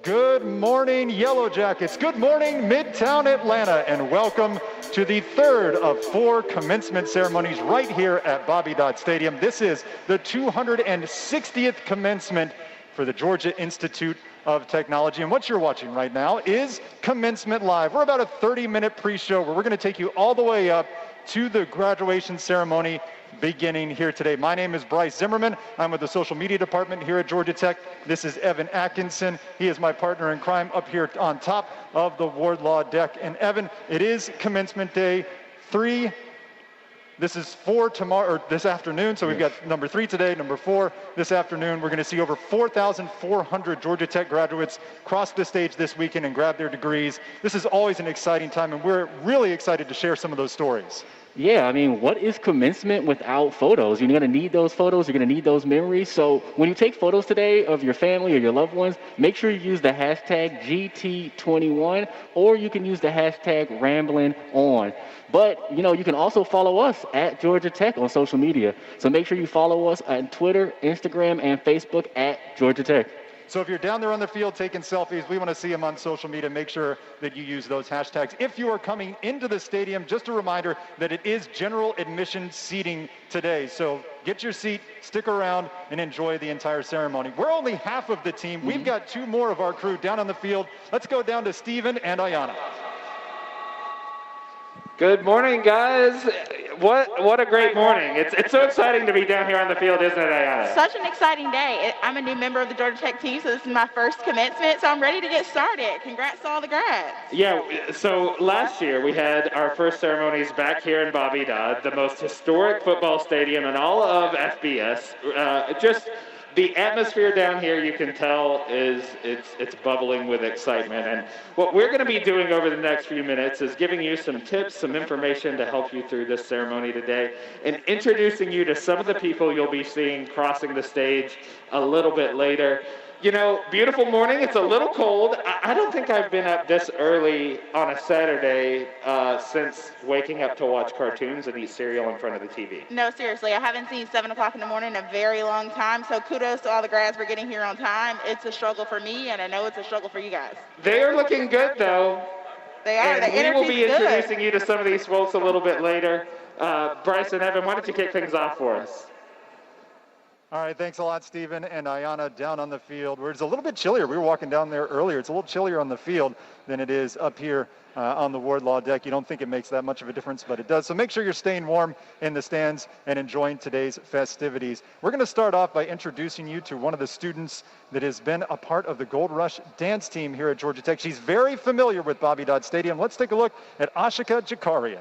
Good morning, Yellow Jackets. Good morning, Midtown Atlanta, and welcome to the third of 4 commencement ceremonies right here at Bobby Dodd Stadium. This is the 260th commencement for the Georgia Institute of Technology. And what you're watching right now is Commencement Live. We're about a 30-minute pre-show where we're going to take you all the way up to the graduation ceremony beginning here today. My name is Bryce Zimmerman. I'm with the social media department here at Georgia Tech. This is Evan Atkinson. He is my partner in crime up here on top of the Wardlaw deck. And Evan, it is commencement day 3. This is 4 tomorrow, or this afternoon. So we've got number 3 today, number 4 this afternoon. We're going to see over 4,400 Georgia Tech graduates cross the stage this weekend and grab their degrees. This is always an exciting time, and we're really excited to share some of those stories. Yeah, I mean, what is commencement without photos? You're going to need those photos. You're going to need those memories. So when you take photos today of your family or your loved ones, make sure you use the hashtag GT21, or you can use the hashtag RamblingOn. But, you can also follow us at Georgia Tech on social media. So make sure you follow us on Twitter, Instagram, and Facebook at Georgia Tech. So if you're down there on the field taking selfies, we want to see them on social media. Make sure that you use those hashtags. If you are coming into the stadium, just a reminder that it is general admission seating today. So get your seat, stick around, and enjoy the entire ceremony. We're only half of the team. We've got 2 more of our crew down on the field. Let's go down to Steven and Ayanna. Good morning, guys. What a great morning. It's so exciting to be down here on the field, isn't it, Ayanna? Such an exciting day. I'm a new member of the Georgia Tech team, so this is my first commencement, so I'm ready to get started. Congrats to all the grads. Yeah, so last year we had our first ceremonies back here in Bobby Dodd, the most historic football stadium in all of FBS. Just the atmosphere down here, you can tell, it's bubbling with excitement. And what we're going to be doing over the next few minutes is giving you some tips, some information to help you through this ceremony today, and introducing you to some of the people you'll be seeing crossing the stage a little bit later. Beautiful morning. It's a little cold. I don't think I've been up this early on a Saturday since waking up to watch cartoons and eat cereal in front of the TV. No, seriously, I haven't seen 7 o'clock in the morning in a very long time, so kudos to all the grads for getting here on time. It's a struggle for me, and I know it's a struggle for you guys. They are looking good, though. They are. And we will be introducing you to some of these folks a little bit later. Bryce and Evan, why don't you kick things off for us? All right, thanks a lot, Steven and Ayanna down on the field, where it's a little bit chillier. We were walking down there earlier. It's a little chillier on the field than it is up here on the Wardlaw deck. You don't think it makes that much of a difference, but it does. So make sure you're staying warm in the stands and enjoying today's festivities. We're going to start off by introducing you to one of the students that has been a part of the Gold Rush dance team here at Georgia Tech. She's very familiar with Bobby Dodd Stadium. Let's take a look at Ashika Jakaria.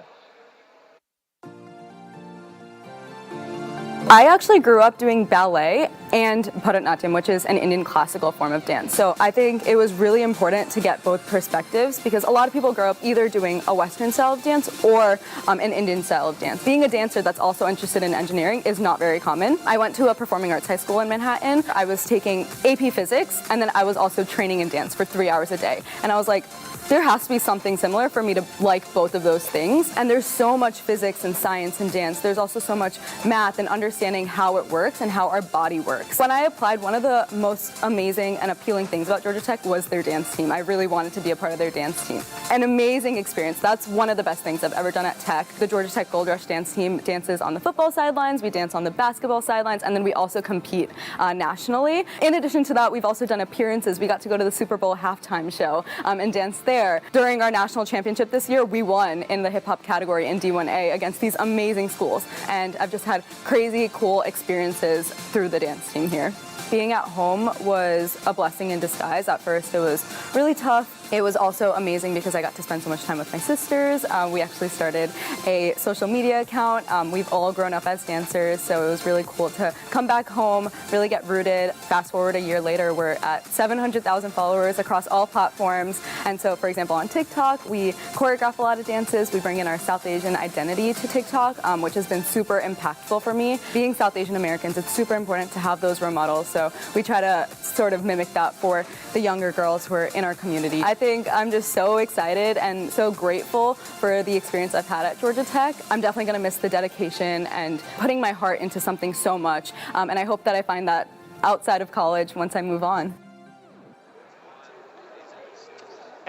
I actually grew up doing ballet and Bharatanatyam, which is an Indian classical form of dance. So I think it was really important to get both perspectives, because a lot of people grow up either doing a Western style of dance or an Indian style of dance. Being a dancer that's also interested in engineering is not very common. I went to a performing arts high school in Manhattan. I was taking AP Physics, and then I was also training in dance for 3 hours a day. And I was like, there has to be something similar for me to like both of those things. And there's so much physics and science and dance. There's also so much math and understanding how it works and how our body works. When I applied, one of the most amazing and appealing things about Georgia Tech was their dance team. I really wanted to be a part of their dance team. An amazing experience. That's one of the best things I've ever done at Tech. The Georgia Tech Gold Rush dance team dances on the football sidelines, we dance on the basketball sidelines, and then we also compete nationally. In addition to that, we've also done appearances. We got to go to the Super Bowl halftime show and dance there. During our national championship this year, we won in the hip hop category in D1A against these amazing schools. And I've just had crazy cool experiences through the dance team here. Being at home was a blessing in disguise. At first, it was really tough. It was also amazing because I got to spend so much time with my sisters. We actually started a social media account. We've all grown up as dancers, so it was really cool to come back home, really get rooted. Fast forward a year later, we're at 700,000 followers across all platforms. And so, for example, on TikTok, we choreograph a lot of dances. We bring in our South Asian identity to TikTok, which has been super impactful for me. Being South Asian Americans, it's super important to have those role models. So we try to sort of mimic that for the younger girls who are in our community. I think I'm just so excited and so grateful for the experience I've had at Georgia Tech. I'm definitely going to miss the dedication and putting my heart into something so much. And I hope that I find that outside of college once I move on.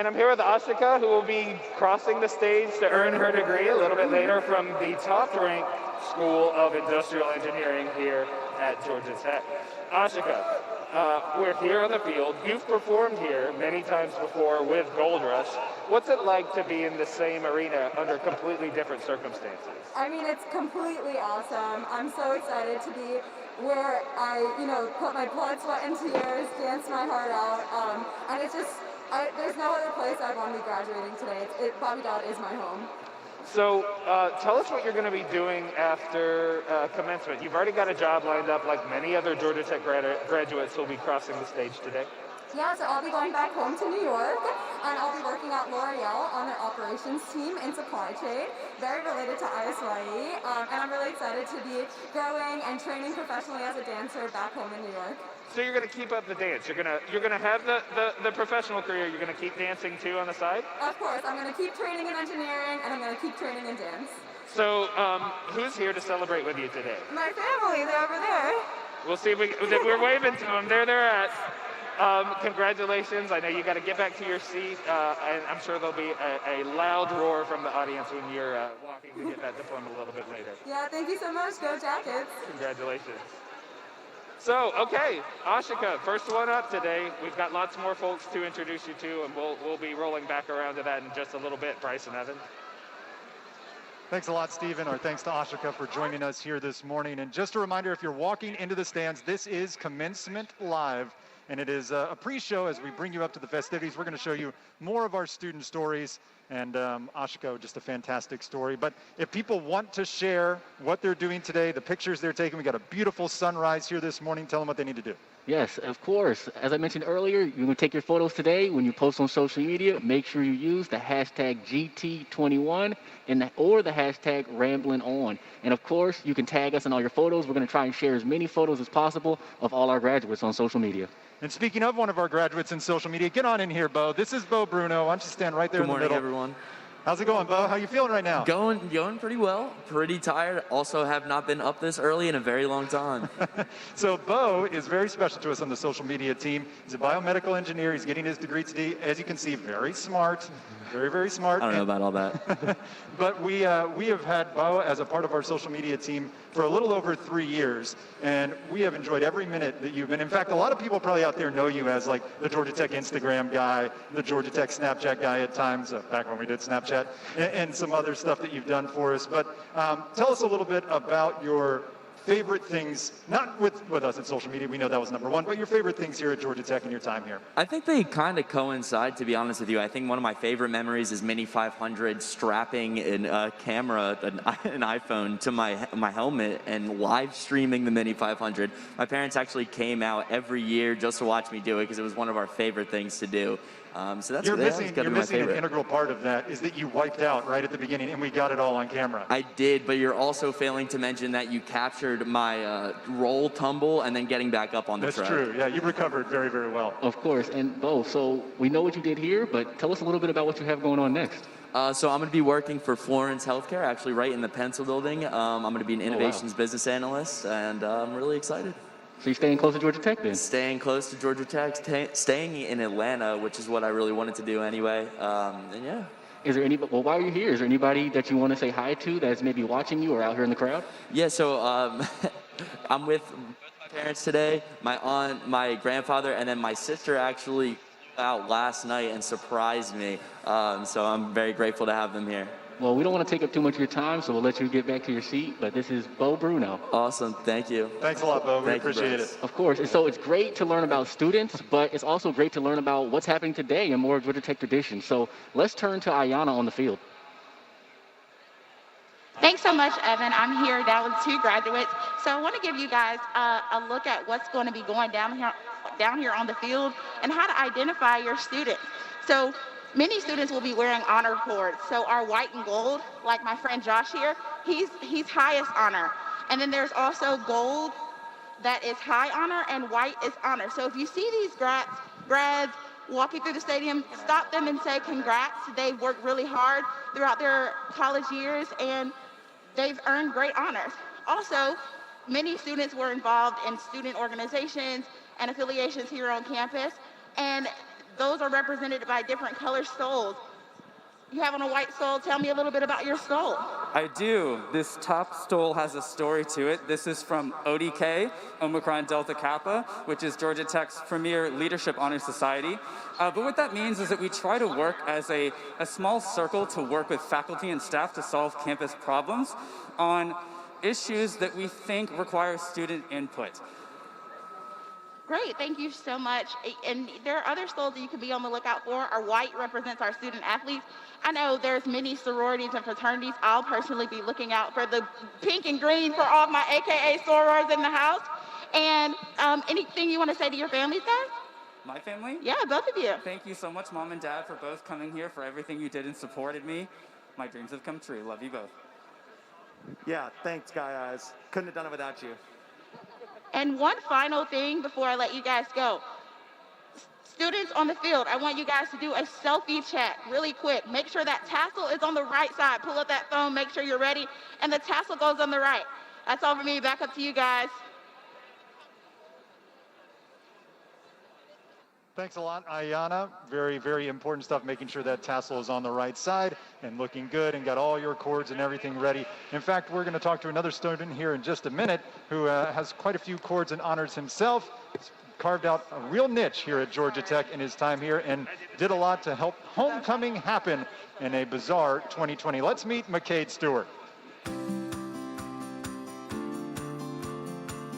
And I'm here with Ashika, who will be crossing the stage to earn her degree a little bit later from the top-ranked School of Industrial Engineering here at Georgia Tech. Ashika, we're here on the field. You've performed here many times before with Gold Rush. What's it like to be in the same arena under completely different circumstances? I mean, it's completely awesome. I'm so excited to be where I, put my blood, sweat, and tears, dance my heart out, and it's just, there's no other place I'd want to be graduating today. Bobby Dodd is my home. So tell us what you're going to be doing after commencement. You've already got a job lined up like many other Georgia Tech graduates who will be crossing the stage today. Yeah, so I'll be going back home to New York, and I'll be working at L'Oreal on their operations team in supply chain, very related to ISYE, and I'm really excited to be growing and training professionally as a dancer back home in New York. So you're going to keep up the dance. You're going to have the professional career. You're going to keep dancing too on the side. Of course, I'm going to keep training in engineering, and I'm going to keep training in dance. So who's here to celebrate with you today? My family, they're over there. We'll see if we're waving to them. There they're at. Congratulations. I know you got to get back to your seat, and I'm sure there'll be a loud roar from the audience when you're walking to get that diploma a little bit later. Yeah, thank you so much. Go Jackets. Congratulations. So, okay, Ashika, first one up today. We've got lots more folks to introduce you to, and we'll be rolling back around to that in just a little bit. Bryce and Evan. Thanks a lot, Stephen. Our thanks to Ashika for joining us here this morning. And just a reminder, if you're walking into the stands, this is Commencement Live. And it is a pre-show as we bring you up to the festivities. We're going to show you more of our student stories. And Ashika, just a fantastic story. But if people want to share what they're doing today, the pictures they're taking, we got a beautiful sunrise here this morning. Tell them what they need to do. Yes, of course. As I mentioned earlier, you're going to take your photos today. When you post on social media, make sure you use the hashtag GT21 or the hashtag RamblingOn. And of course, you can tag us in all your photos. We're going to try and share as many photos as possible of all our graduates on social media. And speaking of one of our graduates in social media, get on in here, Bo. This is Bo Bruno. Why don't you stand right there in the middle? Good morning, everyone. How's it going, Bo? How you feeling right now? Going pretty well. Pretty tired. Also have not been up this early in a very long time. So Bo is very special to us on the social media team. He's a biomedical engineer. He's getting his degree today. As you can see, very smart. Very, very smart. I don't know about all that. But we have had Bo as a part of our social media team for a little over 3 years, and we have enjoyed every minute that you've been. In fact, a lot of people probably out there know you as like the Georgia Tech Instagram guy, the Georgia Tech Snapchat guy at times, back when we did Snapchat, and some other stuff that you've done for us. But tell us a little bit about your favorite things, not with us at social media, we know that was number one, but your favorite things here at Georgia Tech and your time here. I think they kind of coincide, to be honest with you. I think one of my favorite memories is Mini 500 strapping a camera, an iPhone to my helmet and live streaming the Mini 500. My parents actually came out every year just to watch me do it because it was one of our favorite things to do. So that's you're that's missing gotta be my favorite. an integral part of that is that you wiped out right at the beginning and we got it all on camera. I did, but you're also failing to mention that you captured my roll tumble and then getting back up on the track. That's true. Yeah, you recovered very, very well. Of course. And Bo, so we know what you did here, but tell us a little bit about what you have going on next. So I'm going to be working for Florence Healthcare, actually right in the Pencil Building. I'm going to be an innovations business analyst, and I'm really excited. So you're staying close to Georgia Tech then? Staying close to Georgia Tech, staying in Atlanta, which is what I really wanted to do anyway. And yeah. Is there while are you here, is there anybody that you want to say hi to that's maybe watching you or out here in the crowd? Yeah, so I'm with my parents today, my aunt, my grandfather, and then my sister actually out last night and surprised me. So I'm very grateful to have them here. Well, we don't want to take up too much of your time, so we'll let you get back to your seat. But this is Bo Bruno. Awesome. Thank you. Thanks a lot, Bo. We appreciate it. Of course. And so it's great to learn about students, but it's also great to learn about what's happening today and more Georgia Tech traditions. So let's turn to Ayana on the field. Thanks so much, Evan. I'm here now with 2 graduates. So I want to give you guys a look at what's going to be going down here on the field and how to identify your student. So many students will be wearing honor cords. So our white and gold, like my friend Josh here, he's highest honor. And then there's also gold that is high honor and white is honor. So if you see these grads walking through the stadium, stop them and say congrats. They've worked really hard throughout their college years and they've earned great honors. Also, many students were involved in student organizations and affiliations here on campus. And those are represented by different color stoles. You have on a white stole. Tell me a little bit about your stole. I do. This top stole has a story to it. This is from ODK, Omicron Delta Kappa, which is Georgia Tech's premier leadership honor society. But what that means is that we try to work as a small circle to work with faculty and staff to solve campus problems on issues that we think require student input. Great, thank you so much. And there are other stoles that you could be on the lookout for. Our white represents our student athletes. I know there's many sororities and fraternities. I'll personally be looking out for the pink and green for all of my AKA sorors in the house. And anything you want to say to your families, guys? My family? Yeah, both of you. Thank you so much, Mom and Dad, for both coming here, for everything you did and supported me. My dreams have come true. Love you both. Yeah, thanks, guys. Couldn't have done it without you. And one final thing before I let you guys go. Students on the field, I want you guys to do a selfie check really quick. Make sure that tassel is on the right side. Pull up that phone, make sure you're ready, and the tassel goes on the right. That's all for me. Back up to you guys. Thanks a lot, Ayana. Very, very important stuff, making sure that tassel is on the right side and looking good and got all your cords and everything ready. In fact, we're going to talk to another student here in just a minute who has quite a few cords and honors himself. He's carved out a real niche here at Georgia Tech in his time here and did a lot to help homecoming happen in a bizarre 2020. Let's meet McCade Stewart.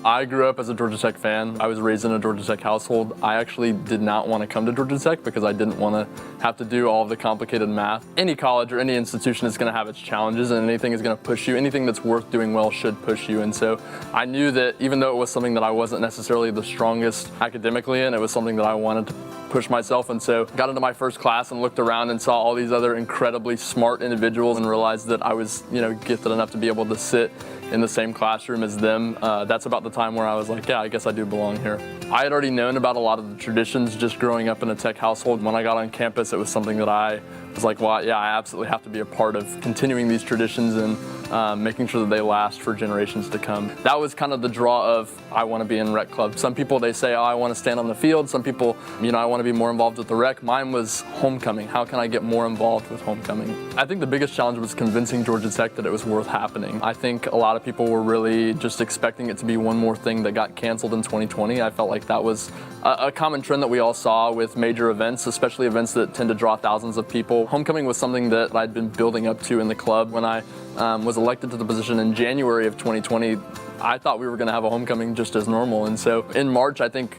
I grew up as a Georgia Tech fan. I was raised in a Georgia Tech household. I actually did not want to come to Georgia Tech because I didn't want to have to do all of the complicated math. Any college or any institution is going to have its challenges, and anything is going to push you. Anything that's worth doing well should push you. And so I knew that even though it was something that I wasn't necessarily the strongest academically in, it was something that I wanted to push myself. And so got into my first class and looked around and saw all these other incredibly smart individuals and realized that I was, gifted enough to be able to sit in the same classroom as them. That's about the time where I was like, yeah, I guess I do belong here. I had already known about a lot of the traditions just growing up in a tech household. When I got on campus, it was something that I was like, well, yeah, I absolutely have to be a part of continuing these traditions and making sure that they last for generations to come. That was kind of the draw of, I want to be in rec club. Some people, they say, oh, I want to stand on the field. Some people, I want to be more involved with the rec. Mine was homecoming. How can I get more involved with homecoming? I think the biggest challenge was convincing Georgia Tech that it was worth happening. I think a lot of people were really just expecting it to be one more thing that got canceled in 2020. I felt like that was a common trend that we all saw with major events, especially events that tend to draw thousands of people. Homecoming was something that I'd been building up to in the club. When I was elected to the position in January of 2020, I thought we were going to have a homecoming just as normal. And so in March, I think,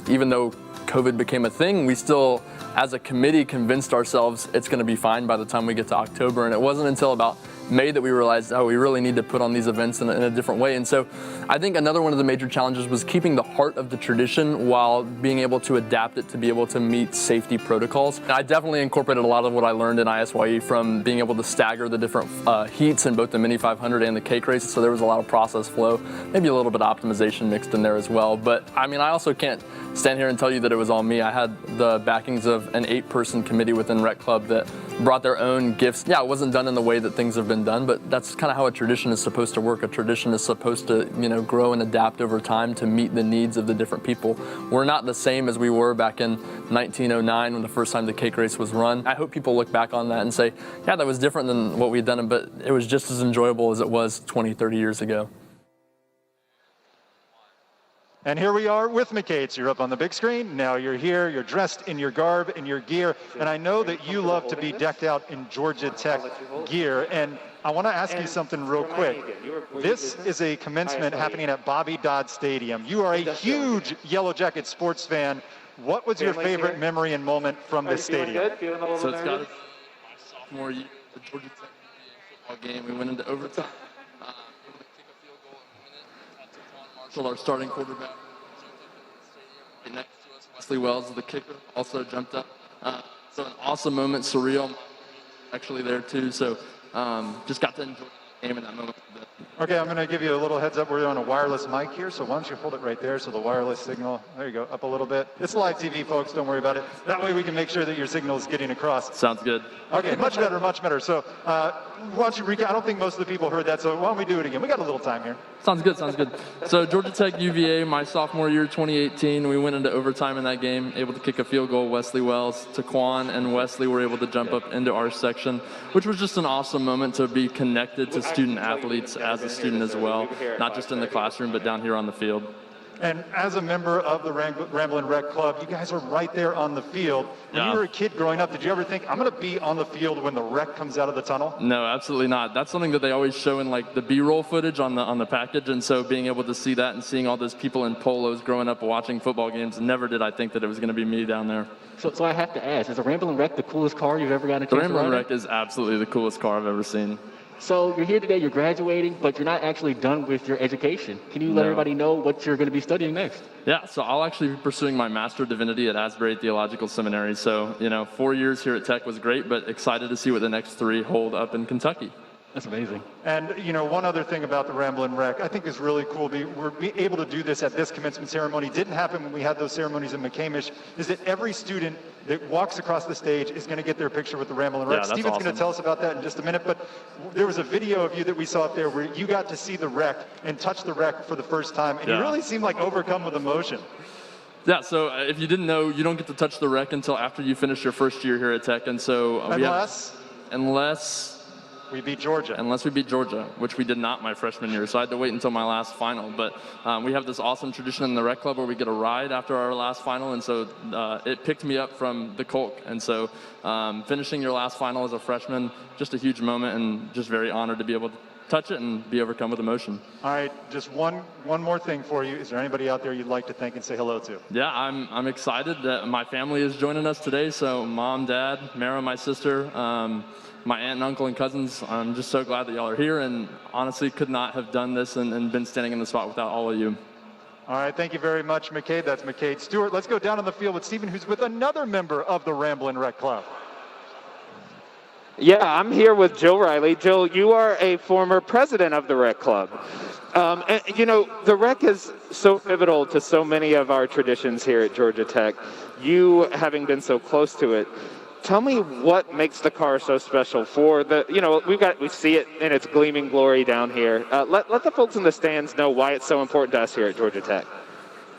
even though COVID became a thing, we still, as a committee, convinced ourselves it's going to be fine by the time we get to October. And it wasn't until about May that we realized, oh, we really need to put on these events in a different way. And so I think another one of the major challenges was keeping the heart of the tradition while being able to adapt it to be able to meet safety protocols. And I definitely incorporated a lot of what I learned in ISYE from being able to stagger the different heats in both the Mini 500 and the cake race. So there was a lot of process flow, maybe a little bit of optimization mixed in there as well. But I also can't stand here and tell you that it was all me. I had the backings of an 8-person committee within Rec Club that brought their own gifts. Yeah, it wasn't done in the way that things have been done, but that's kind of how a tradition is supposed to work. A tradition is supposed to, grow and adapt over time to meet the needs of the different people. We're not the same as we were back in 1909 when the first time the cake race was run. I hope people look back on that and say, yeah, that was different than what we'd done, but it was just as enjoyable as it was 20, 30 years ago. And here we are with McCade. So you're up on the big screen. Now you're here. You're dressed in your garb, in your gear. And I know that you love to be decked out in Georgia Tech gear. And I want to ask you something real quick. This is a commencement happening at Bobby Dodd Stadium. You are a huge Yellow Jacket sports fan. What was your favorite memory and moment from this stadium? So it's got sophomore year, the Georgia Tech football game. We went into overtime. Marshall, our starting quarterback, next to us, Wesley Wells, the kicker, also jumped up. So an awesome moment, surreal, actually there too. So just got to enjoy the game in that moment. Okay, I'm going to give you a little heads up. We're on a wireless mic here, so why don't you hold it right there so the wireless signal, there you go, up a little bit. It's live TV, folks, don't worry about it. That way we can make sure that your signal is getting across. Sounds good. Okay, much better, much better. So why don't you recap? I don't think most of the people heard that, so why don't we do it again? We got a little time here. Sounds good, sounds good. So Georgia Tech UVA, my sophomore year, 2018, we went into overtime in that game, able to kick a field goal. Wesley Wells, Taquan, and Wesley were able to jump up into our section, which was just an awesome moment to be connected to student athletes as a student as well, not just in the classroom, but down here on the field. And as a member of the Ramblin' Rec Club, you guys are right there on the field. When you were a kid growing up, did you ever think, I'm going to be on the field when the rec comes out of the tunnel? No, absolutely not. That's something that they always show in like the B-roll footage on the package, and so being able to see that and seeing all those people in polos growing up watching football games, never did I think that it was going to be me down there. So I have to ask, is the Ramblin' Wreck the coolest car you've ever gotten a chance to ride? The Ramblin' Wreck is absolutely the coolest car I've ever seen. So you're here today, you're graduating, but you're not actually done with your education. Can you let everybody know what you're going to be studying next? Yeah, so I'll actually be pursuing my Master of Divinity at Asbury Theological Seminary. So, 4 years here at Tech was great, but excited to see what the next 3 hold up in Kentucky. That's amazing. And, one other thing about the Ramblin' Rec I think is really cool. We're able to do this at this commencement ceremony. Didn't happen when we had those ceremonies in McCamish, is that every student that walks across the stage is going to get their picture with the Ramblin' Rec. Yeah, Steven's going to tell us about that in just a minute, but there was a video of you that we saw up there where you got to see the rec and touch the rec for the first time, and you really seemed like overcome with emotion. Yeah, so if you didn't know, you don't get to touch the rec until after you finish your first year here at Tech, and so unless we beat Georgia. Unless we beat Georgia, which we did not my freshman year, so I had to wait until my last final. But we have this awesome tradition in the rec club where we get a ride after our last final, and so it picked me up from the Colk. And so finishing your last final as a freshman, just a huge moment, and just very honored to be able to touch it and be overcome with emotion. All right, just one more thing for you. Is there anybody out there you'd like to thank and say hello to? Yeah, I'm excited that my family is joining us today. So Mom, Dad, Mara, my sister, my aunt and uncle and cousins, I'm just so glad that y'all are here, and honestly could not have done this and been standing in the spot without all of you. All right, thank you very much, McCade. That's McCade Stewart. Let's go down on the field with Stephen, who's with another member of the Ramblin' Rec Club. Yeah, I'm here with Jill Riley. Jill, you are a former president of the Rec Club. And, the Rec is so pivotal to so many of our traditions here at Georgia Tech. You having been so close to it, tell me what makes the car so special for the, we see it in its gleaming glory down here. Let the folks in the stands know why it's so important to us here at Georgia Tech.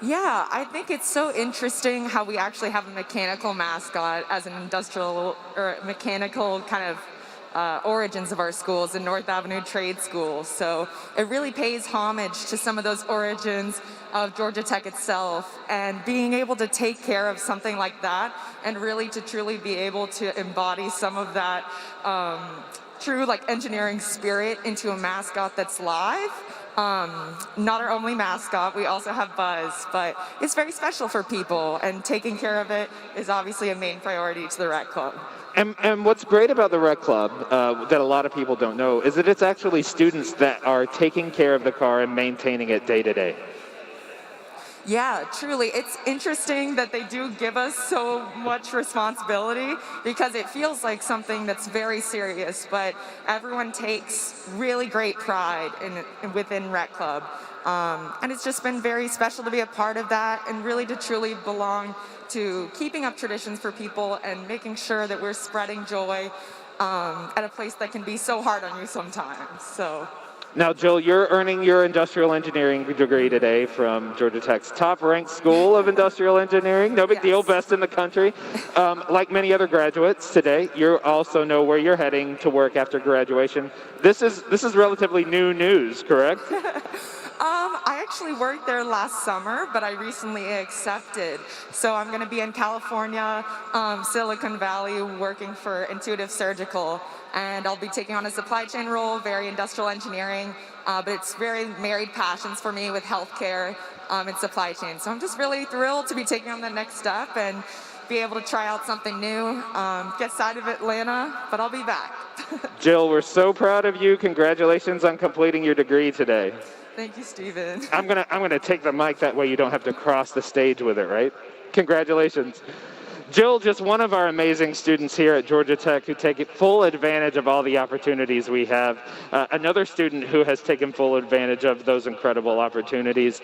Yeah, I think it's so interesting how we actually have a mechanical mascot as an industrial or mechanical kind of origins of our schools in North Avenue Trade School. So it really pays homage to some of those origins of Georgia Tech itself, and being able to take care of something like that and really to truly be able to embody some of that true engineering spirit into a mascot that's live. Not our only mascot, we also have Buzz, but it's very special for people, and taking care of it is obviously a main priority to the Rec Club. And what's great about the Rec Club that a lot of people don't know is that it's actually students that are taking care of the car and maintaining it day to day. Yeah, truly. It's interesting that they do give us so much responsibility, because it feels like something that's very serious, but everyone takes really great pride within Rec Club. And it's just been very special to be a part of that, and really to truly belong to keeping up traditions for people and making sure that we're spreading joy at a place that can be so hard on you sometimes. So. Now, Jill, you're earning your industrial engineering degree today from Georgia Tech's top-ranked school of industrial engineering. No big deal, best in the country. Like many other graduates today, you also know where you're heading to work after graduation. This is relatively new news, correct? I actually worked there last summer, but I recently accepted. So I'm going to be in California, Silicon Valley, working for Intuitive Surgical. And I'll be taking on a supply chain role, very industrial engineering, but it's very married passions for me with healthcare and supply chain. So I'm just really thrilled to be taking on the next step and be able to try out something new, get side of Atlanta, but I'll be back. Jill, we're so proud of you. Congratulations on completing your degree today. Thank you, Stephen. I'm gonna take the mic, that way you don't have to cross the stage with it, right? Congratulations. Jill, just one of our amazing students here at Georgia Tech who take full advantage of all the opportunities we have. Another student who has taken full advantage of those incredible opportunities.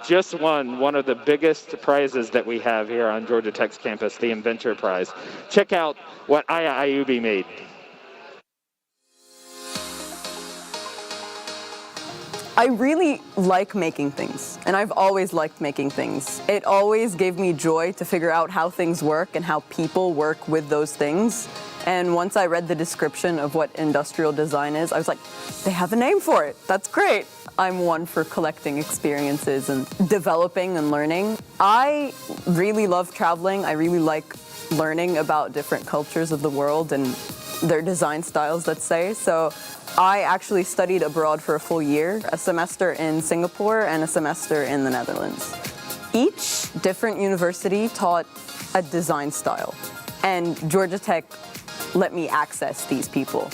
Just won one of the biggest prizes that we have here on Georgia Tech's campus, the Inventor Prize. Check out what Aya Ayubi made. I really like making things, and I've always liked making things. It always gave me joy to figure out how things work and how people work with those things. And once I read the description of what industrial design is, I was like, they have a name for it. That's great. I'm one for collecting experiences and developing and learning. I really love traveling. I really like learning about different cultures of the world and their design styles, let's say. So I actually studied abroad for a full year, a semester in Singapore and a semester in the Netherlands. Each different university taught a design style, and Georgia Tech let me access these people.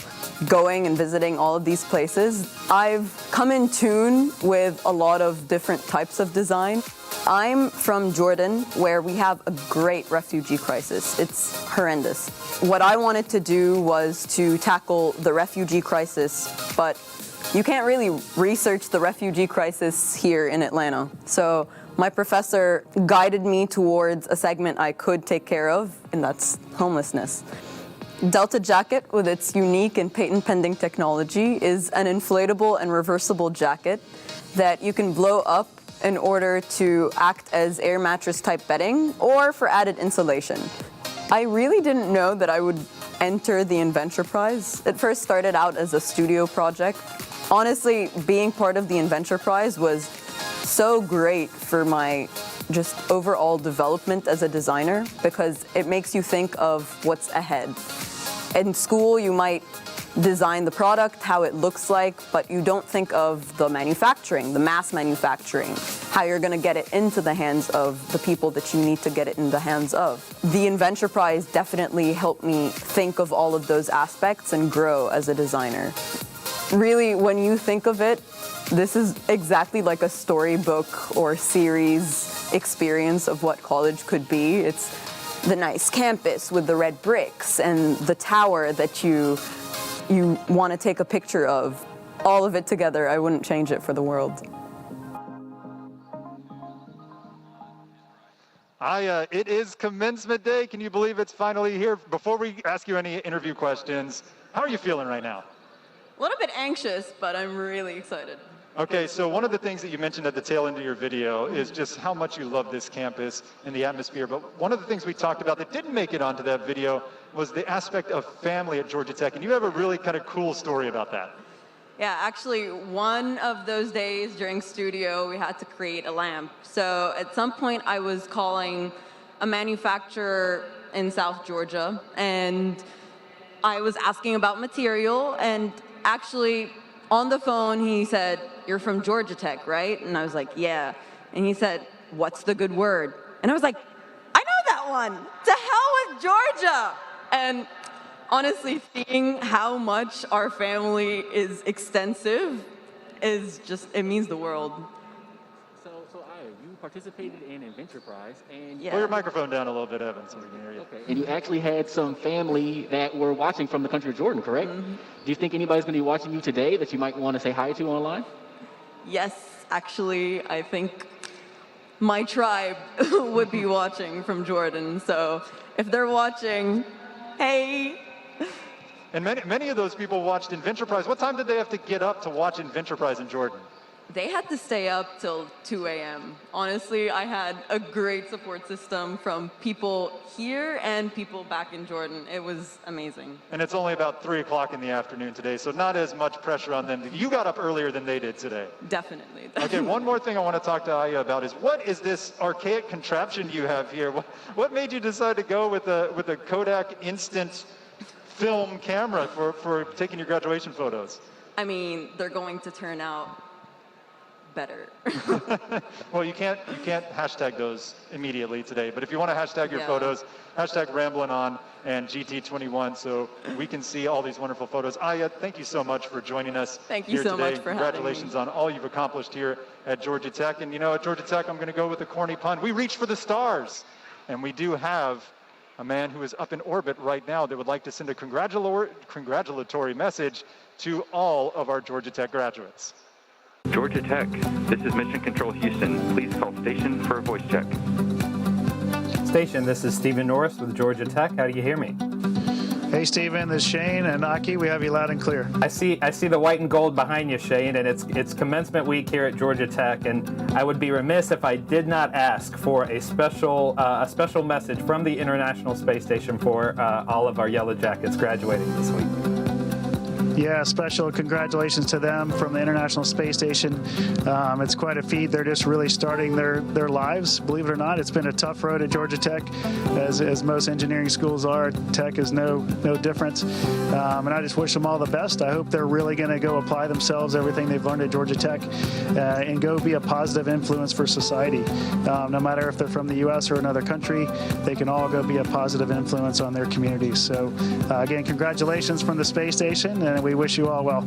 Going and visiting all of these places, I've come in tune with a lot of different types of design. I'm from Jordan, where we have a great refugee crisis. It's horrendous. What I wanted to do was to tackle the refugee crisis, but you can't really research the refugee crisis here in Atlanta. So my professor guided me towards a segment I could take care of, and that's homelessness. Delta Jacket, with its unique and patent-pending technology, is an inflatable and reversible jacket that you can blow up in order to act as air mattress type bedding or for added insulation. I really didn't know that I would enter the Inventor Prize. It first started out as a studio project. Honestly, being part of the Inventor Prize was so great for my just overall development as a designer because it makes you think of what's ahead. In school, you might design the product, how it looks like, but you don't think of the manufacturing, the mass manufacturing, how you're going to get it into the hands of the people that you need to get it in the hands of. The Inventor Prize definitely helped me think of all of those aspects and grow as a designer. Really, when you think of it, this is exactly like a storybook or series experience of what college could be. It's the nice campus with the red bricks and the tower that you want to take a picture of. All of it together, I wouldn't change it for the world. It is commencement day. Can you believe it's finally here? Before we ask you any interview questions, how are you feeling right now? A little bit anxious, but I'm really excited. Okay, so one of the things that you mentioned at the tail end of your video is just how much you love this campus and the atmosphere. But one of the things we talked about that didn't make it onto that video was the aspect of family at Georgia Tech. And you have a really kind of cool story about that. Yeah, actually, one of those days during studio, we had to create a lamp. So at some point, I was calling a manufacturer in South Georgia, and I was asking about material, and actually, on the phone, he said, "You're from Georgia Tech, right?" And I was like, "Yeah." And he said, "What's the good word?" And I was like, "I know that one! To hell with Georgia!" And honestly, seeing how much our family is extensive is just, it means the world. So Aya, you participated in Inventor Prize, and Pull your microphone down a little bit, Evan, so we can hear you. okay, and you actually had some family that were watching from the country of Jordan, correct? Mm-hmm. Do you think anybody's going to be watching you today that you might want to say hi to online? Yes, actually, I think my tribe would be watching from Jordan. So if they're watching, hey. And many of those people watched Inventor Prize. What time did they have to get up to watch Inventor Prize in Jordan? They had to stay up till 2 a.m. Honestly, I had a great support system from people here and people back in Jordan. It was amazing. And it's only about 3 o'clock in the afternoon today, so not as much pressure on them. You got up earlier than they did today. Definitely. Okay, one more thing I want to talk to Aya about is what is this archaic contraption you have here? What made you decide to go with a Kodak instant film camera for taking your graduation photos? I mean, they're going to turn out better. Well, you can't hashtag those immediately today, but if you want to hashtag your photos, hashtag Ramblin' On and GT21 so we can see all these wonderful photos. Aya, thank you so much for joining us. Thank you here so today. much for having me. Congratulations on all you've accomplished here at Georgia Tech. And you know, at Georgia Tech, I'm going to go with a corny pun. We reach for the stars, and we do have a man who is up in orbit right now that would like to send a congratulatory message to all of our Georgia Tech graduates. Georgia Tech, this is Mission Control Houston. Please call station for a voice check. Station, this is Stephen Norris with Georgia Tech. How do you hear me? Hey, Stephen, this is Shane and Aki. We have you loud and clear. I see the white and gold behind you, Shane, and it's commencement week here at Georgia Tech, and I would be remiss if I did not ask for a special message from the International Space Station for all of our Yellow Jackets graduating this week. Yeah, special congratulations to them from the International Space Station. It's quite a feat. They're just really starting their lives. Believe it or not, it's been a tough road at Georgia Tech, as most engineering schools are. Tech is no different. And I just wish them all the best. I hope they're really going to go apply themselves, everything they've learned at Georgia Tech, and go be a positive influence for society. No matter if they're from the U.S. or another country, they can all go be a positive influence on their communities. So again, congratulations from the space station, and we wish you all well.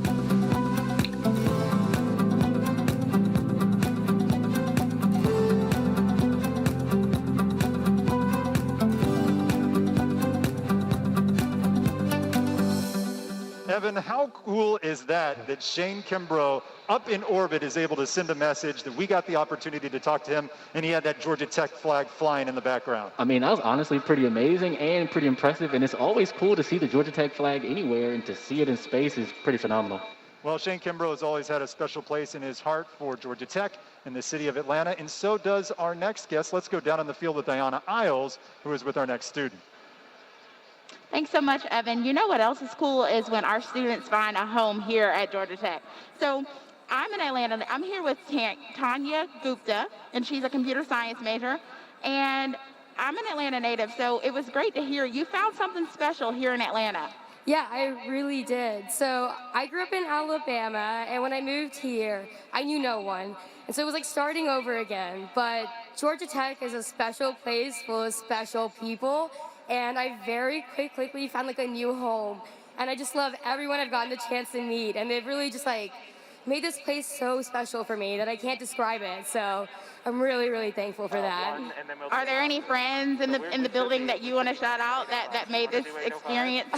Evan, how cool is that Shane Kimbrough up in orbit is able to send a message, that we got the opportunity to talk to him, and he had that Georgia Tech flag flying in the background? I mean, that was honestly pretty amazing and pretty impressive, and it's always cool to see the Georgia Tech flag anywhere, and to see it in space is pretty phenomenal. Well, Shane Kimbrough has always had a special place in his heart for Georgia Tech and the city of Atlanta, and so does our next guest. Let's go down on the field with Diana Isles, who is with our next student. Thanks so much, Evan. You know what else is cool is when our students find a home here at Georgia Tech. So I'm in Atlanta. I'm here with Tanya Gupta, and she's a computer science major. And I'm an Atlanta native, so it was great to hear you found something special here in Atlanta. Yeah, I really did. So I grew up in Alabama, and when I moved here, I knew no one. And so it was like starting over again. But Georgia Tech is a special place full of special people. And I very quickly found like a new home. And I just love everyone I've gotten the chance to meet. And they've really just like made this place so special for me that I can't describe it. So I'm really, really thankful for that. Are there any friends in the building that you want to shout out that made this experience?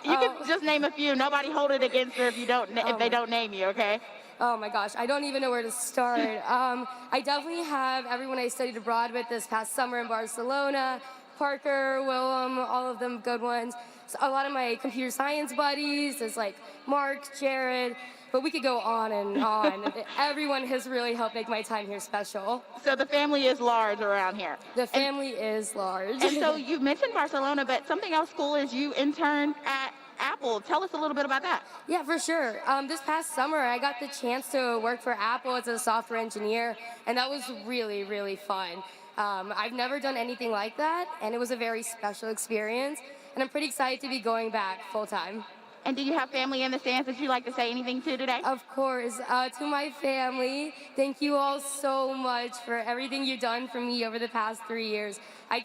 You can just name a few. Nobody hold it against her if they don't name you, okay? Oh my gosh, I don't even know where to start. I definitely have everyone I studied abroad with this past summer in Barcelona. Parker, Willem, all of them good ones. So a lot of my computer science buddies, there's like Mark, Jared, but we could go on and on. Everyone has really helped make my time here special. So the family is large around here. The family is large. And so you mentioned Barcelona, but something else cool is you interned at Apple. Tell us a little bit about that. Yeah, for sure. This past summer, I got the chance to work for Apple as a software engineer, and that was really, really fun. I've never done anything like that, and it was a very special experience, and I'm pretty excited to be going back full-time. And do you have family in the stands that you'd like to say anything to today? Of course. To my family, thank you all so much for everything you've done for me over the past 3 years. I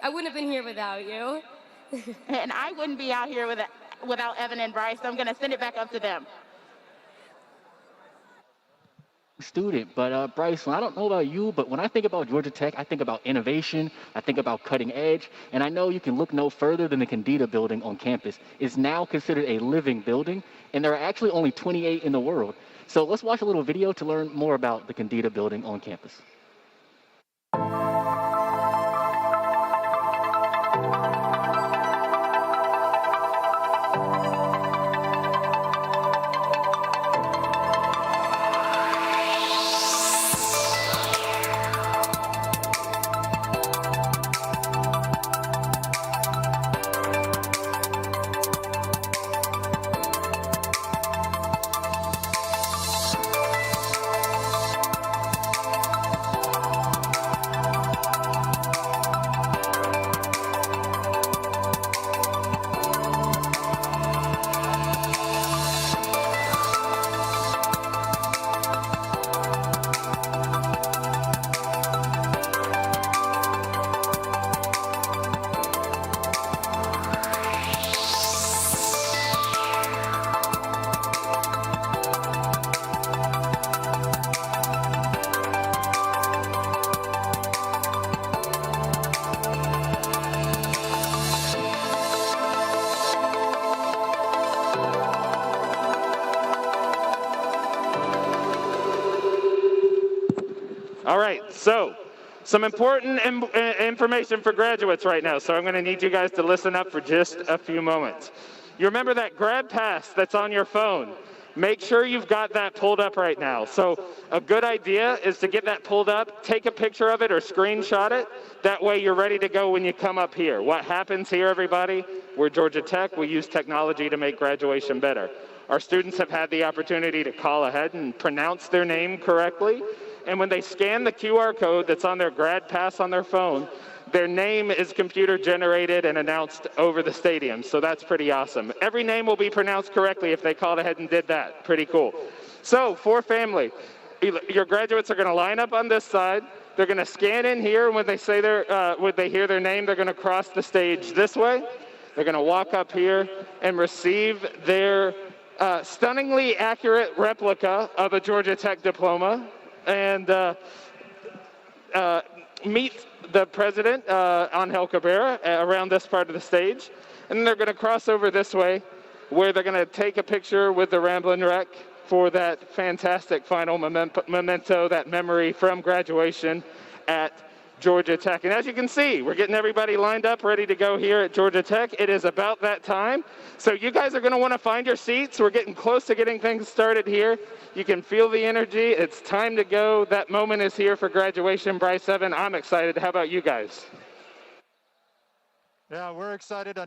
wouldn't have been here without you. And I wouldn't be out here without Evan and Bryce, so I'm going to send it back up to them. Student, but Bryce, I don't know about you, but when I think about Georgia Tech, I think about innovation, I think about cutting edge, and I know you can look no further than the Candida building on campus. It's now considered a living building, and there are actually only 28 in the world. So let's watch a little video to learn more about the Candida building on campus. All right, so some important information for graduates right now, so I'm going to need you guys to listen up for just a few moments. You remember that grad pass that's on your phone? Make sure you've got that pulled up right now. So a good idea is to get that pulled up, take a picture of it or screenshot it. That way you're ready to go when you come up here. What happens here, everybody? We're Georgia Tech. We use technology to make graduation better. Our students have had the opportunity to call ahead and pronounce their name correctly. And when they scan the QR code that's on their grad pass on their phone, their name is computer generated and announced over the stadium. So that's pretty awesome. Every name will be pronounced correctly if they called ahead and did that. Pretty cool. So for family, your graduates are going to line up on this side. They're going to scan in here. When they say when they hear their name, they're going to cross the stage this way. They're going to walk up here and receive their stunningly accurate replica of a Georgia Tech diploma and meet the president, Angel Cabrera, around this part of the stage. And then they're going to cross over this way where they're going to take a picture with the Ramblin' Wreck for that fantastic final memento, that memory from graduation at Georgia Tech. And as you can see, we're getting everybody lined up, ready to go here at Georgia Tech. It is about that time. So you guys are going to want to find your seats. We're getting close to getting things started here. You can feel the energy. It's time to go. That moment is here for graduation. Bryce, Evan, I'm excited. How about you guys? Yeah, we're excited.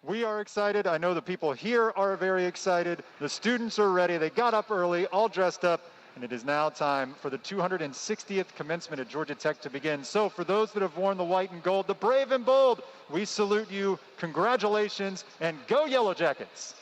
We are excited. I know the people here are very excited. The students are ready. They got up early, all dressed up. And it is now time for the 260th commencement at Georgia Tech to begin. So for those that have worn the white and gold, the brave and bold, we salute you. Congratulations, and go Yellow Jackets.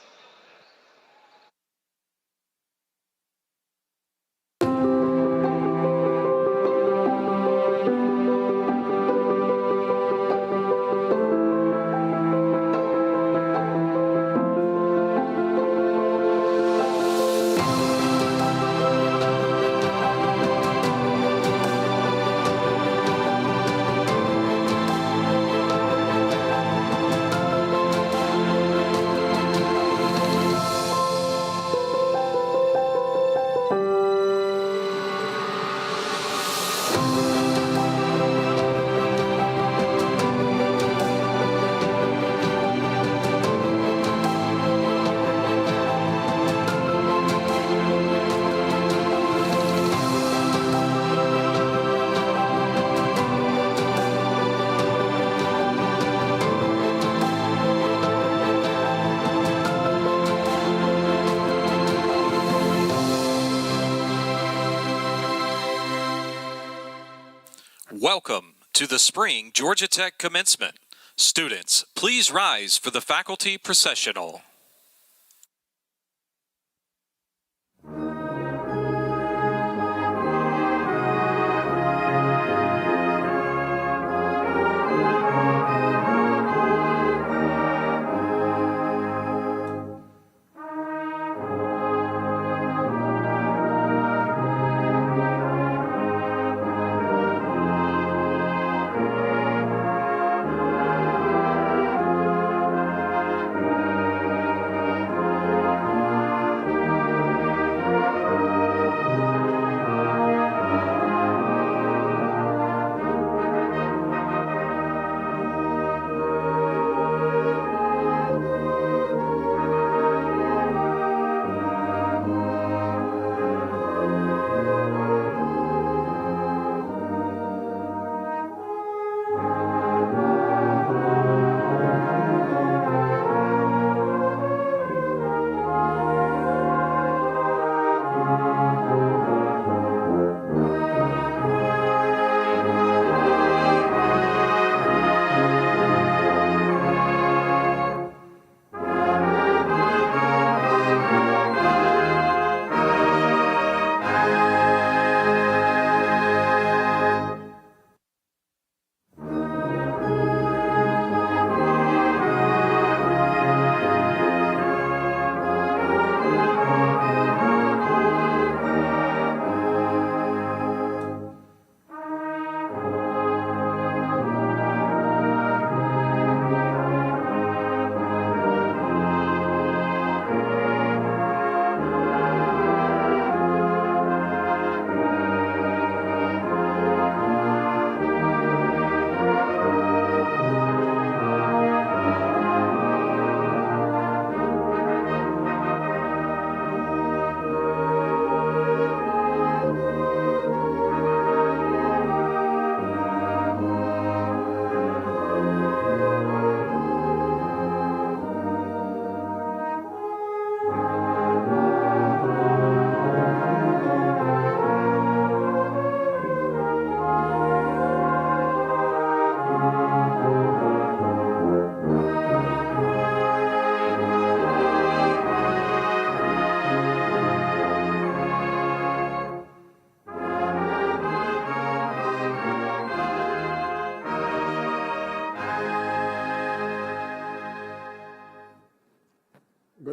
Welcome to the Spring Georgia Tech Commencement. Students, please rise for the faculty processional.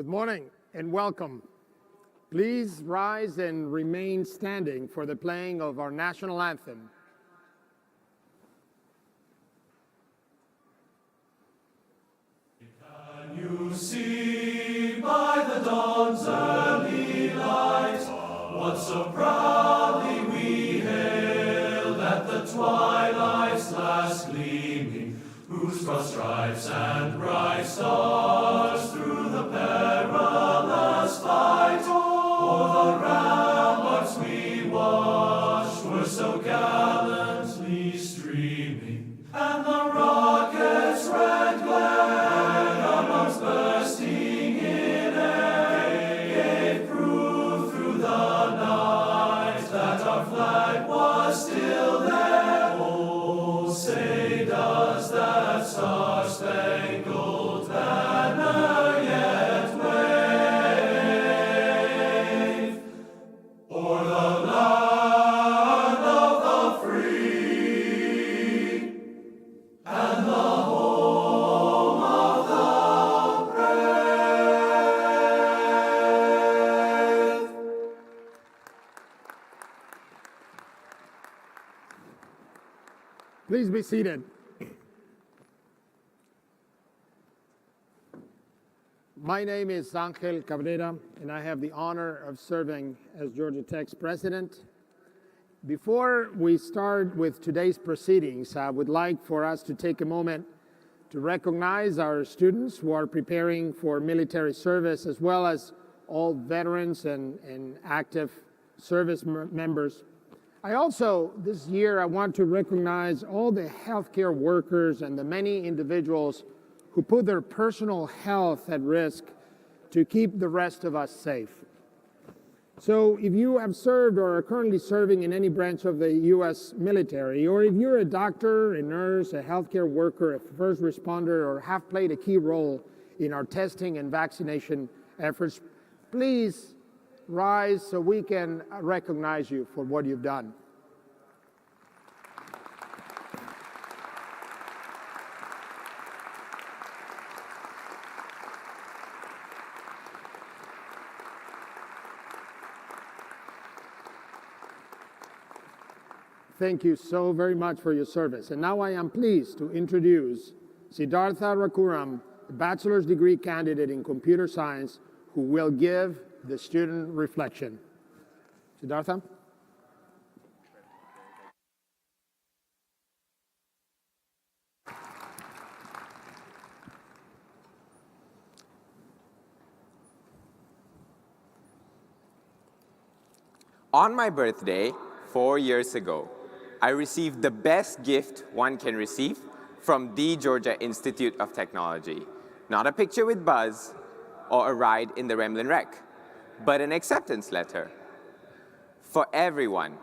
Good morning and welcome. Please rise and remain standing for the playing of our national anthem. Can you see by the dawn's early light what so proudly we hailed at the twilight's last gleaming, whose cross stripes and bright stars through the perilous fight o'er the ramparts we watched were so gallantly streaming, and the rocket's red glare amongst bursting in air gave proof through the night that our flag was still there. Oh, say does that star-spangled banner yet wave o'er the land of the free and the home of the brave? Please be seated. My name is Angel Cabrera, and I have the honor of serving as Georgia Tech's president. Before we start with today's proceedings, I would like for us to take a moment to recognize our students who are preparing for military service, as well as all veterans and active service members. I also, this year, I want to recognize all the healthcare workers and the many individuals who put their personal health at risk to keep the rest of us safe. So if you have served or are currently serving in any branch of the U.S. military, or if you're a doctor, a nurse, a healthcare worker, a first responder, or have played a key role in our testing and vaccination efforts, please rise so we can recognize you for what you've done. Thank you so very much for your service. And now I am pleased to introduce Siddhartha Rakuram, a bachelor's degree candidate in computer science, who will give the student reflection. Siddhartha? On my birthday, 4 years ago, I received the best gift one can receive from the Georgia Institute of Technology. Not a picture with Buzz or a ride in the Remlin Rec, but an acceptance letter. For everyone,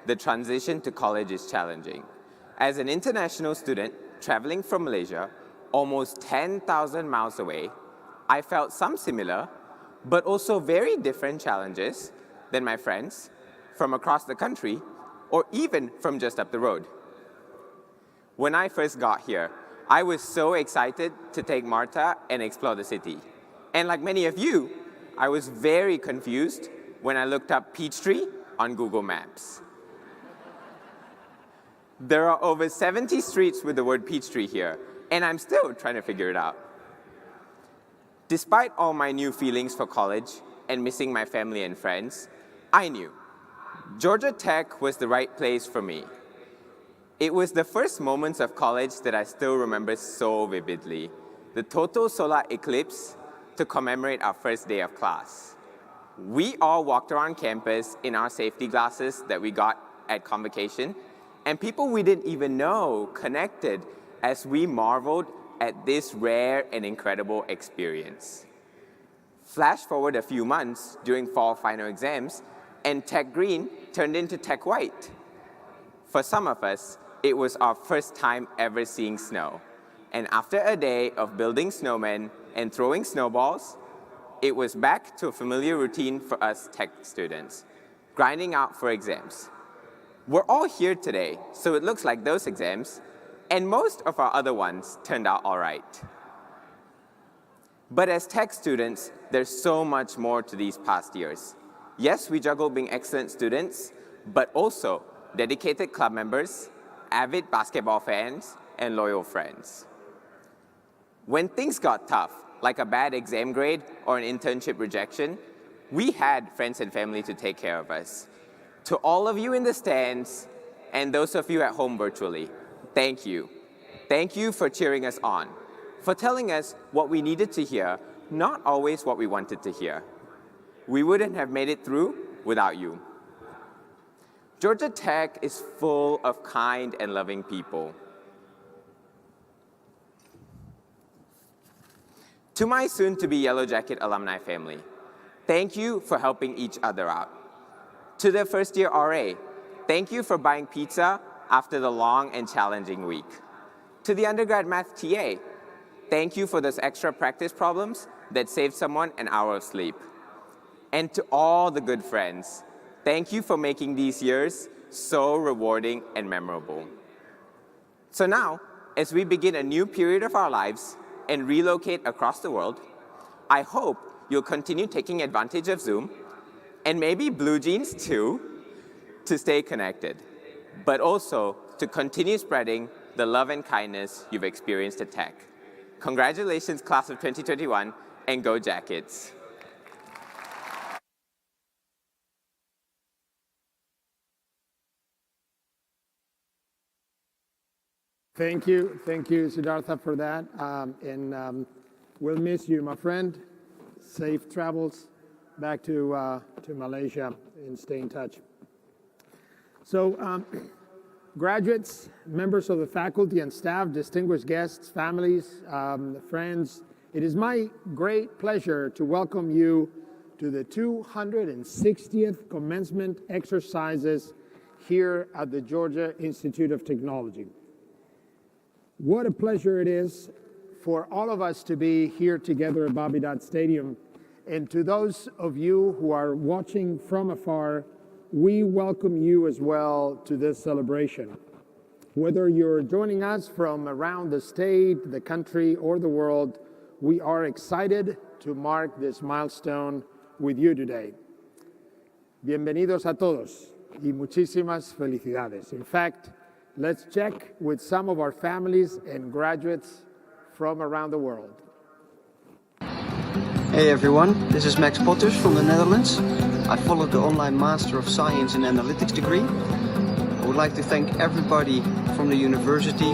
the transition to college is challenging. As an international student traveling from Malaysia, almost 10,000 miles away, I felt some similar, but also very different challenges than my friends from across the country or even from just up the road. When I first got here, I was so excited to take Marta and explore the city. And like many of you, I was very confused when I looked up Peachtree on Google Maps. There are over 70 streets with the word Peachtree here, and I'm still trying to figure it out. Despite all my new feelings for college and missing my family and friends, I knew Georgia Tech was the right place for me. It was the first moments of college that I still remember so vividly. The total solar eclipse to commemorate our first day of class. We all walked around campus in our safety glasses that we got at convocation, and people we didn't even know connected as we marveled at this rare and incredible experience. Flash forward a few months during fall final exams, and Tech Green turned into Tech White. For some of us, it was our first time ever seeing snow. And after a day of building snowmen and throwing snowballs, it was back to a familiar routine for us tech students, grinding out for exams. We're all here today, so it looks like those exams, and most of our other ones turned out all right. But as tech students, there's so much more to these past years. Yes, we juggle being excellent students, but also dedicated club members, avid basketball fans, and loyal friends. When things got tough, like a bad exam grade or an internship rejection, we had friends and family to take care of us. To all of you in the stands, and those of you at home virtually, thank you. Thank you for cheering us on, for telling us what we needed to hear, not always what we wanted to hear. We wouldn't have made it through without you. Georgia Tech is full of kind and loving people. To my soon-to-be Yellow Jacket alumni family, thank you for helping each other out. To the first-year RA, thank you for buying pizza after the long and challenging week. To the undergrad math TA, thank you for those extra practice problems that saved someone an hour of sleep. And to all the good friends, thank you for making these years so rewarding and memorable. So now, as we begin a new period of our lives and relocate across the world, I hope you'll continue taking advantage of Zoom, and maybe blue jeans too, to stay connected, but also to continue spreading the love and kindness you've experienced at Tech. Congratulations, class of 2021, and go Jackets. Thank you, Siddhartha, for that. We'll miss you, my friend. Safe travels back to Malaysia and stay in touch. So, graduates, members of the faculty and staff, distinguished guests, families, friends, it is my great pleasure to welcome you to the 260th commencement exercises here at the Georgia Institute of Technology. What a pleasure it is for all of us to be here together at Bobby Dodd Stadium. And to those of you who are watching from afar, we welcome you as well to this celebration. Whether you're joining us from around the state, the country, or the world, we are excited to mark this milestone with you today. Bienvenidos a todos y muchísimas felicidades. In fact, let's check with some of our families and graduates from around the world. Hey everyone, this is Max Potters from the Netherlands. I followed the online Master of Science in Analytics degree. I would like to thank everybody from the university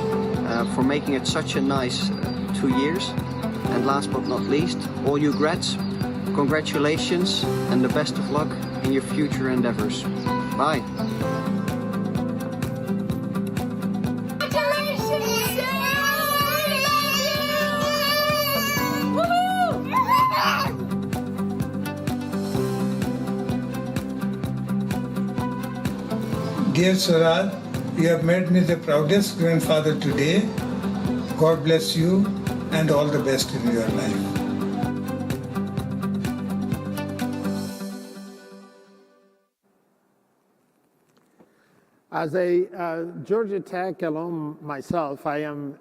for making it such a nice 2 years. And last but not least, all you grads, congratulations and the best of luck in your future endeavors. Bye. Dear Swaraj, you have made me the proudest grandfather today. God bless you and all the best in your life. As a Georgia Tech alum myself, I am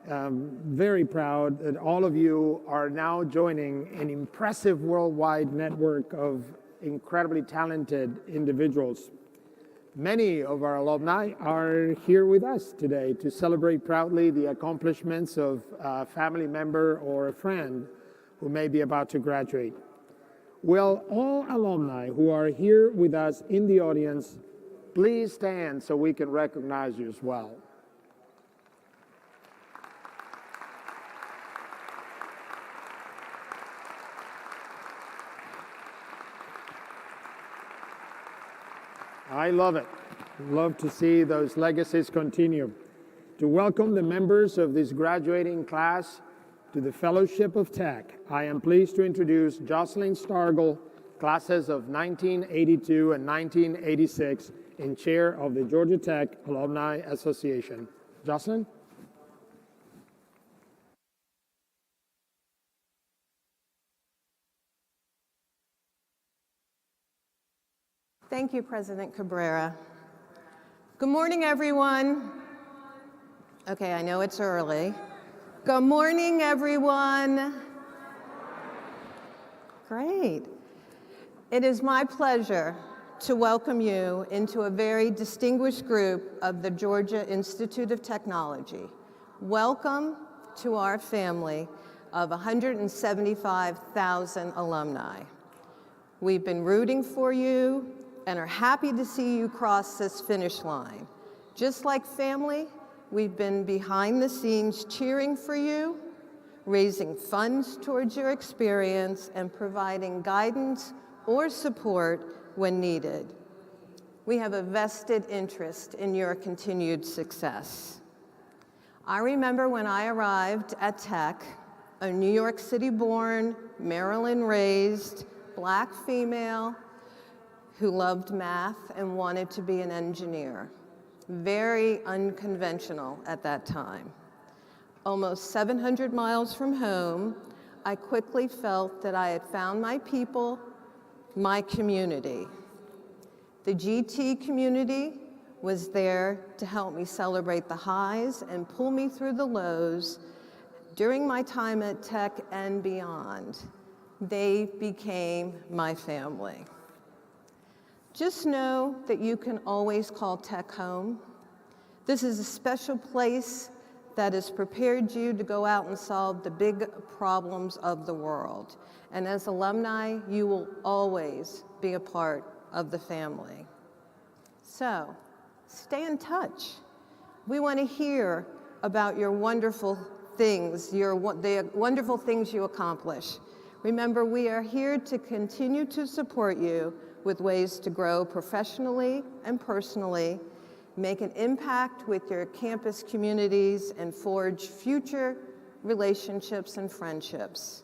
very proud that all of you are now joining an impressive worldwide network of incredibly talented individuals. Many of our alumni are here with us today to celebrate proudly the accomplishments of a family member or a friend who may be about to graduate. Will all alumni who are here with us in the audience please stand so we can recognize you as well. I love it. Love to see those legacies continue. To welcome the members of this graduating class to the Fellowship of Tech, I am pleased to introduce Jocelyn Stargell, classes of 1982 and 1986, and chair of the Georgia Tech Alumni Association. Jocelyn? Thank you, President Cabrera. Good morning, everyone. Okay, I know it's early. Good morning, everyone. Great. It is my pleasure to welcome you into a very distinguished group of the Georgia Institute of Technology. Welcome to our family of 175,000 alumni. We've been rooting for you and are happy to see you cross this finish line. Just like family, we've been behind the scenes cheering for you, raising funds towards your experience, and providing guidance or support when needed. We have a vested interest in your continued success. I remember when I arrived at Tech, a New York City-born, Maryland-raised, Black female who loved math and wanted to be an engineer. Very unconventional at that time. Almost 700 miles from home, I quickly felt that I had found my people, my community. The GT community was there to help me celebrate the highs and pull me through the lows during my time at Tech and beyond. They became my family. Just know that you can always call Tech home. This is a special place that has prepared you to go out and solve the big problems of the world. And as alumni, you will always be a part of the family. So, stay in touch. We want to hear about your wonderful things, the wonderful things you accomplish. Remember, we are here to continue to support you with ways to grow professionally and personally, make an impact with your campus communities, and forge future relationships and friendships.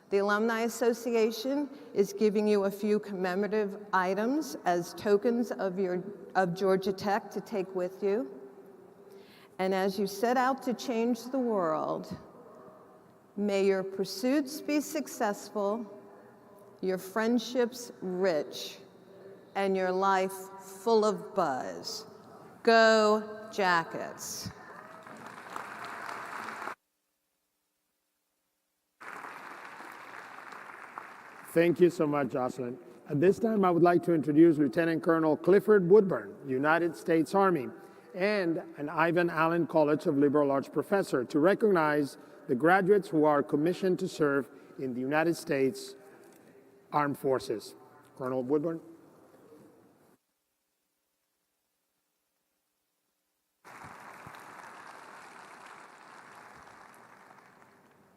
The Alumni Association is giving you a few commemorative items as tokens of Georgia Tech to take with you. And as you set out to change the world, may your pursuits be successful, your friendships rich, and your life full of buzz. Go Jackets! Thank you so much, Jocelyn. At this time, I would like to introduce Lieutenant Colonel Clifford Woodburn, United States Army, and an Ivan Allen College of Liberal Arts professor to recognize the graduates who are commissioned to serve in the United States Armed Forces. Colonel Woodburn.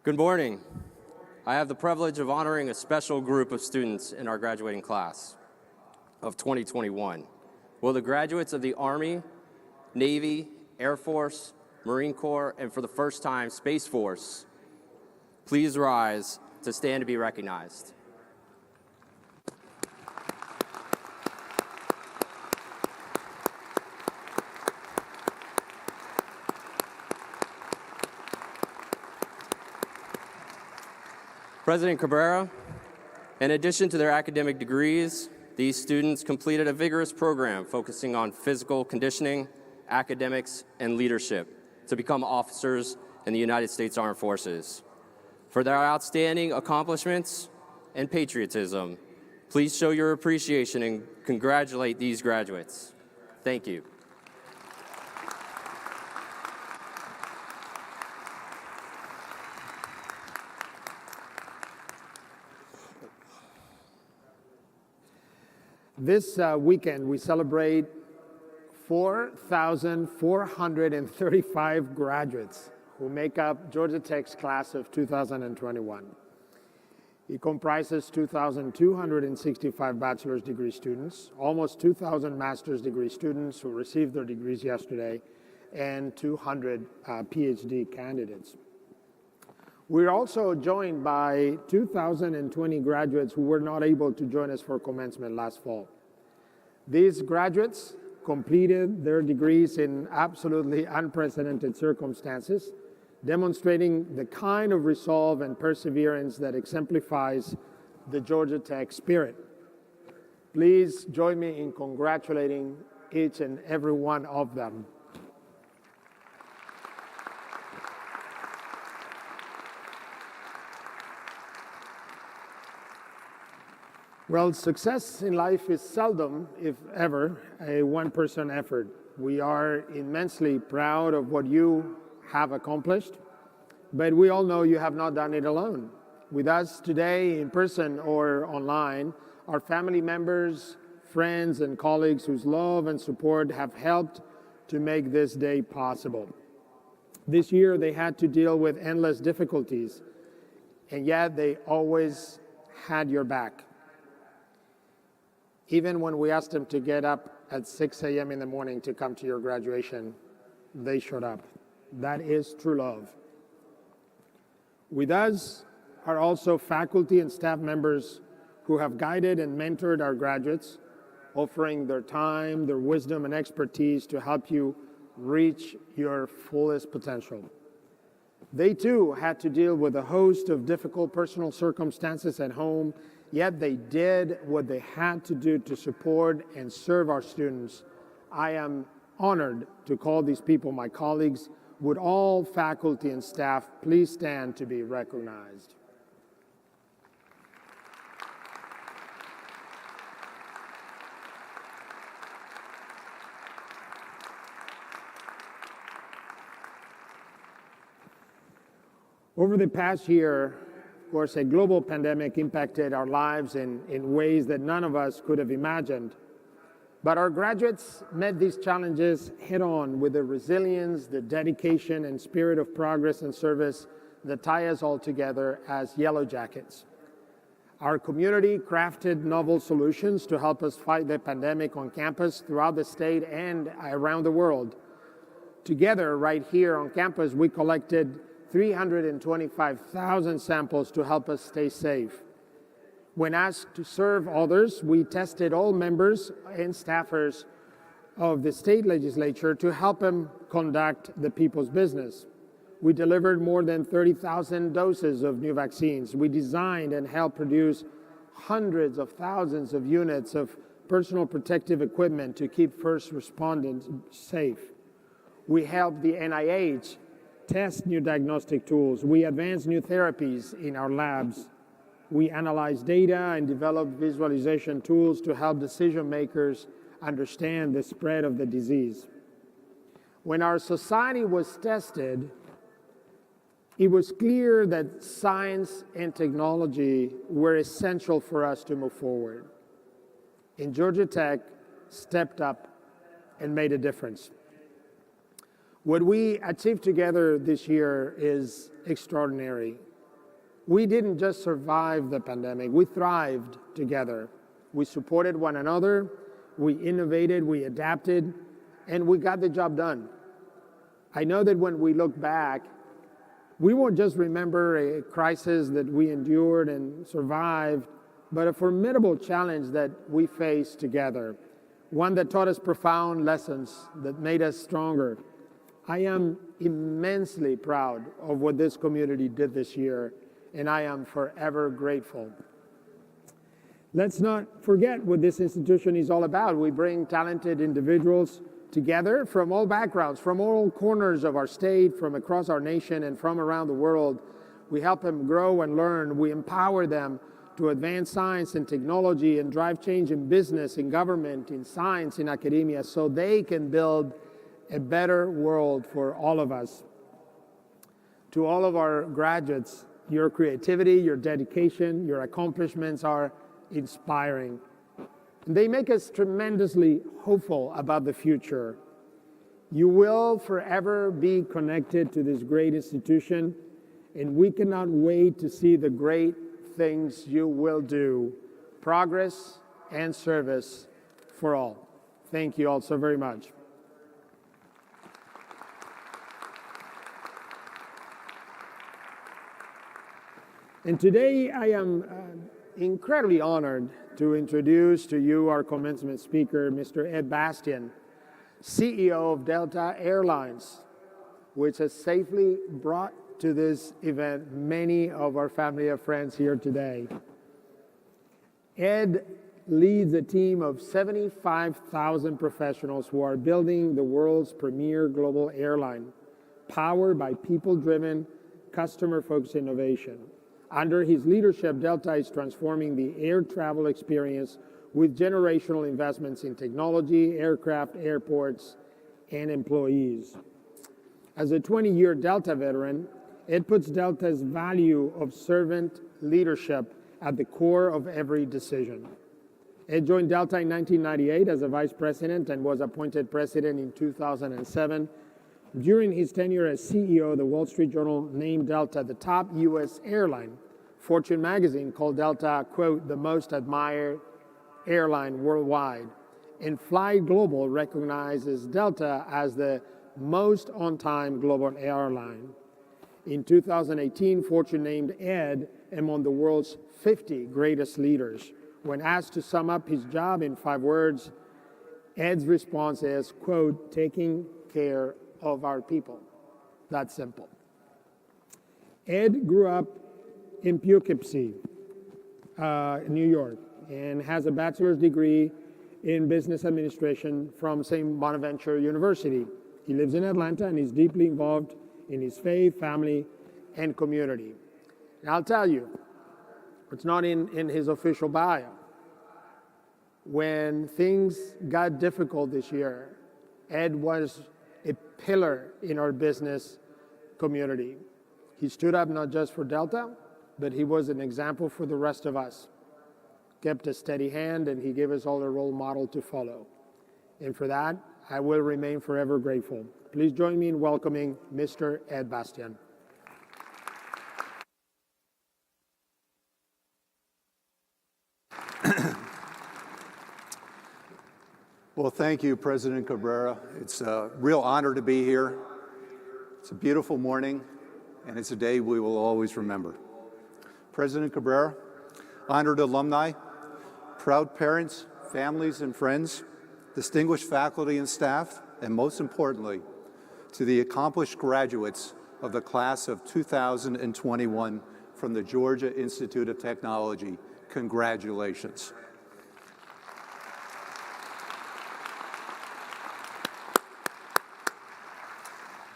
Good morning. I have the privilege of honoring a special group of students in our graduating class of 2021. Will the graduates of the Army, Navy, Air Force, Marine Corps, and for the first time, Space Force, please rise to stand to be recognized. President Cabrera, in addition to their academic degrees, these students completed a vigorous program focusing on physical conditioning, academics, and leadership to become officers in the United States Armed Forces. For their outstanding accomplishments and patriotism, please show your appreciation and congratulate these graduates. Thank you. This weekend, we celebrate 4,435 graduates who make up Georgia Tech's class of 2021. It comprises 2,265 bachelor's degree students, almost 2,000 master's degree students who received their degrees yesterday, and 200 PhD candidates. We're also joined by 2,020 graduates who were not able to join us for commencement last fall. These graduates completed their degrees in absolutely unprecedented circumstances, demonstrating the kind of resolve and perseverance that exemplifies the Georgia Tech spirit. Please join me in congratulating each and every one of them. Well, success in life is seldom, if ever, a one-person effort. We are immensely proud of what you have accomplished, but we all know you have not done it alone. With us today, in person or online, are family members, friends, and colleagues whose love and support have helped to make this day possible. This year, they had to deal with endless difficulties, and yet they always had your back. Even when we asked them to get up at 6 a.m. in the morning to come to your graduation, they showed up. That is true love. With us are also faculty and staff members who have guided and mentored our graduates, offering their time, their wisdom, and expertise to help you reach your fullest potential. They too had to deal with a host of difficult personal circumstances at home, yet they did what they had to do to support and serve our students. I am honored to call these people my colleagues. Would all faculty and staff please stand to be recognized? Over the past year, of course, a global pandemic impacted our lives in ways that none of us could have imagined. But our graduates met these challenges head-on with the resilience, the dedication, and spirit of progress and service that tie us all together as Yellow Jackets. Our community crafted novel solutions to help us fight the pandemic on campus, throughout the state, and around the world. Together, right here on campus, we collected 325,000 samples to help us stay safe. When asked to serve others, we tested all members and staffers of the state legislature to help them conduct the people's business. We delivered more than 30,000 doses of new vaccines. We designed and helped produce hundreds of thousands of units of personal protective equipment to keep first responders safe. We helped the NIH test new diagnostic tools. We advanced new therapies in our labs. We analyzed data and developed visualization tools to help decision makers understand the spread of the disease. When our society was tested, it was clear that science and technology were essential for us to move forward. And Georgia Tech stepped up and made a difference. What we achieved together this year is extraordinary. We didn't just survive the pandemic, we thrived together. We supported one another, we innovated, we adapted, and we got the job done. I know that when we look back, we won't just remember a crisis that we endured and survived, but a formidable challenge that we faced together, one that taught us profound lessons that made us stronger. I am immensely proud of what this community did this year, and I am forever grateful. Let's not forget what this institution is all about. We bring talented individuals together from all backgrounds, from all corners of our state, from across our nation, and from around the world. We help them grow and learn. We empower them to advance science and technology and drive change in business, in government, in science, in academia, so they can build a better world for all of us. To all of our graduates, your creativity, your dedication, your accomplishments are inspiring. They make us tremendously hopeful about the future. You will forever be connected to this great institution, and we cannot wait to see the great things you will do. Progress and service for all. Thank you all so very much. And today I am incredibly honored to introduce to you our commencement speaker, Mr. Ed Bastian, CEO of Delta Airlines, which has safely brought to this event many of our family and friends here today. Ed leads a team of 75,000 professionals who are building the world's premier global airline, powered by people-driven, customer-focused innovation. Under his leadership, Delta is transforming the air travel experience with generational investments in technology, aircraft, airports, and employees. As a 20-year Delta veteran, Ed puts Delta's value of servant leadership at the core of every decision. Ed joined Delta in 1998 as a vice president and was appointed president in 2007. During his tenure as CEO, the Wall Street Journal named Delta the top U.S. airline. Fortune magazine called Delta, quote, the most admired airline worldwide. And Fly Global recognizes Delta as the most on-time global airline. In 2018, Fortune named Ed among the world's 50 greatest leaders. When asked to sum up his job in 5 words, Ed's response is, quote, taking care of our people. That's simple. Ed grew up in Poughkeepsie, New York, and has a bachelor's degree in business administration from St. Bonaventure University. He lives in Atlanta and is deeply involved in his faith, family, and community. And I'll tell you, it's not in his official bio. When things got difficult this year, Ed was a pillar in our business community. He stood up not just for Delta, but he was an example for the rest of us. Kept a steady hand, and he gave us all a role model to follow. And for that, I will remain forever grateful. Please join me in welcoming Mr. Ed Bastian. Well, thank you, President Cabrera. It's a real honor to be here. It's a beautiful morning, and it's a day we will always remember. President Cabrera, honored alumni, proud parents, families, and friends, distinguished faculty and staff, and most importantly, to the accomplished graduates of the class of 2021 from the Georgia Institute of Technology, congratulations.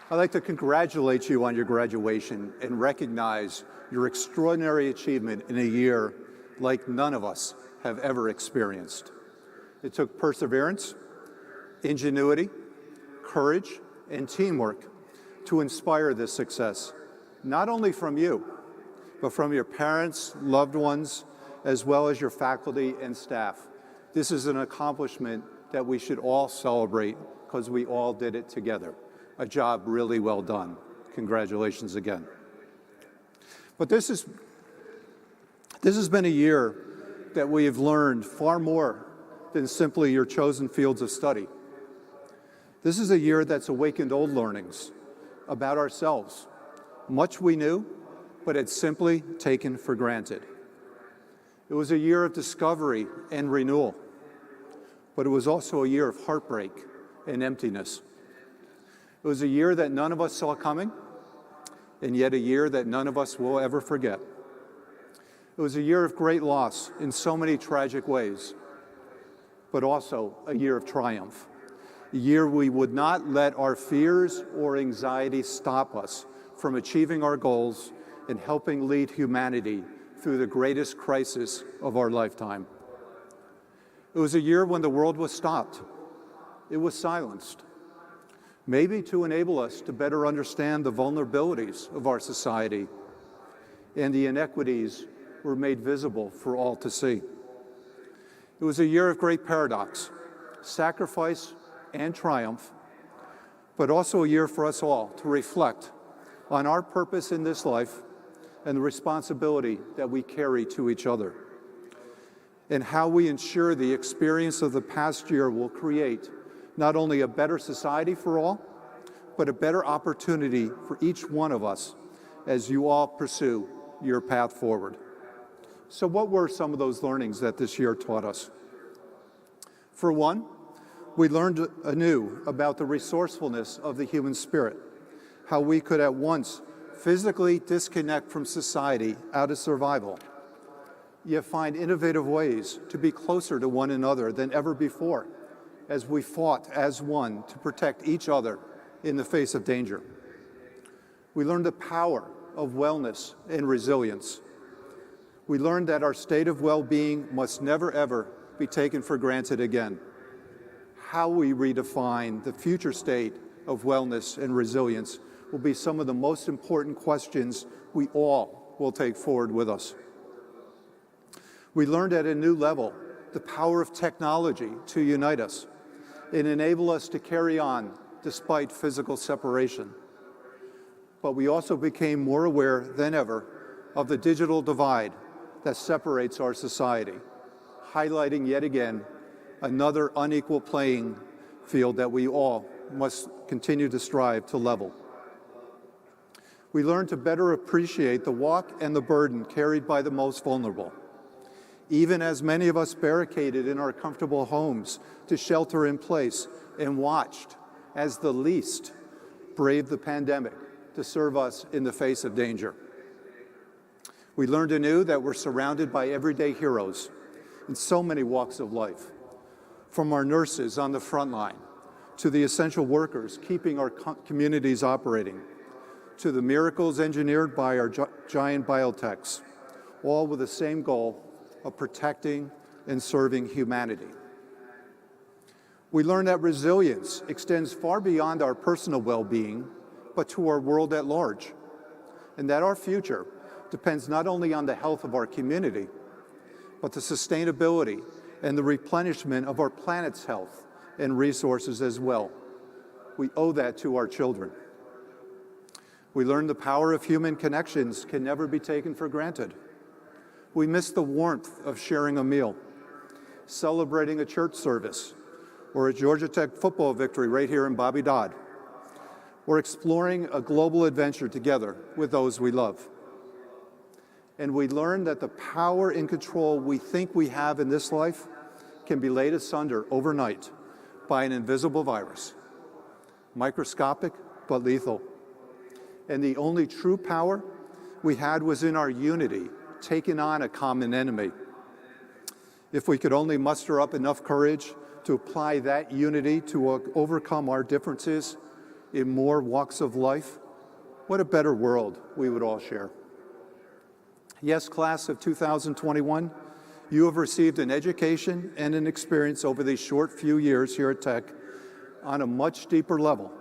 I'd like to congratulate you on your graduation and recognize your extraordinary achievement in a year like none of us have ever experienced. It took perseverance, ingenuity, courage, and teamwork to inspire this success, not only from you, but from your parents, loved ones, as well as your faculty and staff. This is an accomplishment that we should all celebrate because we all did it together. A job really well done. Congratulations again. But this has been a year that we have learned far more than simply your chosen fields of study. This is a year that's awakened old learnings about ourselves. Much we knew, but had simply taken for granted. It was a year of discovery and renewal, but it was also a year of heartbreak and emptiness. It was a year that none of us saw coming, and yet a year that none of us will ever forget. It was a year of great loss in so many tragic ways, but also a year of triumph. A year we would not let our fears or anxiety stop us from achieving our goals and helping lead humanity through the greatest crisis of our lifetime. It was a year when the world was stopped. It was silenced. Maybe to enable us to better understand the vulnerabilities of our society, and the inequities were made visible for all to see. It was a year of great paradox, sacrifice and triumph, but also a year for us all to reflect on our purpose in this life and the responsibility that we carry to each other, and how we ensure the experience of the past year will create not only a better society for all, but a better opportunity for each one of us as you all pursue your path forward. So what were some of those learnings that this year taught us? For one, we learned anew about the resourcefulness of the human spirit, how we could at once physically disconnect from society out of survival, yet find innovative ways to be closer to one another than ever before, as we fought as one to protect each other in the face of danger. We learned the power of wellness and resilience, We learned that our state of well-being must never, ever be taken for granted again. How we redefine the future state of wellness and resilience will be some of the most important questions we all will take forward with us. We learned at a new level the power of technology to unite us and enable us to carry on despite physical separation. But we also became more aware than ever of the digital divide that separates our society, highlighting yet again another unequal playing field that we all must continue to strive to level. We learned to better appreciate the walk and the burden carried by the most vulnerable, even as many of us barricaded in our comfortable homes to shelter in place and watched as the least braved the pandemic to serve us in the face of danger. We learned anew that we're surrounded by everyday heroes in so many walks of life, from our nurses on the front line, to the essential workers keeping our communities operating, to the miracles engineered by our giant biotechs, all with the same goal of protecting and serving humanity. We learned that resilience extends far beyond our personal well-being, but to our world at large, and that our future depends not only on the health of our community, but the sustainability and the replenishment of our planet's health and resources as well. We owe that to our children. We learned the power of human connections can never be taken for granted. We miss the warmth of sharing a meal, celebrating a church service, or a Georgia Tech football victory right here in Bobby Dodd, or exploring a global adventure together with those we love. And we learned that the power and control we think we have in this life can be laid asunder overnight by an invisible virus, microscopic but lethal. And the only true power we had was in our unity, taking on a common enemy. If we could only muster up enough courage to apply that unity to overcome our differences in more walks of life, what a better world we would all share. Yes, class of 2021, you have received an education and an experience over these short few years here at Tech on a much deeper level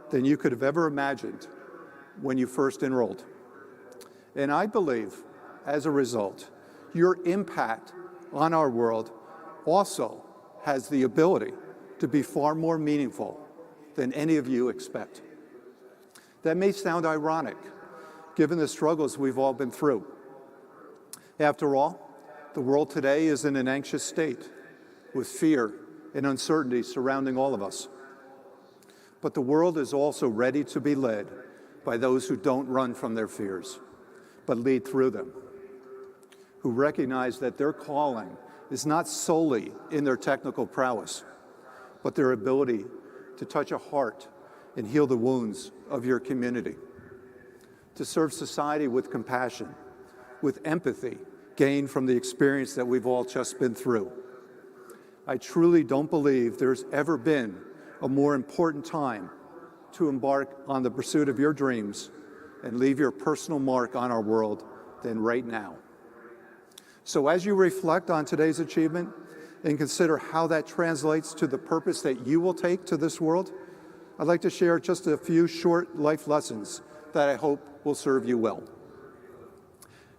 than you could have ever imagined when you first enrolled. And I believe, as a result, your impact on our world also has the ability to be far more meaningful than any of you expect. That may sound ironic, given the struggles we've all been through. After all, the world today is in an anxious state, with fear and uncertainty surrounding all of us. But the world is also ready to be led by those who don't run from their fears, but lead through them, who recognize that their calling is not solely in their technical prowess, but their ability to touch a heart and heal the wounds of your community, to serve society with compassion, with empathy gained from the experience that we've all just been through. I truly don't believe there's ever been a more important time to embark on the pursuit of your dreams and leave your personal mark on our world than right now. So as you reflect on today's achievement and consider how that translates to the purpose that you will take to this world, I'd like to share just a few short life lessons that I hope will serve you well.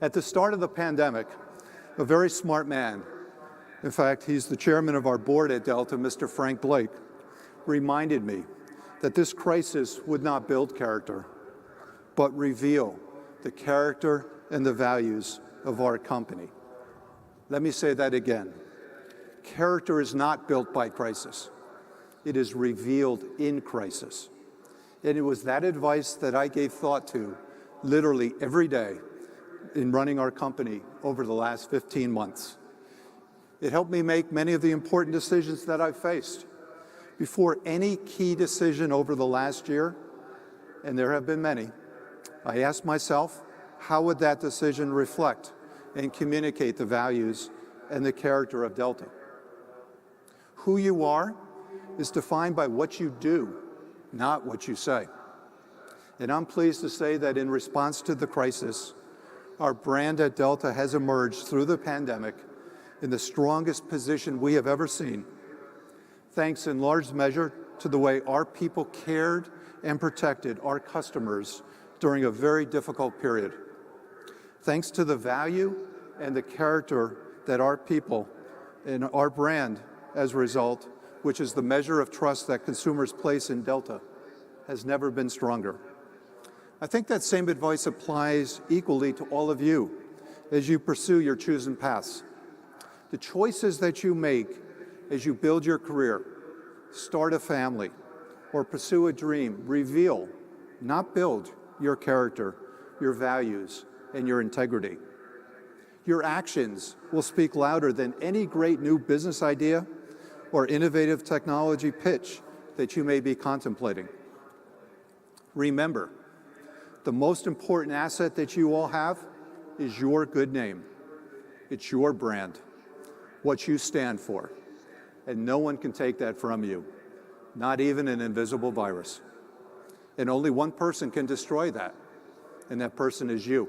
At the start of the pandemic, a very smart man, in fact, he's the chairman of our board at Delta, Mr. Frank Blake, reminded me that this crisis would not build character, but reveal the character and the values of our company. Let me say that again. Character is not built by crisis. It is revealed in crisis. And it was that advice that I gave thought to literally every day in running our company over the last 15 months. It helped me make many of the important decisions that I've faced. Before any key decision over the last year, and there have been many, I asked myself, how would that decision reflect and communicate the values and the character of Delta? Who you are is defined by what you do, not what you say. And I'm pleased to say that in response to the crisis, our brand at Delta has emerged through the pandemic in the strongest position we have ever seen, thanks in large measure to the way our people cared and protected our customers during a very difficult period. Thanks to the value and the character that our people and our brand, as a result, which is the measure of trust that consumers place in Delta, has never been stronger. I think that same advice applies equally to all of you as you pursue your chosen paths. The choices that you make as you build your career, start a family, or pursue a dream reveal, not build, your character, your values, and your integrity. Your actions will speak louder than any great new business idea or innovative technology pitch that you may be contemplating. Remember, the most important asset that you all have is your good name. It's your brand, what you stand for, and no one can take that from you, not even an invisible virus. And only one person can destroy that, and that person is you.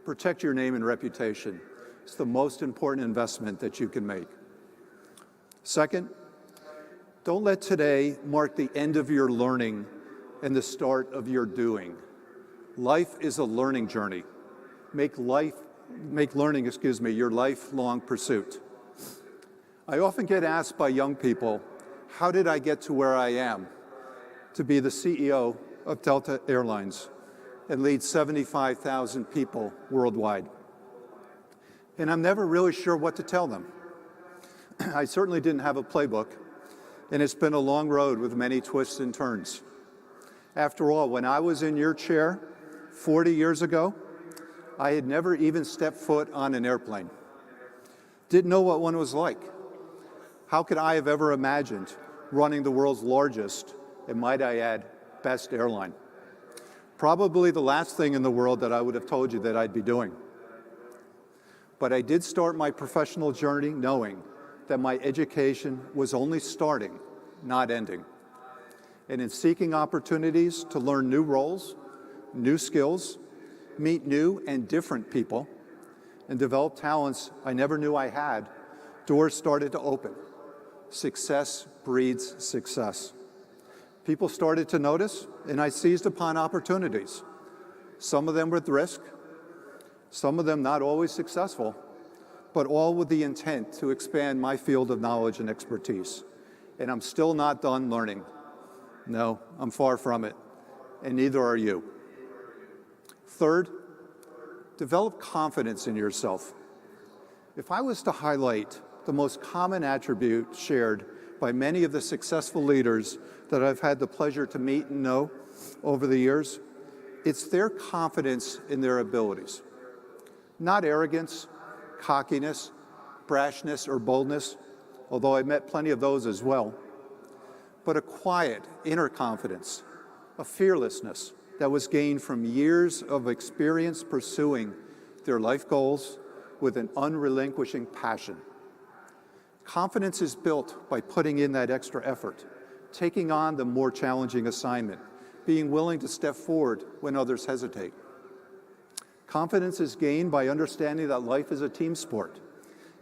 Protect your name and reputation. It's the most important investment that you can make. Second, don't let today mark the end of your learning and the start of your doing. Life is a learning journey. Make learning, your lifelong pursuit. I often get asked by young people, how did I get to where I am to be the CEO of Delta Airlines and lead 75,000 people worldwide? And I'm never really sure what to tell them. I certainly didn't have a playbook, and it's been a long road with many twists and turns. After all, when I was in your chair 40 years ago, I had never even stepped foot on an airplane. Didn't know what one was like. How could I have ever imagined running the world's largest, and might I add, best airline? Probably the last thing in the world that I would have told you that I'd be doing. But I did start my professional journey knowing that my education was only starting, not ending. And in seeking opportunities to learn new roles, new skills, meet new and different people, and develop talents I never knew I had, doors started to open. Success breeds success. People started to notice, and I seized upon opportunities. Some of them with risk, some of them not always successful, but all with the intent to expand my field of knowledge and expertise. And I'm still not done learning. No, I'm far from it, and neither are you. Third, develop confidence in yourself. If I was to highlight the most common attribute shared by many of the successful leaders that I've had the pleasure to meet and know over the years, it's their confidence in their abilities. Not arrogance, cockiness, brashness, or boldness, although I met plenty of those as well, but a quiet inner confidence, a fearlessness that was gained from years of experience pursuing their life goals with an unrelinquishing passion. Confidence is built by putting in that extra effort, taking on the more challenging assignment, being willing to step forward when others hesitate. Confidence is gained by understanding that life is a team sport,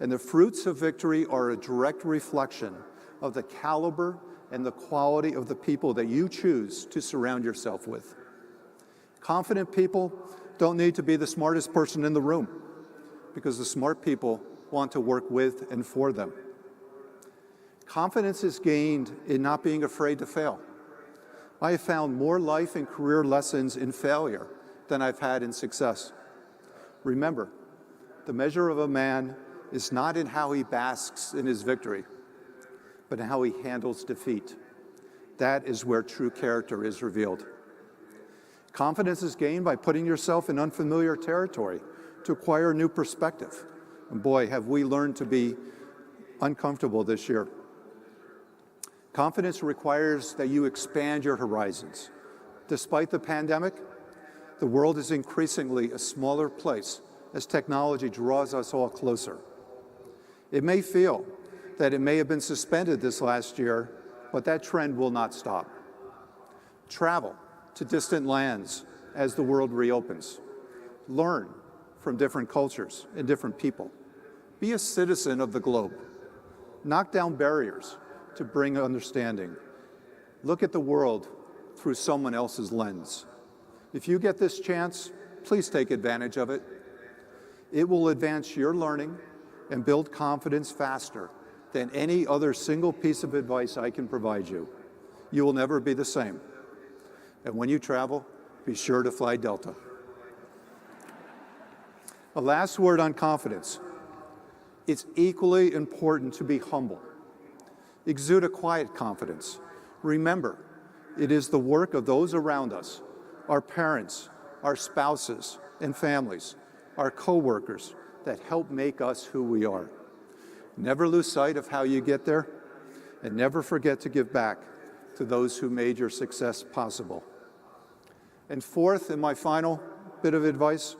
and the fruits of victory are a direct reflection of the caliber and the quality of the people that you choose to surround yourself with. Confident people don't need to be the smartest person in the room, because the smart people want to work with and for them. Confidence is gained in not being afraid to fail. I have found more life and career lessons in failure than I've had in success. Remember, the measure of a man is not in how he basks in his victory, but in how he handles defeat. That is where true character is revealed. Confidence is gained by putting yourself in unfamiliar territory to acquire a new perspective. And boy, have we learned to be uncomfortable this year. Confidence requires that you expand your horizons. Despite the pandemic, the world is increasingly a smaller place as technology draws us all closer. It may feel that it may have been suspended this last year, but that trend will not stop. Travel to distant lands as the world reopens. Learn from different cultures and different people. Be a citizen of the globe. Knock down barriers to bring understanding. Look at the world through someone else's lens. If you get this chance, please take advantage of it. It will advance your learning and build confidence faster than any other single piece of advice I can provide you. You will never be the same. And when you travel, be sure to fly Delta. A last word on confidence. It's equally important to be humble. Exude a quiet confidence. Remember, it is the work of those around us, our parents, our spouses and families, our co-workers, that help make us who we are. Never lose sight of how you get there, and never forget to give back to those who made your success possible. And fourth, and my final bit of advice,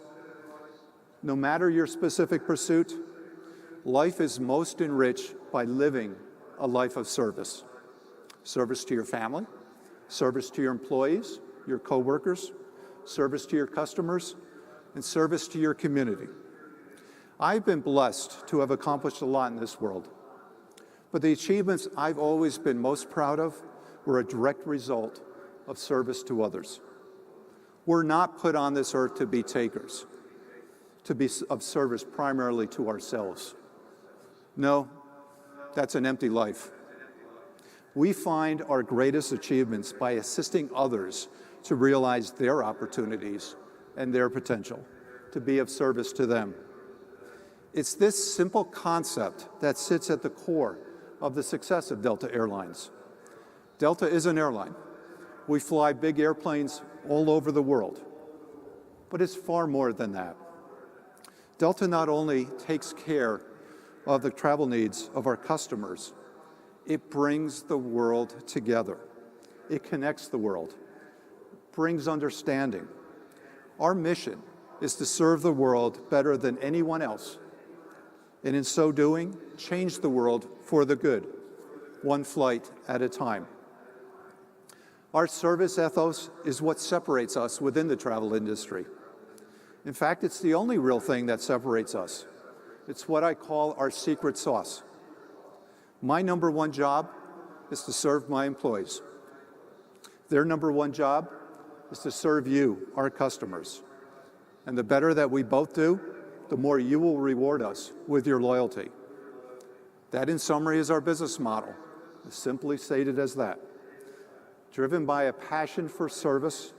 no matter your specific pursuit, life is most enriched by living a life of service. Service to your family, service to your employees, your coworkers, service to your customers, and service to your community. I've been blessed to have accomplished a lot in this world, but the achievements I've always been most proud of were a direct result of service to others. We're not put on this earth to be takers, to be of service primarily to ourselves. No, that's an empty life. We find our greatest achievements by assisting others to realize their opportunities and their potential, to be of service to them. It's this simple concept that sits at the core of the success of Delta Airlines. Delta is an airline. We fly big airplanes all over the world, but it's far more than that. Delta not only takes care of the travel needs of our customers, it brings the world together. It connects the world, brings understanding. Our mission is to serve the world better than anyone else, and in so doing, change the world for the good, one flight at a time. Our service ethos is what separates us within the travel industry. In fact, it's the only real thing that separates us. It's what I call our secret sauce. My number one job is to serve my employees. Their number one job is to serve you, our customers. And the better that we both do, the more you will reward us with your loyalty. That, in summary, is our business model, as simply stated as that. Driven by a passion for service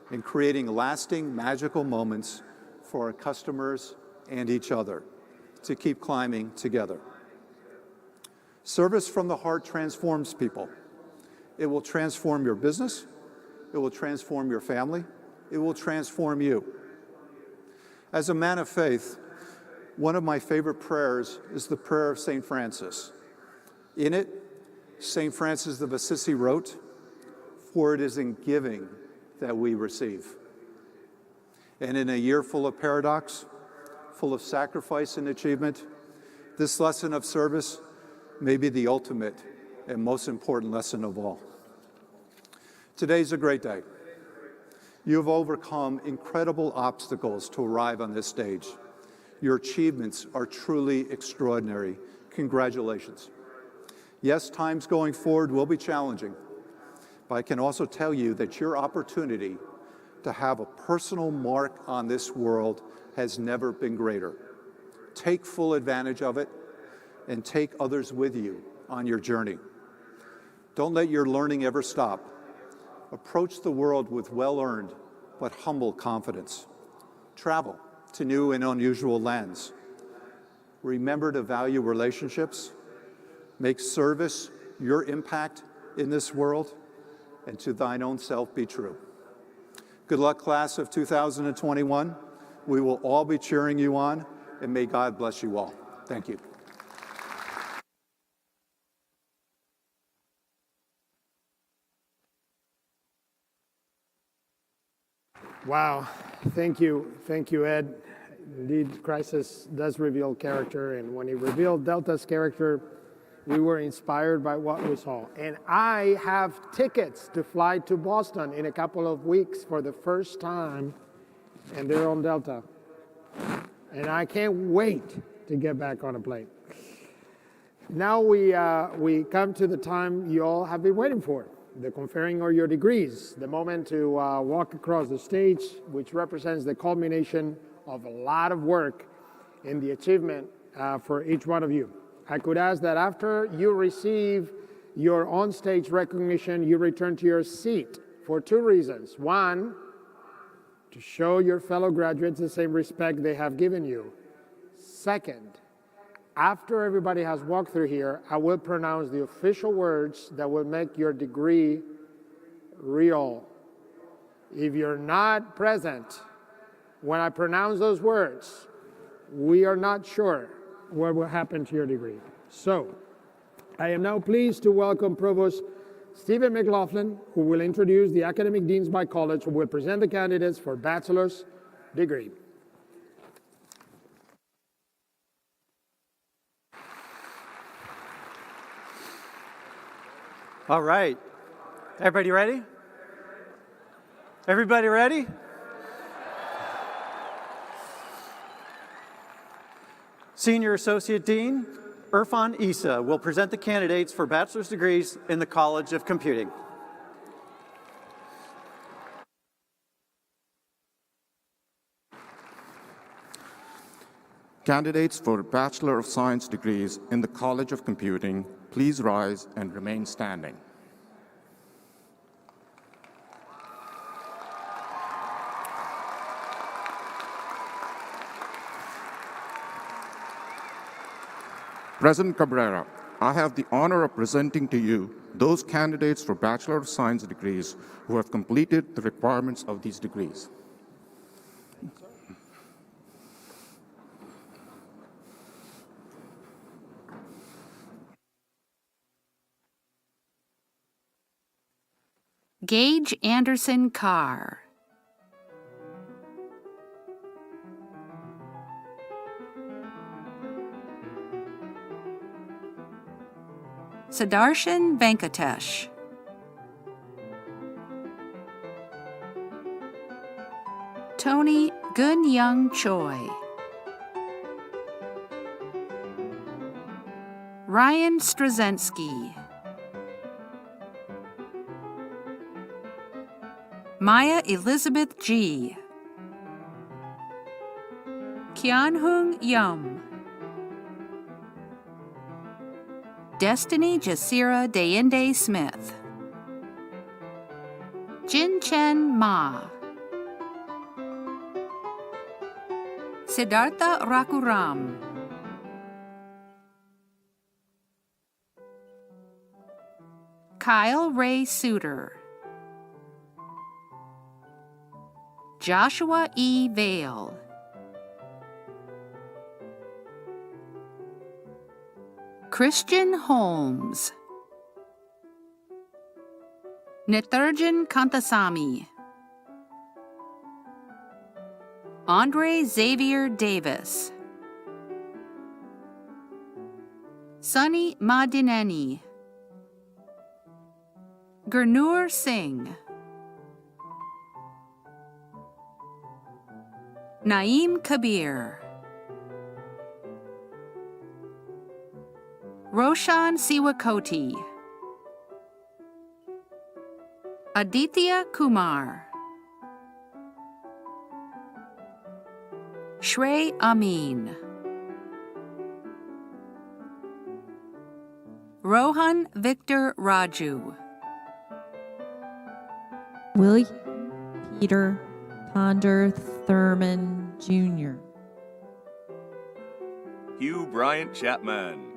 and creating lasting, magical moments for our customers and each other to keep climbing together. Service from the heart transforms people. It will transform your business. It will transform your family. It will transform you. As a man of faith, one of my favorite prayers is the prayer of St. Francis. In it, St. Francis of Assisi wrote, "For it is in giving that we receive." And in a year full of paradox, full of sacrifice and achievement, this lesson of service may be the ultimate and most important lesson of all. Today's a great day. You have overcome incredible obstacles to arrive on this stage. Your achievements are truly extraordinary. Congratulations. Yes, times going forward will be challenging, but I can also tell you that your opportunity to have a personal mark on this world has never been greater. Take full advantage of it and take others with you on your journey. Don't let your learning ever stop. Approach the world with well-earned but humble confidence. Travel to new and unusual lands. Remember to value relationships. Make service your impact in this world, and to thine own self be true. Good luck, class of 2021. We will all be cheering you on, and may God bless you all. Thank you. Wow, thank you, Ed. Indeed, crisis does reveal character, and when he revealed Delta's character, we were inspired by what we saw. And I have tickets to fly to Boston in a couple of weeks for the first time, and they're on Delta. and I can't wait to get back on a plane. Now we come to the time you all have been waiting for, the conferring of your degrees, the moment to walk across the stage, which represents the culmination of a lot of work in the achievement for each one of you. I could ask that after you receive your on-stage recognition, you return to your seat for two reasons. One, to show your fellow graduates the same respect they have given you. Second, after everybody has walked through here, I will pronounce the official words that will make your degree real. If you're not present when I pronounce those words, we are not sure what will happen to your degree. So, I am now pleased to welcome Provost Stephen McLaughlin, who will introduce the academic deans by college who will present the candidates for bachelor's degree. All right. Everybody ready? Everybody ready? Senior Associate Dean Irfan Issa will present the candidates for bachelor's degrees in the College of Computing. Candidates for Bachelor of Science degrees in the College of Computing, please rise and remain standing. President Cabrera, I have the honor of presenting to you those candidates for Bachelor of Science degrees who have completed the requirements of these degrees. Gage Anderson Carr. Sudarshan Venkatesh. Tony Gun-Young Choi. Ryan Straczynski. Maya Elizabeth G. Kianhung Yum. Destiny Jasira Deyende Smith. Jin Chen Ma. Siddhartha Rakuram. Kyle Ray Suter. Joshua E. Vale. Christian Holmes. Nithurjan Kantasamy. Andre Xavier Davis. Sunny Madineni. Gurnur Singh. Naeem Kabir. Roshan Siwakoti. Aditya Kumar. Shrey Amin. Rohan Victor Raju. William Peter Ponder Thurman, Jr. Hugh Bryant Chapman.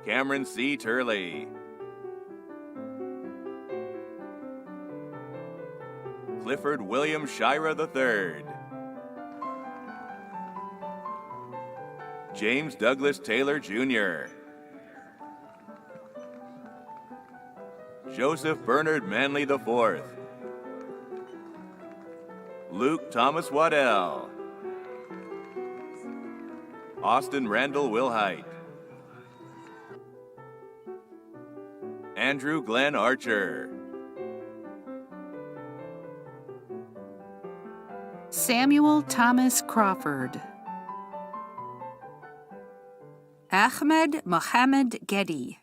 Cameron C. Turley. Clifford William Shira III. James Douglas Taylor, Jr. Joseph Bernard Manley IV. Luke Thomas Waddell. Austin Randall Wilhite. Andrew Glenn Archer. Samuel Thomas Crawford. Ahmed Mohammed Geddy.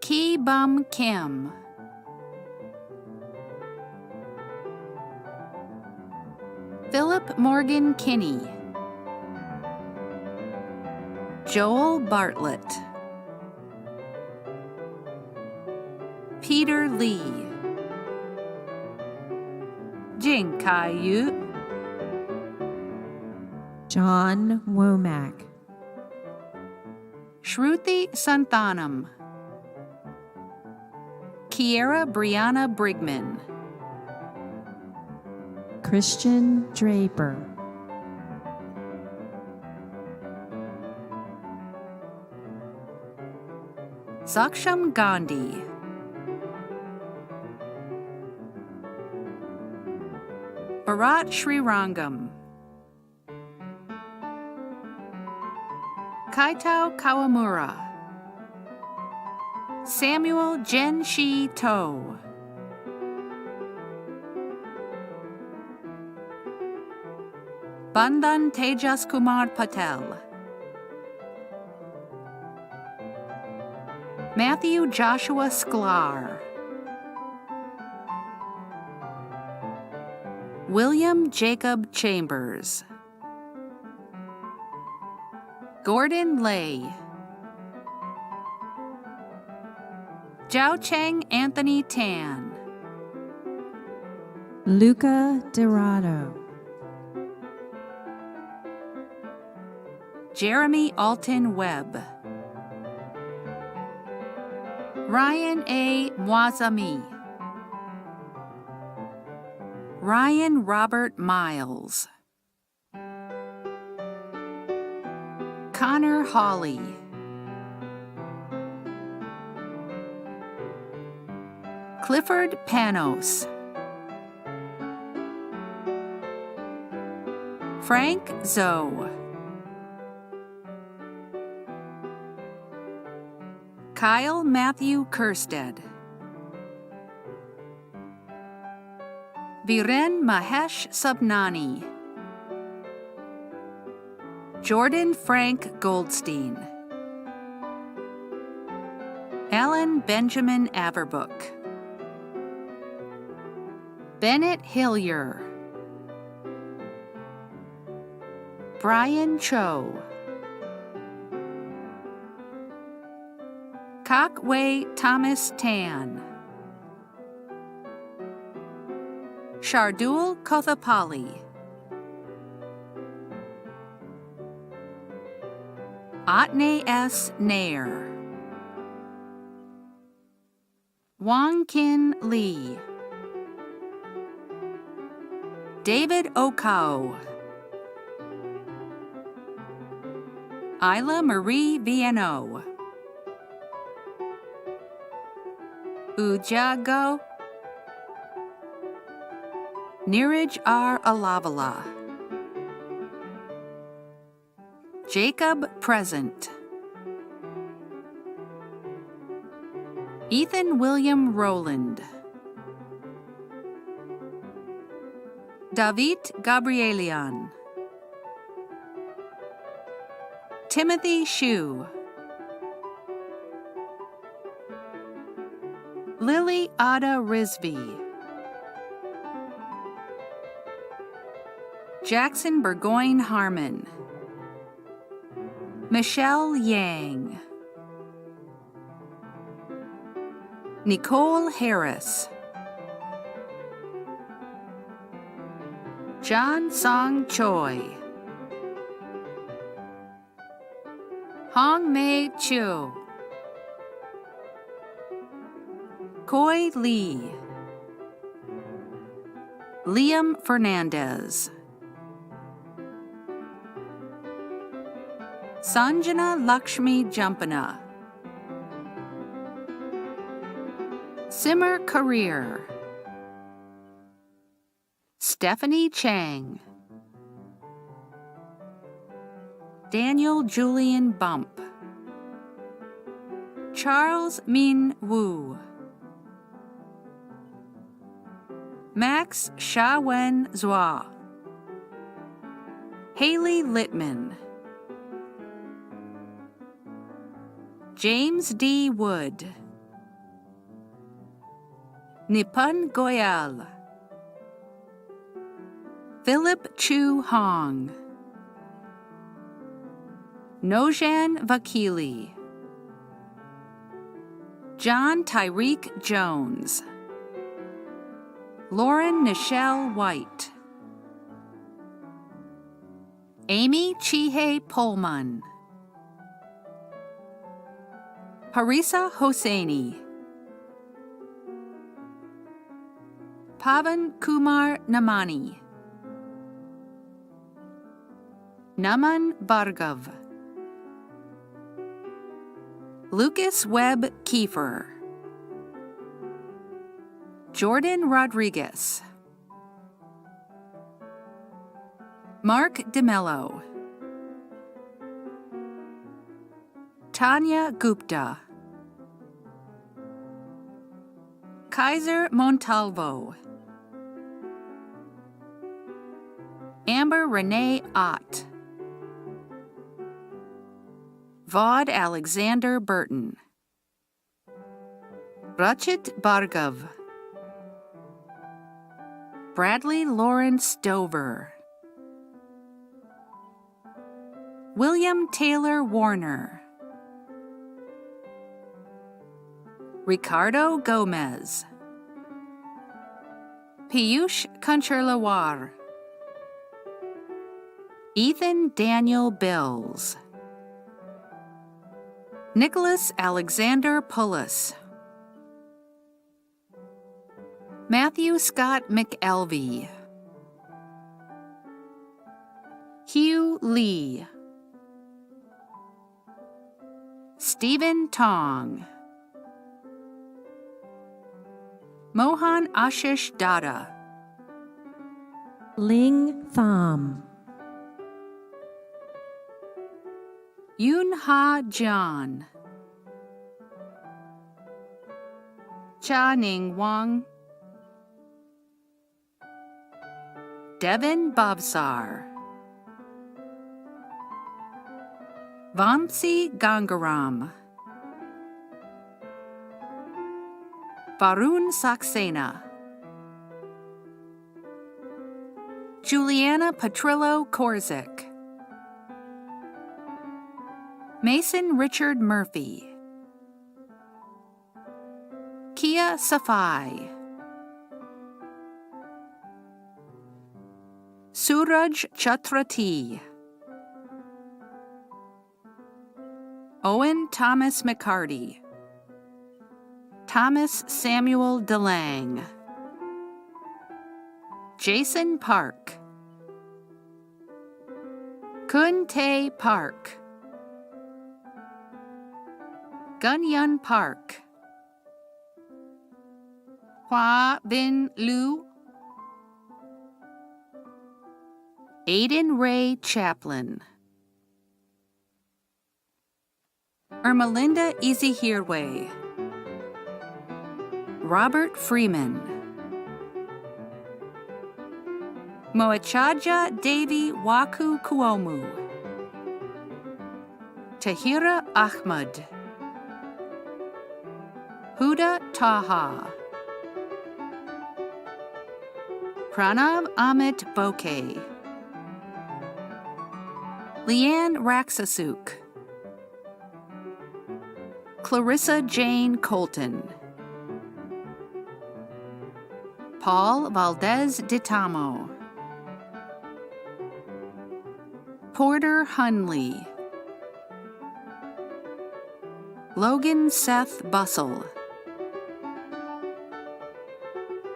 Ki Bum Kim. Philip Morgan Kinney. Joel Bartlett. Peter Lee. Jing Kai Yu. John Womack. Shruti Santhanam. Kiera Brianna Brigman. Christian Draper. Saksham Gandhi. Bharat Srirangam. Kaitao Kawamura. Samuel Genshi To. Bandhan Tejas Kumar Patel. Matthew Joshua Sklar. William Jacob Chambers. Gordon Lay. Zhao Cheng Anthony Tan. Luca Dorado. Jeremy Alton Webb. Ryan A. Mwazami. Ryan Robert Miles. Connor Hawley. Clifford Panos. Frank Zoe. Kyle Matthew Kerstead. Viren Mahesh Subnani. Jordan Frank Goldstein. Alan Benjamin Averbook. Bennett Hillier. Brian Cho. Kokway Thomas Tan. Shardul Kothapali. Atne S. Nair. Wong Kin Lee. David Okao. Isla Marie Viano. Ujago. Neeraj R. Alavala. Jacob Present. Ethan William Rowland. David Gabrielian. Timothy Shu. Lily Ada Risby. Jackson Burgoyne Harmon. Michelle Yang. Nicole Harris. John Song Choi. Hong Mei Chiu. Koi Lee. Liam Fernandez. Sanjana Lakshmi Jampana. Simmer Career. Stephanie Chang. Daniel Julian Bump. Charles Min Wu. Max Shawen Zwa, Haley Littman, James D. Wood, Nipan Goyal, Philip Chu Hong, Nojan Vakili, John Tyreek Jones, Lauren Nichelle White, Amy Chihei Pullman, Harisa Hosseini, Pavan Kumar Namani, Naman Bhargav, Lucas Webb Kiefer, Jordan Rodriguez, Mark DeMello, Tanya Gupta, Kaiser Montalvo, Amber Renee Ott, Vaude Alexander Burton, Rachit Bhargav, Bradley Lawrence Stover, William Taylor Warner, Ricardo Gomez, Piyush Kancharlawar, Ethan Daniel Bills, Nicholas Alexander Pullis, Matthew Scott McElvey, Hugh Lee, Stephen Tong, Mohan Ashish Dada, Ling Tham, Yoon Ha John, Cha Ning Wang, Devin Bhavsar, Vamsi Gangaram, Varun Saxena, Juliana Petrillo Korzik, Mason Richard Murphy, Kia Safai, Suraj Chatrati, Owen Thomas McCarty, Thomas Samuel DeLang, Jason Park, Kun Tae Park, Gunyun Park, Hua Bin Liu, Aiden Ray Chaplin, Ermelinda Izihirwe, Robert Freeman, Moachaja Devi Waku Kuomu, Tahira Ahmad, Huda Taha, Pranav Amit Bokeh, Leanne Raksasuk, Clarissa Jane Colton, Paul Valdez Ditamo, Porter Hunley, Logan Seth Bussell,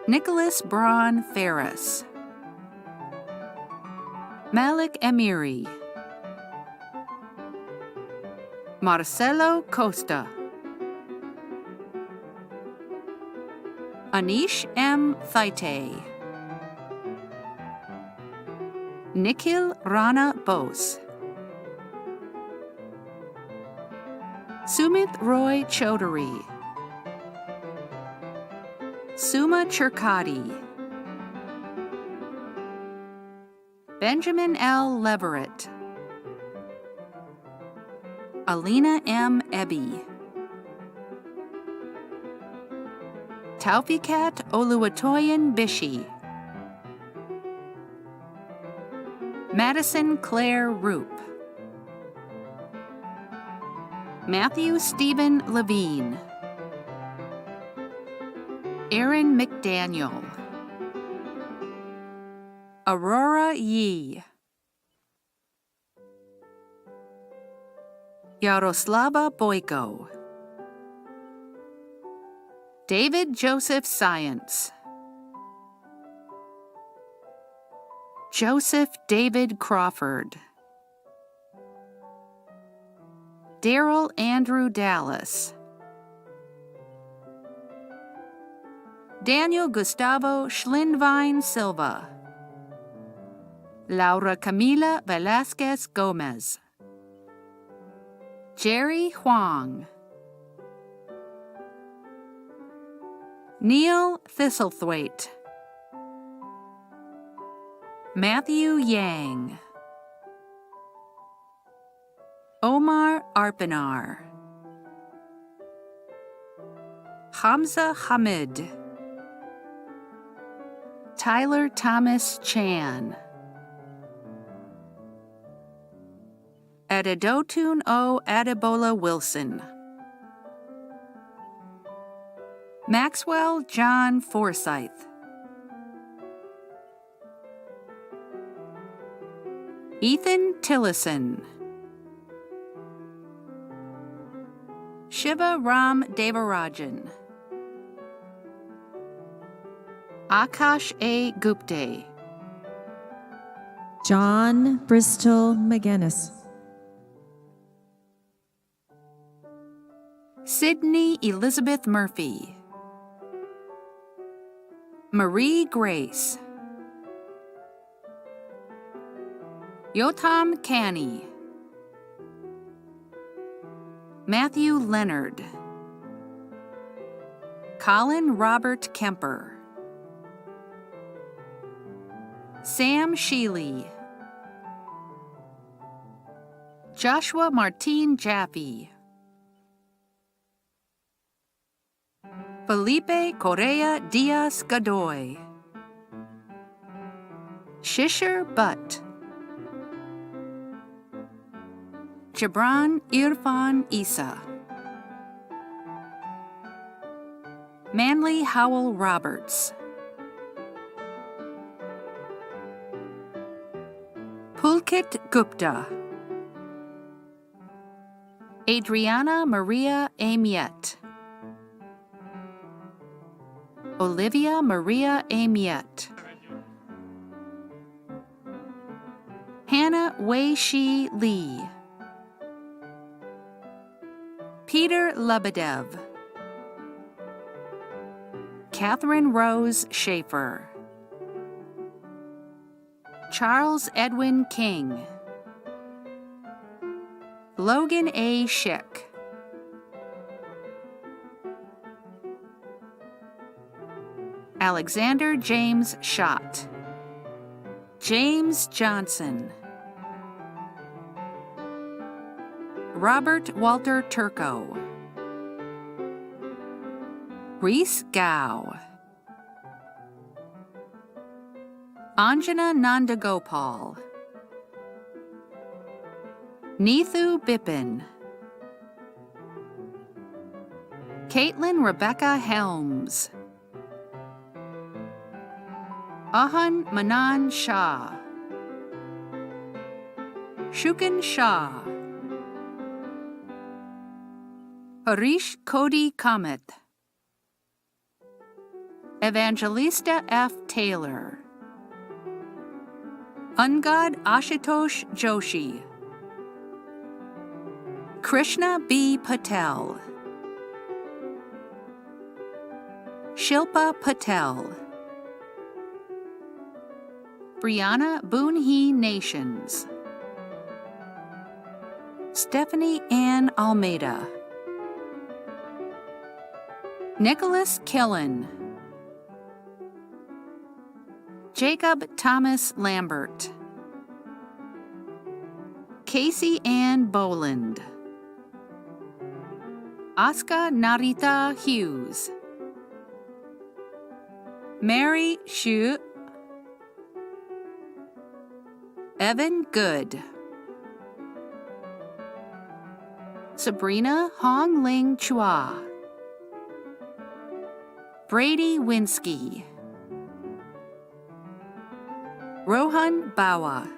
Nicholas Braun Ferris, Malik Emiri, Marcelo Costa, Anish M. Thaite, Nikhil Rana Bose, Sumit Roy Chaudhary, Suma Chirkati, Benjamin L. Leverett, Alina M. Ebby, Taufikat Oluwatoyin Bishi, Madison Claire Roop, Matthew Stephen Levine, Aaron McDaniel, Aurora Yee, Yaroslava Boyko, David Joseph Science, Joseph David Crawford, Daryl Andrew Dallas, Daniel Gustavo Schlinvine Silva, Laura Camila Velasquez Gomez, Jerry Huang, Neil Thistlethwaite, Matthew Yang, Omar Arpanar, Hamza Hamid, Tyler Thomas Chan, Adedotun O. Adebola Wilson, Maxwell John Forsyth, Ethan Tillison, Shiva Ram Devarajan, Akash A. Gupte, John Bristol McGinnis, Sydney Elizabeth Murphy, Marie Grace, Yotam Canny, Matthew Leonard, Colin Robert Kemper, Sam Sheely, Joshua Martin Jaffe, Felipe Correa Diaz Godoy, Shishir Butt, Jabran Irfan Isa, Manly Howell Roberts, Pulkit Gupta, Adriana Maria Amiet, Olivia Maria Amiet, Hannah Wei-Shi Lee, Peter Lebedev, Catherine Rose Schaefer, Charles Edwin King, Logan A. Schick, Alexander James Schott, James Johnson, Robert Walter Turco, Reese Gao, Anjana Nandagopal, Neethu Bipin, Caitlin Rebecca Helms, Ahan Manan Shah, Shukin Shah, Harish Cody Kamat, Evangelista F. Taylor, Ungad Ashutosh Joshi, Krishna B. Patel, Shilpa Patel, Brianna Boonhee Nations, Stephanie Ann Almeida, Nicholas Killen, Jacob Thomas Lambert, Casey Ann Boland. Aska Narita Hughes. Mary Xu. Evan Good. Sabrina Hong Ling Chua. Brady Winsky. Rohan Bawa.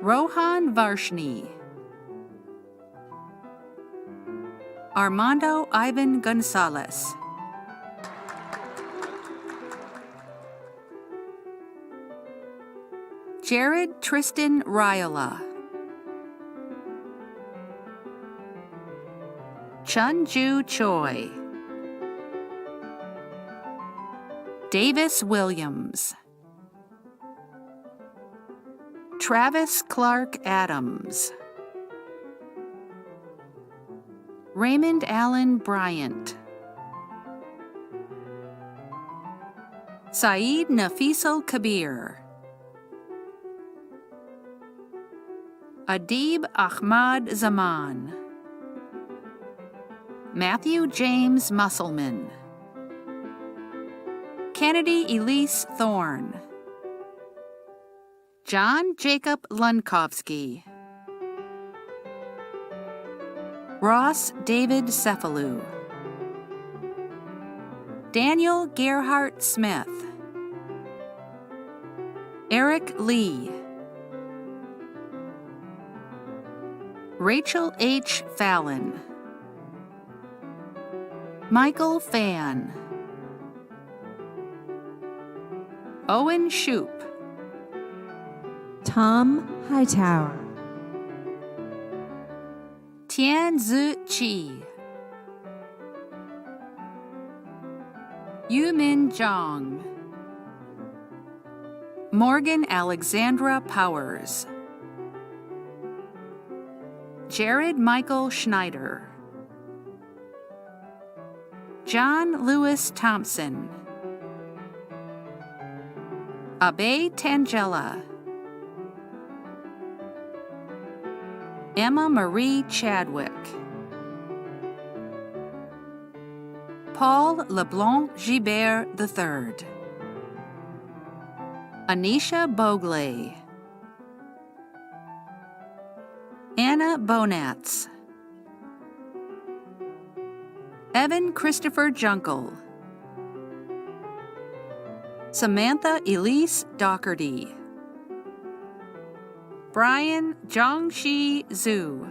Rohan Varshni. Armando Ivan Gonzalez. Jared Tristan Riola. Chunju Choi. Davis Williams. Travis Clark Adams. Raymond Allen Bryant. Saeed Nafisal Kabir. Adib Ahmad Zaman. Matthew James Musselman. Kennedy Elise Thorne. John Jacob Lunkovsky. Ross David Cephalou. Daniel Gerhardt Smith. Eric Lee. Rachel H. Fallon. Michael Fan. Owen Shoup. Tom Hightower. Tianzi Chi. Yumin Zhang. Morgan Alexandra Powers. Jared Michael Schneider. John Lewis Thompson. Abe Tangela. Emma Marie Chadwick. Paul LeBlanc Gibert III. Anisha Bogley. Anna Bonatz. Evan Christopher Junkel. Samantha Elise Doherty. Brian Zhongxi Zhu.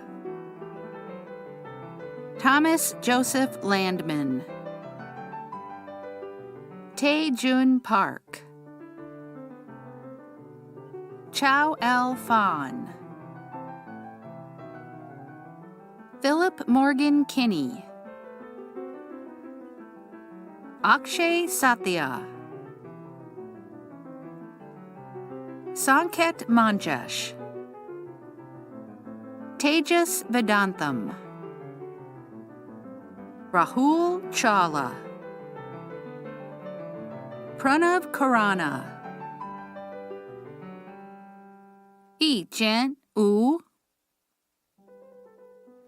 Thomas Joseph Landman. Tae Jun Park. Chow L. Fan. Philip Morgan Kinney. Akshay Satya. Sanket Manjesh. Tejas Vedantham. Rahul Chawla. Pranav Khurana. Yi Jian Wu.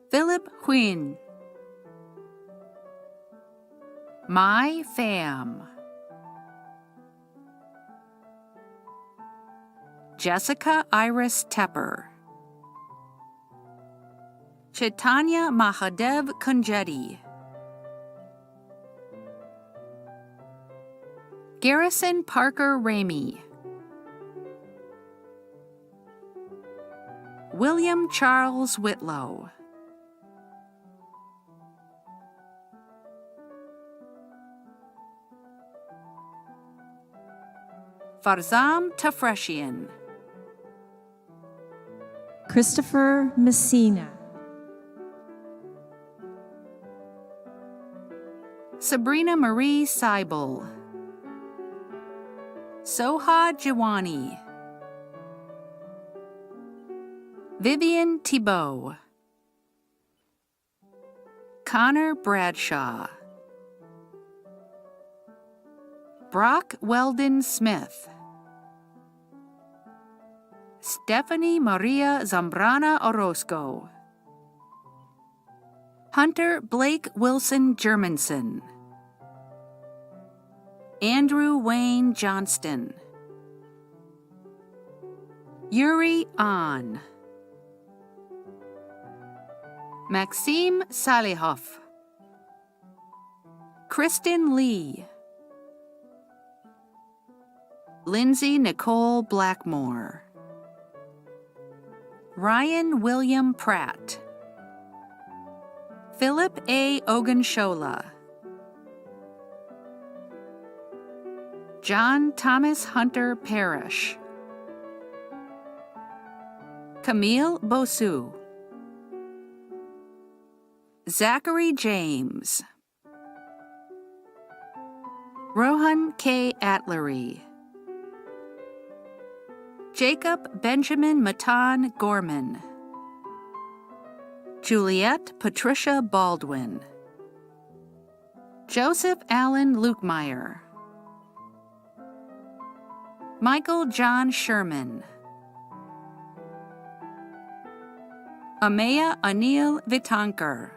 Philip Huyn. My Pham. Jessica Iris Tepper. Chaitanya Mahadev Kunjeti. Garrison Parker Ramey. William Charles Whitlow. Farzam Tafreshian. Christopher Messina. Sabrina Marie Seibel. Soha Jawani. Vivian Thibault. Connor Bradshaw. Brock Weldon Smith. Stephanie Maria Zambrana Orozco. Hunter Blake Wilson Germanson. Andrew Wayne Johnston. Yuri Ahn. Maxime Salihov. Kristen Lee. Lindsay Nicole Blackmore. Ryan William Pratt. Philip A. Ogunshola. John Thomas Hunter Parrish. Camille Bosu. Zachary James. Rohan K. Atlery. Jacob Benjamin Matan Gorman. Juliette Patricia Baldwin. Joseph Allen Lukemeyer. Michael John Sherman. Amaya Anil Vitankar.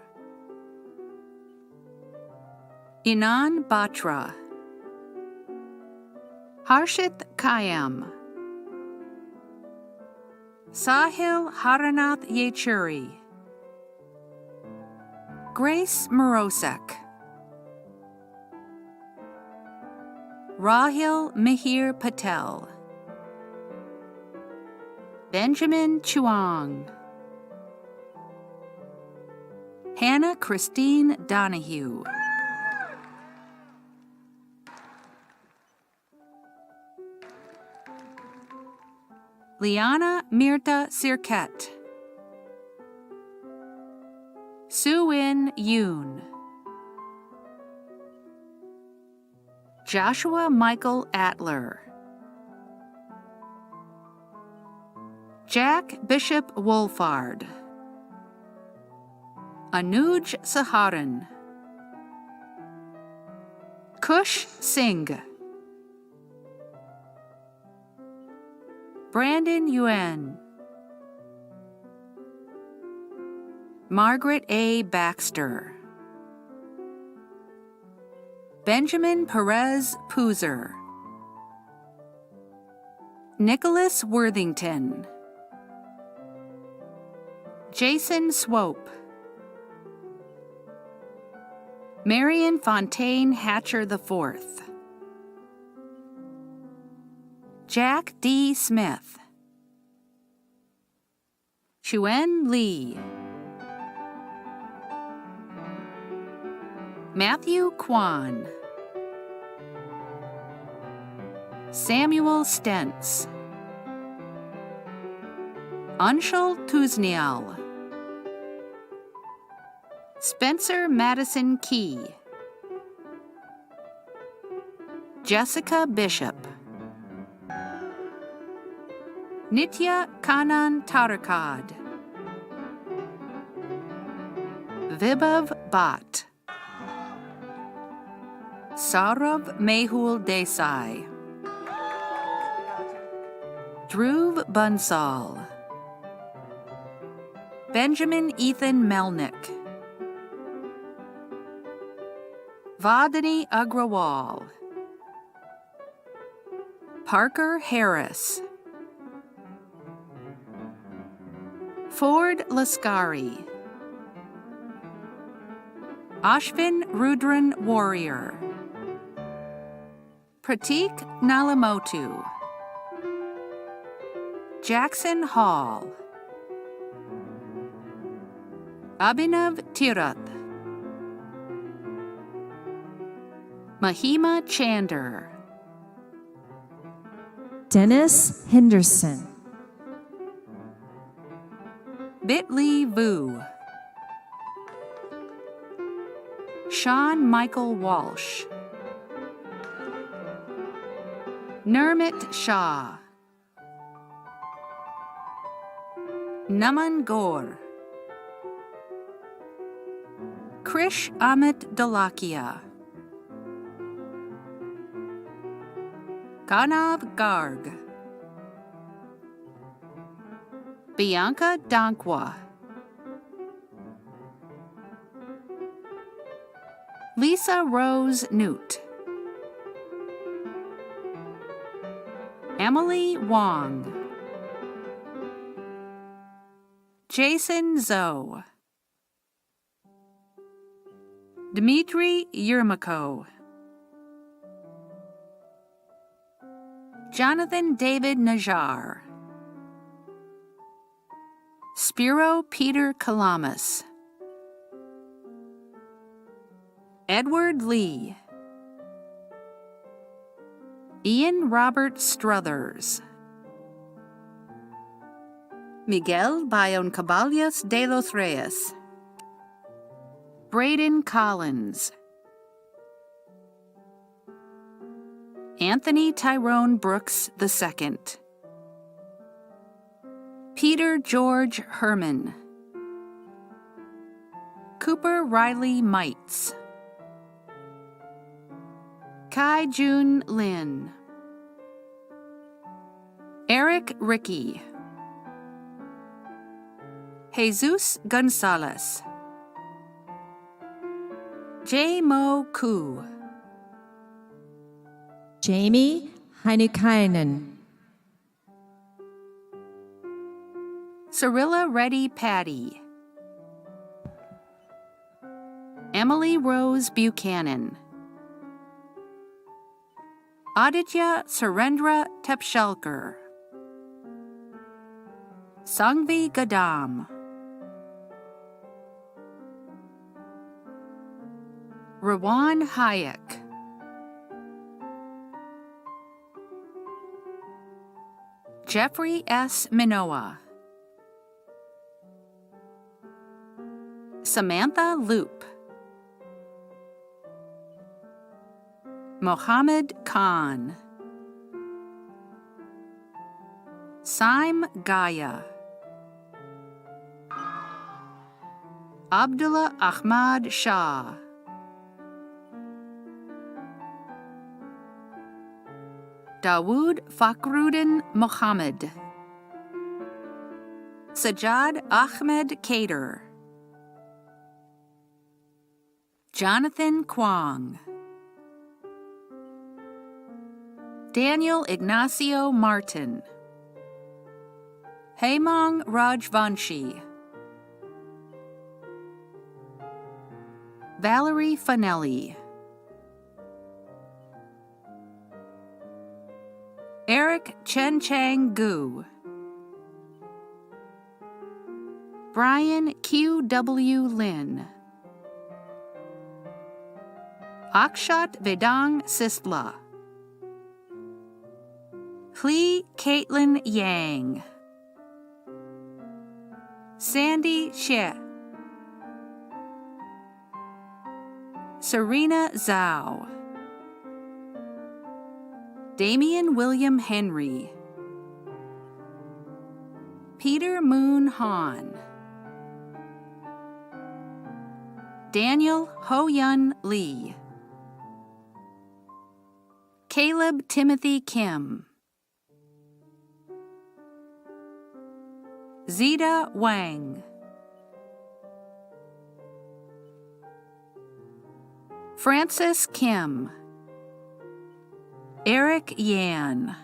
Inan Batra. Harshit Kayam. Sahil Haranath Yechuri. Grace Morosek. Rahil Mihir Patel. Benjamin Chuang. Hannah Christine Donahue. Liana Mirta Sirket. Suin Yoon. Joshua Michael Atler. Jack Bishop Wolfard. Anuj Saharan. Kush Singh. Brandon Yuen. Margaret A. Baxter. Benjamin Perez Poozer. Nicholas Worthington. Jason Swope. Marion Fontaine Hatcher IV. Jack D. Smith. Chuen Lee. Matthew Kwan. Samuel Stentz. Anshul Tuznial. Spencer Madison Key. Jessica Bishop. Nitya Kanan Tarakad. Vibhav Bhatt. Saurav Mehul Desai. Dhruv Bansal. Benjamin Ethan Melnick. Vadani Agrawal. Parker Harris. Ford Lascari. Ashvin Rudran Warrior. Pratik Nalamotu. Jackson Hall. Abhinav Tirath. Mahima Chander. Dennis Henderson. Bitli Vu. Sean Michael Walsh. Nurmit Shah. Naman Gaur. Krish Amit Dalakia. Kanav Garg. Bianca Dankwa, Lisa Rose Newt, Emily Wong, Jason Zoe, Dmitry Yermako, Jonathan David Najar, Spiro Peter Kalamas, Edward Lee, Ian Robert Struthers, Miguel Bayon Caballos de los Reyes, Braden Collins, Anthony Tyrone Brooks II, Peter George Herman, Cooper Riley Mites, Kai Jun Lin, Eric Ricky, Jesus Gonzalez, J. Mo Koo, Jamie Heinikainen, Cirilla Reddy Patty, Emily Rose Buchanan, Aditya Surendra Tepshalkar, Sangvi Gadam, Rawan Hayek, Jeffrey S. Minoa, Samantha Loop, Mohammed Khan, Saim Gaya, Abdullah Ahmad Shah, Dawood Fakhruddin Mohammed, Sajjad Ahmed Kader, Jonathan Kwong, Daniel Ignacio Martin, Hemang Rajvanshi, Valerie Fanelli, Eric Chen Chang Gu, Brian Q.W. Lin, Akshat Vedang Sisla, Hui Caitlin Yang, Sandy Xie, Serena Zhao, Damian William Henry, Peter Moon Han, Daniel Ho-Yun Lee, Caleb Timothy Kim, Zita Wang, Francis Kim, Eric Yan,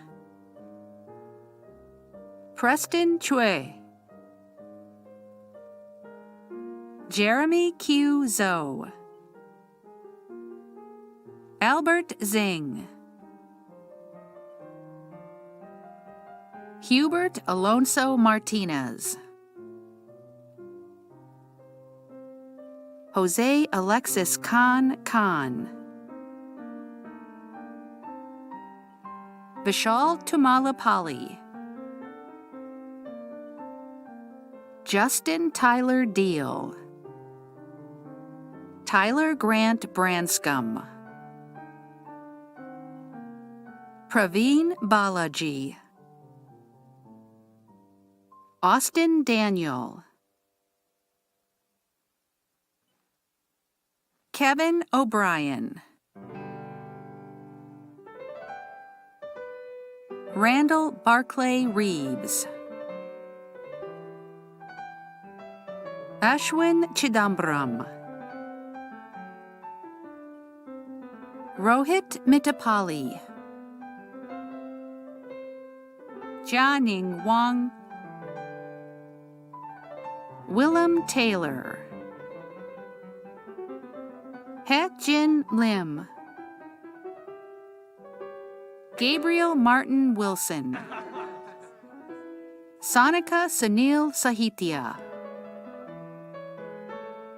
Preston Chue, Jeremy Q. Zhou, Albert Zing, Hubert Alonso Martinez, Jose Alexis Khan, Vishal Tumalapalli, Justin Tyler Deal, Tyler Grant Branscombe, Praveen Balaji, Austin Daniel, Kevin O'Brien, Randall Barclay Reeves, Ashwin Chidambaram, Rohit Mitapali, Jianing Wang, Willem Taylor, He Jin Lim, Gabriel Martin Wilson, Sonika Sunil Sahitya,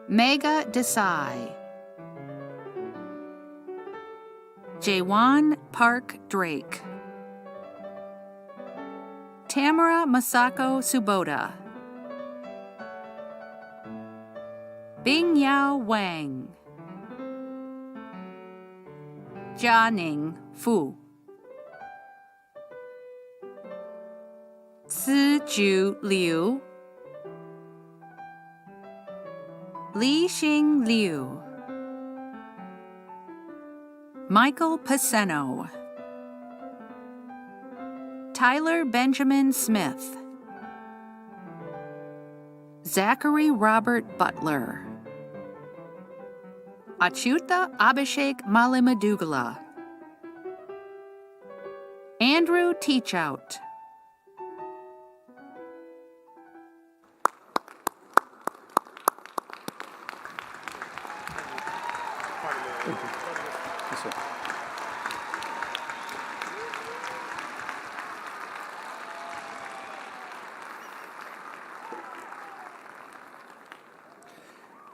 Megha Desai, Jawan Park Drake, Tamara Masako Suboda, Bing Yao Wang, Jianing Fu, Ziju Liu, Li Xing Liu, Michael Paceno, Tyler Benjamin Smith, Zachary Robert Butler, Achyuta Abhishek Malimadugala, Andrew Teachout,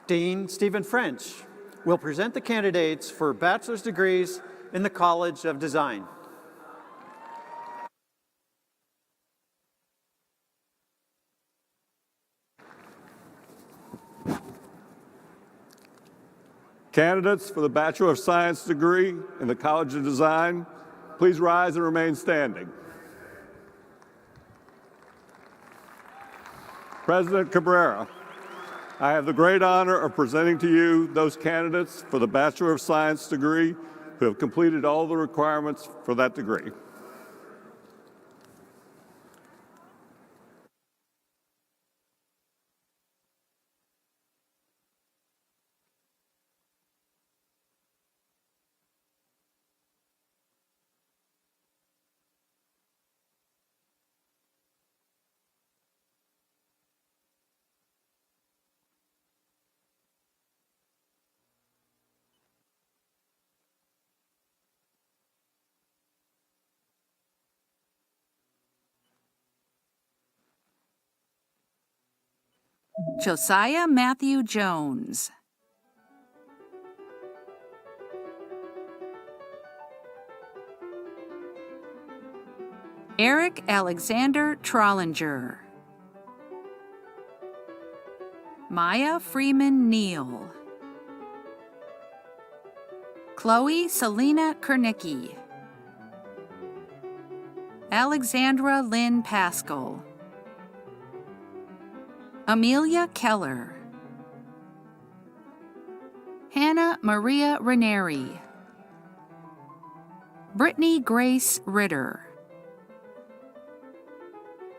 Dean Stephen French will present the candidates for bachelor's degrees in the College of Design. Candidates for the Bachelor of Science degree in the College of Design, please rise and remain standing. President Cabrera, I have the great honor of presenting to you those candidates for the Bachelor of Science degree who have completed all the requirements for that degree. Josiah Matthew Jones, Eric Alexander Trollinger, Maya Freeman Neal, Chloe Selena Kernicki, Alexandra Lynn Pascal, Amelia Keller, Hannah Maria Ranieri, Brittany Grace Ritter,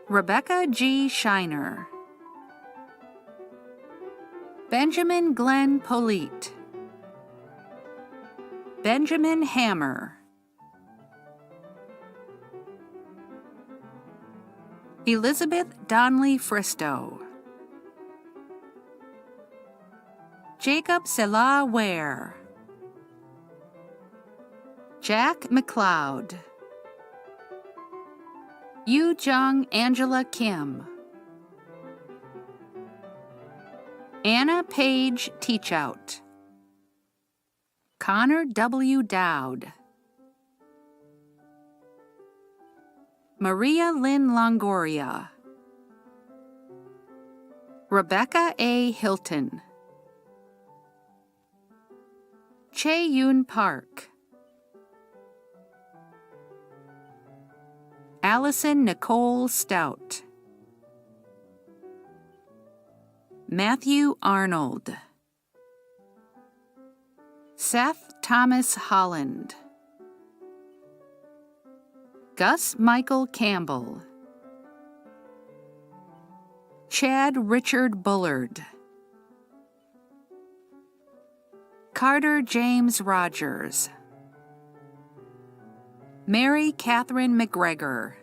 Rebecca G. Shiner, Benjamin Glenn Polite, Benjamin Hammer, Elizabeth Donnelly Fristow, Jacob Selah Ware, Jack McLeod, Yu Jung Angela Kim, Anna Page Teachout, Connor W. Dowd, Maria Lynn Longoria, Rebecca A. Hilton, Chae Yoon Park, Allison Nicole Stout, Matthew Arnold, Seth Thomas Holland, Gus Michael Campbell, Chad Richard Bullard, Carter James Rogers. Mary Catherine McGregor.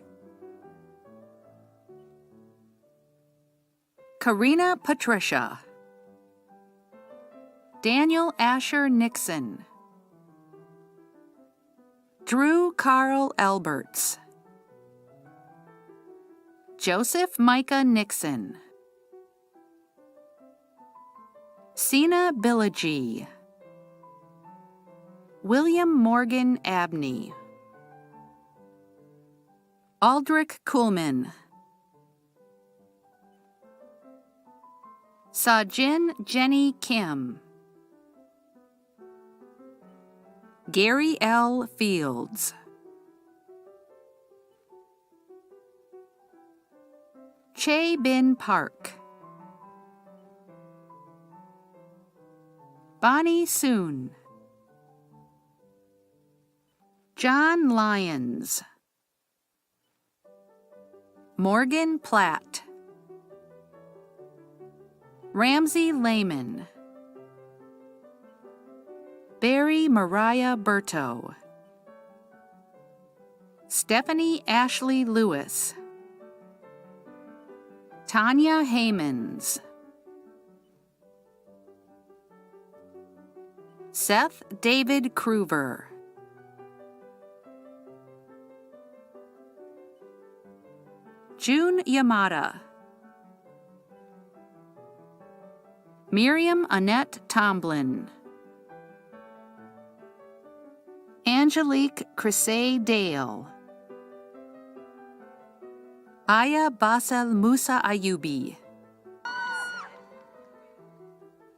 Karina Patricia. Daniel Asher Nixon. Drew Carl Alberts. Joseph Micah Nixon. Sina Billagy. William Morgan Abney. Aldrich Kuhlman. Sajin Jenny Kim. Gary L. Fields. Che Bin Park. Bonnie Soon. John Lyons. Morgan Platt. Ramsey Lehman. Barry Mariah Berto. Stephanie Ashley Lewis. Tanya Haymans. Seth David Kruver. June Yamada. Miriam Annette Tomlin. Angelique Crissay Dale. Aya Basel Musa Ayubi.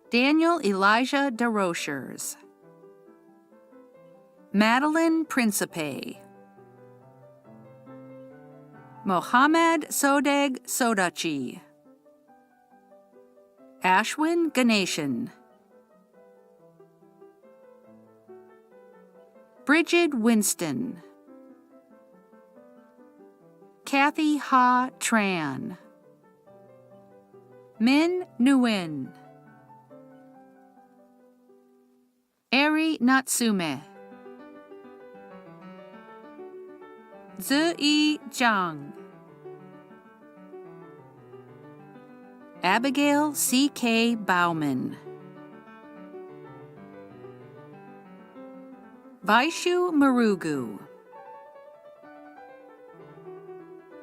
Daniel Elijah DeRochers. Madeline Principe. Mohammad Sodeg Sodachi. Ashwin Ganeshan. Bridget Winston. Kathy Ha Tran. Min Nguyen. Eri Natsume. Ziyi Zhang. Abigail C.K. Bauman. Vaishu Marugu.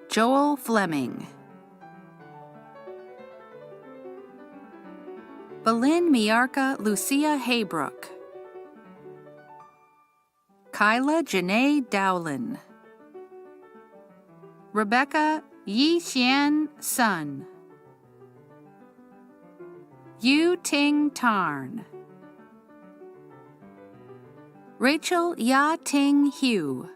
Joel Fleming. Belin Miarka Lucia Haybrook. Kyla Janae Dowlin. Rebecca Yi Xian Sun. Yu Ting Tarn. Rachel Ya Ting Hugh.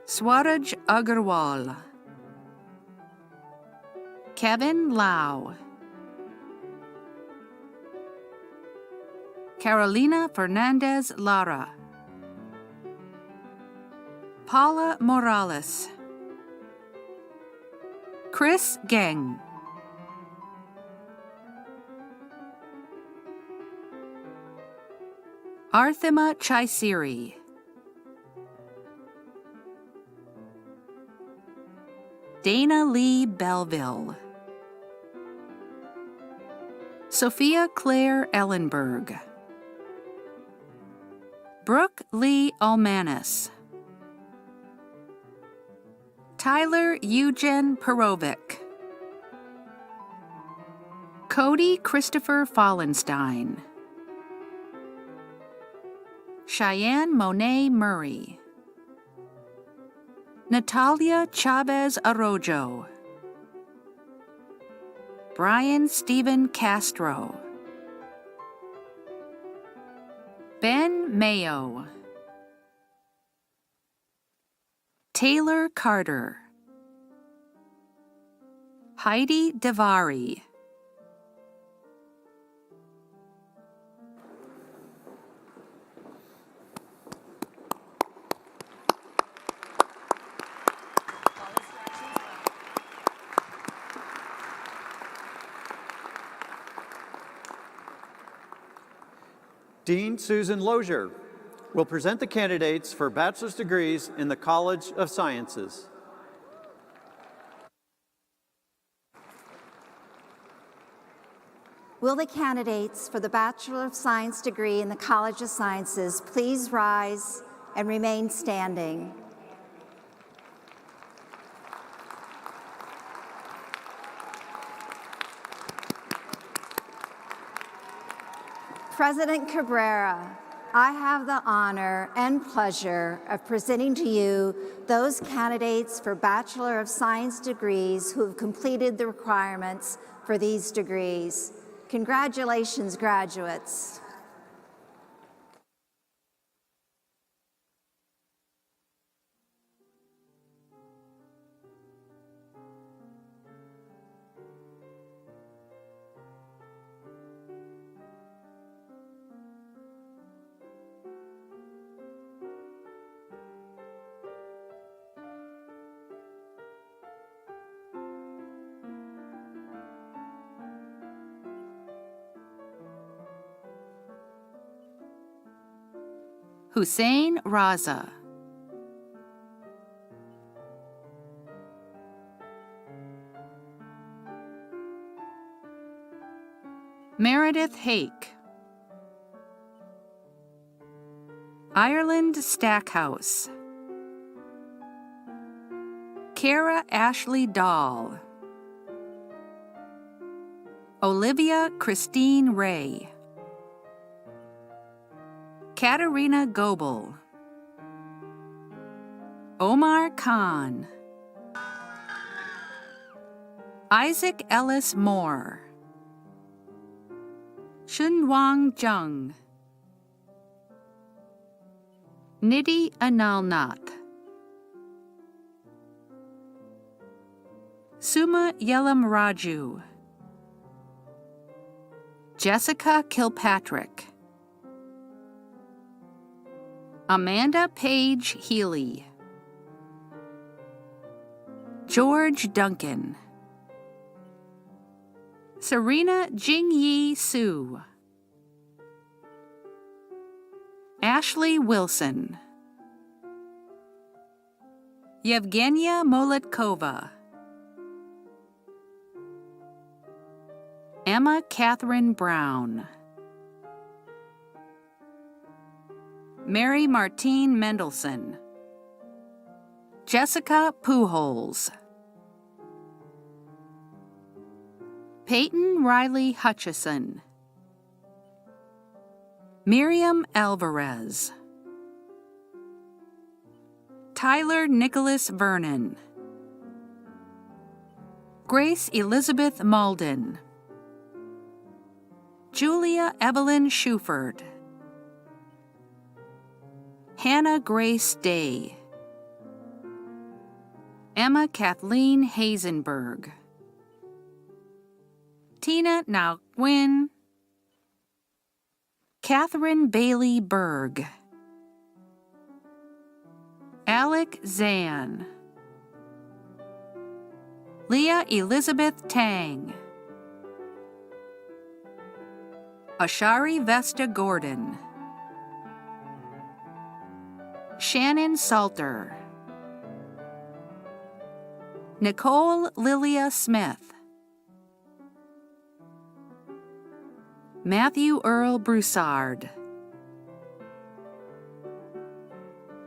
Swaraj Agarwal. Kevin Lau. Carolina Fernandez Lara. Paula Morales. Chris Geng. Arthima Chaisiri. Dana Lee Belleville. Sophia Claire Ellenberg. Brooke Lee Almanis. Tyler Eugen Perovic. Cody Christopher Fallenstein. Cheyenne Monet Murray. Natalia Chavez Arrojo. Brian Stephen Castro. Ben Mayo. Taylor Carter. Heidi Devari. Dean Susan Lozier will present the candidates for bachelor's degrees in the College of Sciences. Will the candidates for the Bachelor of Science degree in the College of Sciences please rise and remain standing? President Cabrera, I have the honor and pleasure of presenting to you those candidates for Bachelor of Science degrees who have completed the requirements for these degrees. Congratulations, graduates. Hussein Raza. Meredith Hake. Ireland Stackhouse. Kara Ashley Dahl. Olivia Christine Ray. Katerina Goebel. Omar Khan. Isaac Ellis Moore. Shunwang Jung. Nidhi Analnath. Suma Yelam Raju. Jessica Kilpatrick. Amanda Page Healy. George Duncan. Serena Jingyi Su. Ashley Wilson. Yevgenia Molitkova. Emma Catherine Brown. Mary Martine Mendelson. Jessica Pujols. Peyton Riley Hutchison. Miriam Alvarez. Tyler Nicholas Vernon. Grace Elizabeth Malden. Julia Evelyn Shuford. Hannah Grace Day. Emma Kathleen Hazenberg. Tina Now Gwynn. Catherine Bailey Berg. Alec Zan. Leah Elizabeth Tang. Ashari Vesta Gordon. Shannon Salter. Nicole Lilia Smith. Matthew Earl Broussard.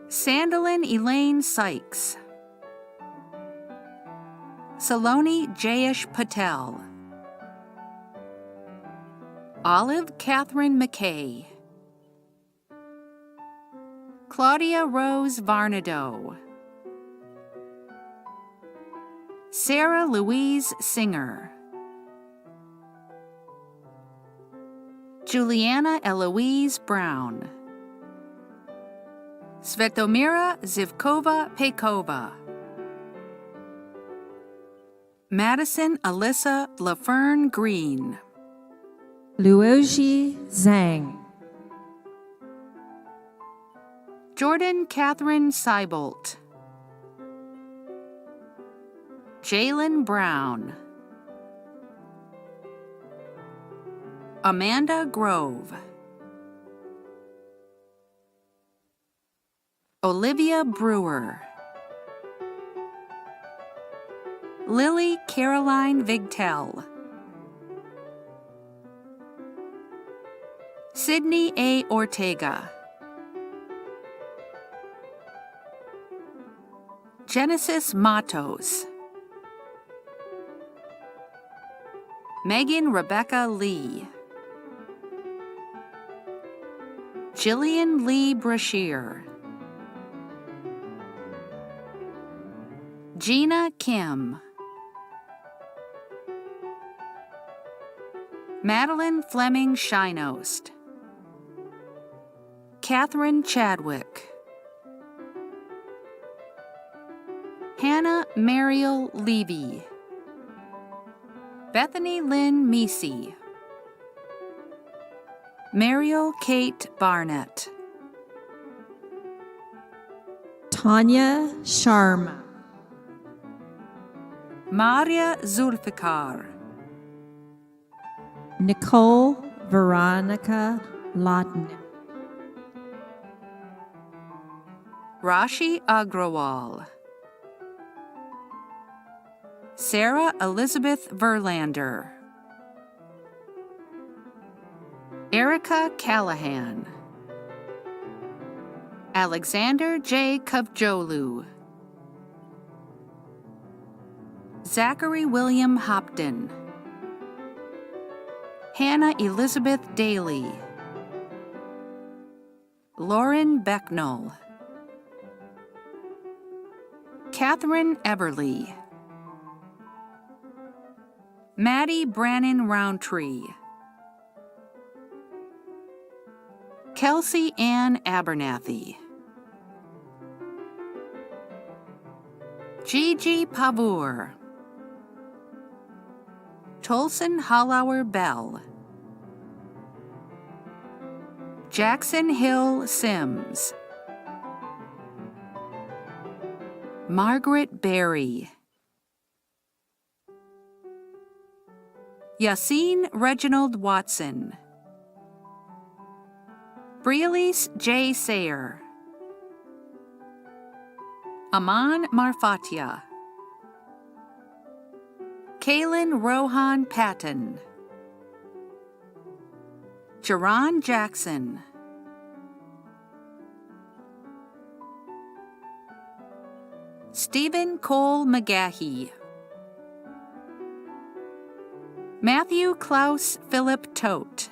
Sandalyn Elaine Sykes. Saloni Jayesh Patel. Olive Catherine McKay. Claudia Rose Varnado. Sarah Louise Singer. Juliana Eloise Brown. Svetomira Zivkova-Pekova. Madison Alyssa LaFern Green. Luoji Zhang. Jordan Catherine Seibolt. Jalen Brown. Amanda Grove. Olivia Brewer, Lily Caroline Vigtel, Sydney A. Ortega, Genesis Matos, Megan Rebecca Lee, Jillian Lee Brashear, Gina Kim, Madeline Fleming Shinost, Catherine Chadwick, Hannah Mariel Levy, Bethany Lynn Meesey, Mariel Kate Barnett, Tanya Sharma, Maria Zulfikar, Nicole Veronica Lawton, Rashi Agrawal, Sarah Elizabeth Verlander, Erica Callahan, Alexander J. Kavjolu, Zachary William Hopton, Hannah Elizabeth Daly, Lauren Becknell, Catherine Everly, Maddie Brannon Roundtree, Kelsey Ann Abernathy, Gigi Pavour, Tolson Hollauer Bell, Jackson Hill Sims, Margaret Berry, Yassine Reginald Watson, Breelise J. Sayer, Aman Marfatia, Kaylin Rohan Patton, Jerron Jackson, Stephen Cole McGahee, Matthew Klaus Philip Tote,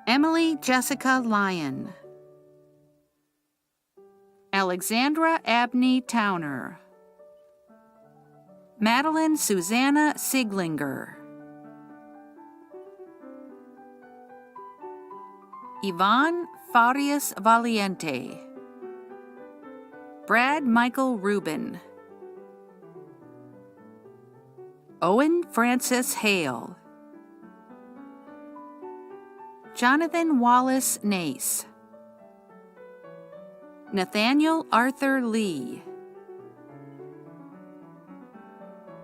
Emily Jessica Lyon, Alexandra Abney Towner, Madeline Susanna Siglinger, Yvonne Farias Valiente, Brad Michael Rubin, Owen Francis Hale, Jonathan Wallace Nace, Nathaniel Arthur Lee,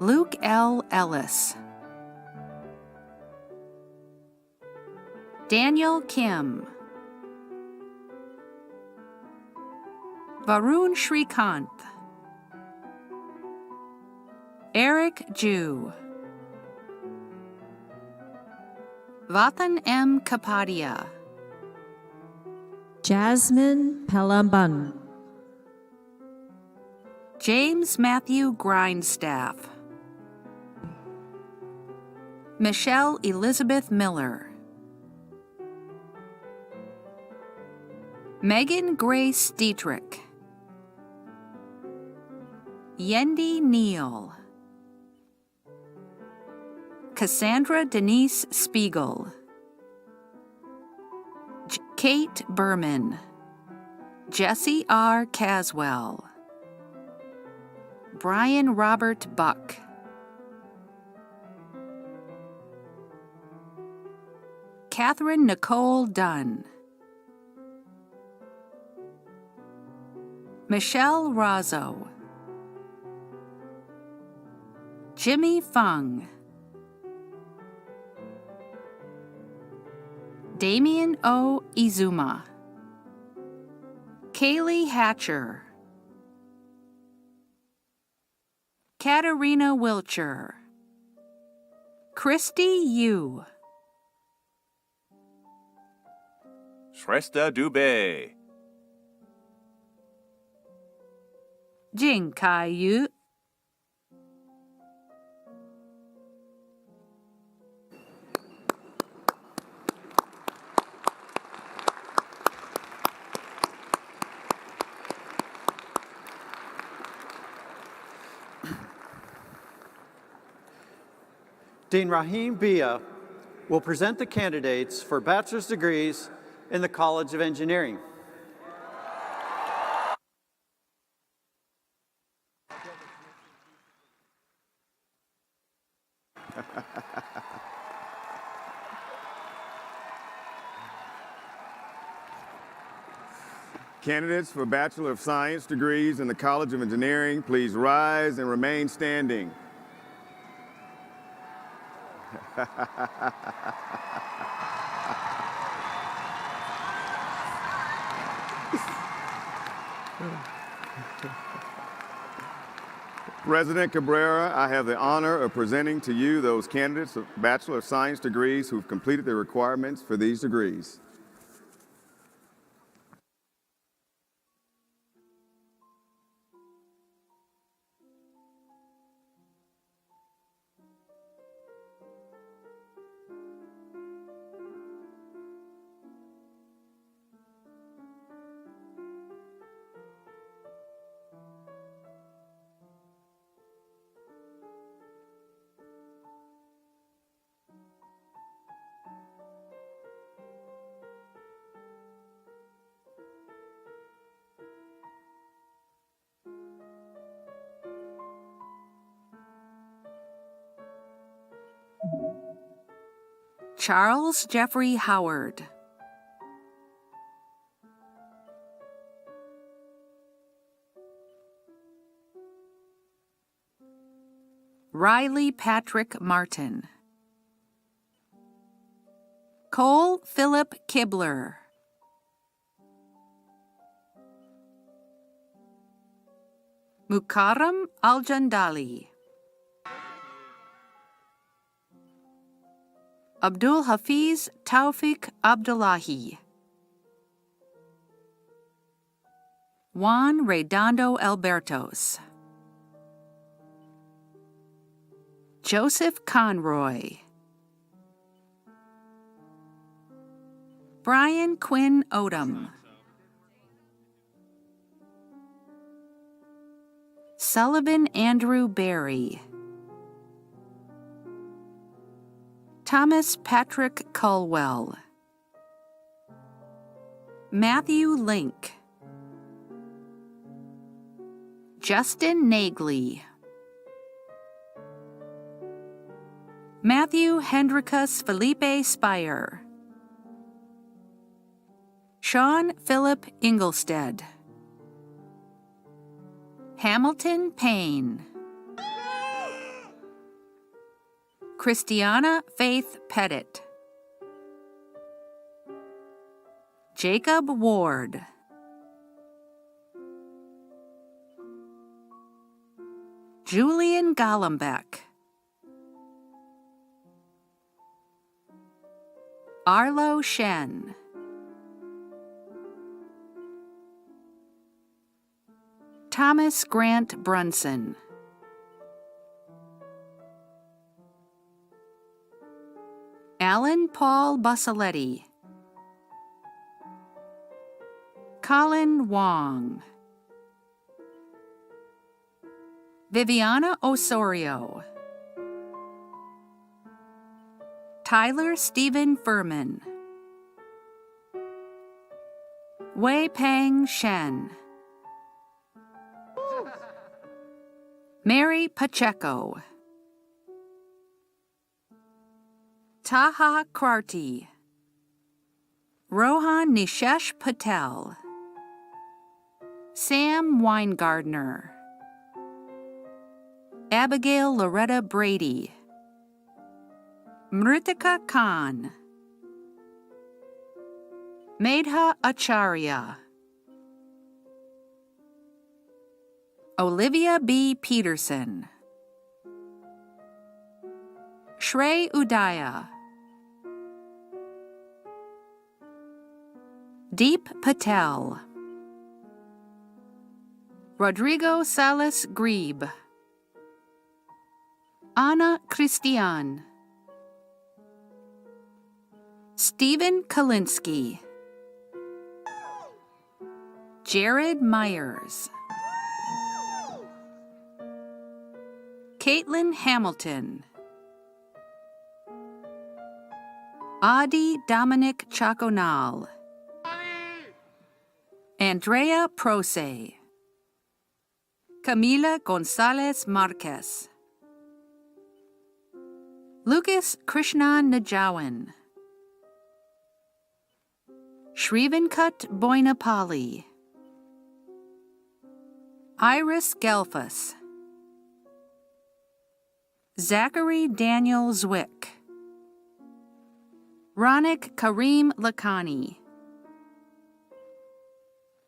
Luke L. Ellis, Daniel Kim, Varun Shrikant, Eric Jew, Vatan M. Kapadia, Jasmine Pelamban, James Matthew Grindstaff, Michelle Elizabeth Miller, Megan Grace Dietrich, Yendi Neal, Cassandra Denise Spiegel, Kate Berman, Jesse R. Caswell, Brian Robert Buck, Catherine Nicole Dunn, Michelle Razzo, Jimmy Fung, Damian O. Izuma, Kaylee Hatcher, Katarina Wilcher, Christy Yu, Shrestha Dubey. Jing Kai Yu, Dean Rahim Bia will present the candidates for bachelor's degrees in the College of Engineering. Candidates for Bachelor of Science degrees in the College of Engineering, please rise and remain standing. President Cabrera, I have the honor of presenting to you those candidates of Bachelor of Science degrees who've completed the requirements for these degrees. Charles Jeffrey Howard, Riley Patrick Martin, Cole Philip Kibler, Mukarram Al-Jandali, Abdul Hafiz Taufik Abdullahi, Juan Redondo Albertos, Joseph Conroy, Brian Quinn Odom, Sullivan Andrew Berry, Thomas Patrick Culwell, Matthew Link, Justin Nagley, Matthew Hendrikus Felipe Spire, Sean Philip Inglestead, Hamilton Payne, Christiana Faith Pettit, Jacob Ward, Julian Golombek, Arlo Shen, Thomas Grant Brunson, Alan Paul Basaletti, Colin Wong, Viviana Osorio, Tyler Stephen Furman, Wei Peng Shen, Mary Pacheco, Taha Kwarti, Rohan Nishesh Patel, Sam Weingardner, Abigail Loretta Brady, Mritika Khan, Medha Acharya, Olivia B. Peterson, Shrey Udaya, Deep Patel, Rodrigo Salas Grebe, Anna Christian, Stephen Kalinsky, Jared Myers, Caitlin Hamilton, Adi Dominic Chaconal, Andrea Prose, Camila Gonzalez Marquez, Lucas Krishnan Najawan, Shrivankut Boinapalli, Iris Gelfus, Zachary Daniel Zwick, Ronik Karim Lakhani,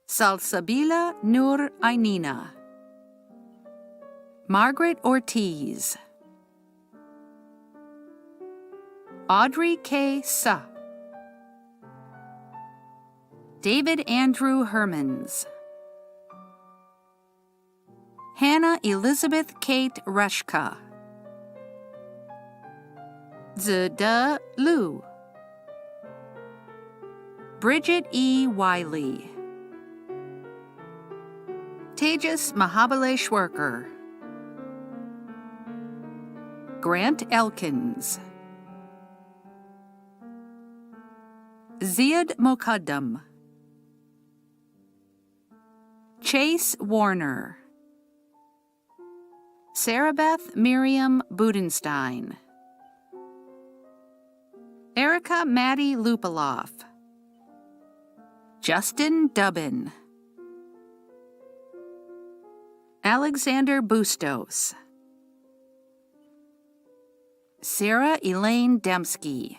Salsabila Nur Ainina, Margaret Ortiz, Audrey K. Suh, David Andrew Hermans, Hannah Elizabeth Kate Rushka, Zda Liu, Bridget E. Wiley, Tejas Mahabaleshwarkar, Grant Elkins, Ziad Mokaddam, Chase Warner, Sarabeth Miriam Budenstein, Erica Maddie Lupaloff, Justin Dubbin, Alexander Bustos, Sarah Elaine Dembski,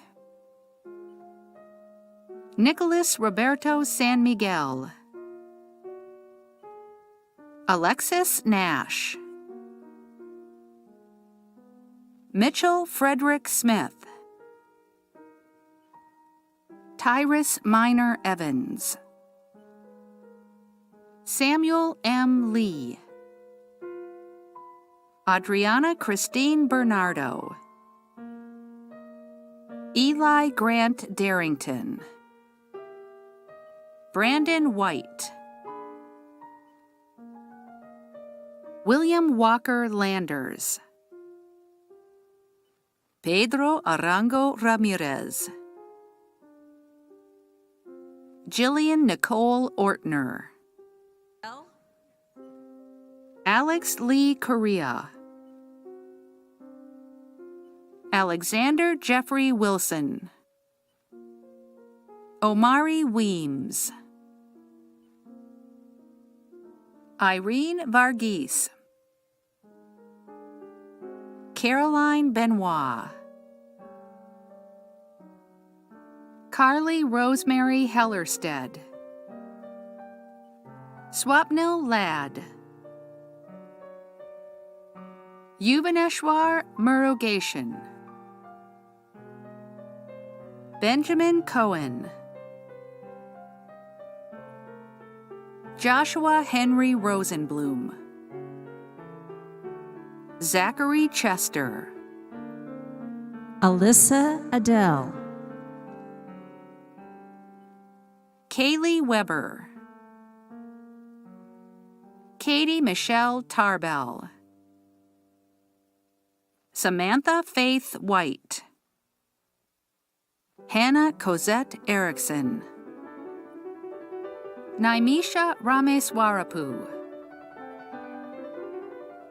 Nicholas Roberto San Miguel, Alexis Nash, Mitchell Frederick Smith, Tyrus Minor Evans, Samuel M. Lee, Adriana Christine Bernardo, Eli Grant Darrington, Brandon White, William Walker Landers, Pedro Arango Ramirez, Jillian Nicole Ortner, Alex Lee Correa, Alexander Jeffrey Wilson, Omari Weems, Irene Varghese, Caroline Benoit, Carly Rosemary Hellerstead, Swapnil Ladd, Yuvaneshwar Murugesan, Benjamin Cohen, Joshua Henry Rosenblum, Zachary Chester, Alyssa Adele, Kaylee Weber, Katie Michelle Tarbell, Samantha Faith White, Hannah Cosette Erickson, Naimisha Rameswarapu,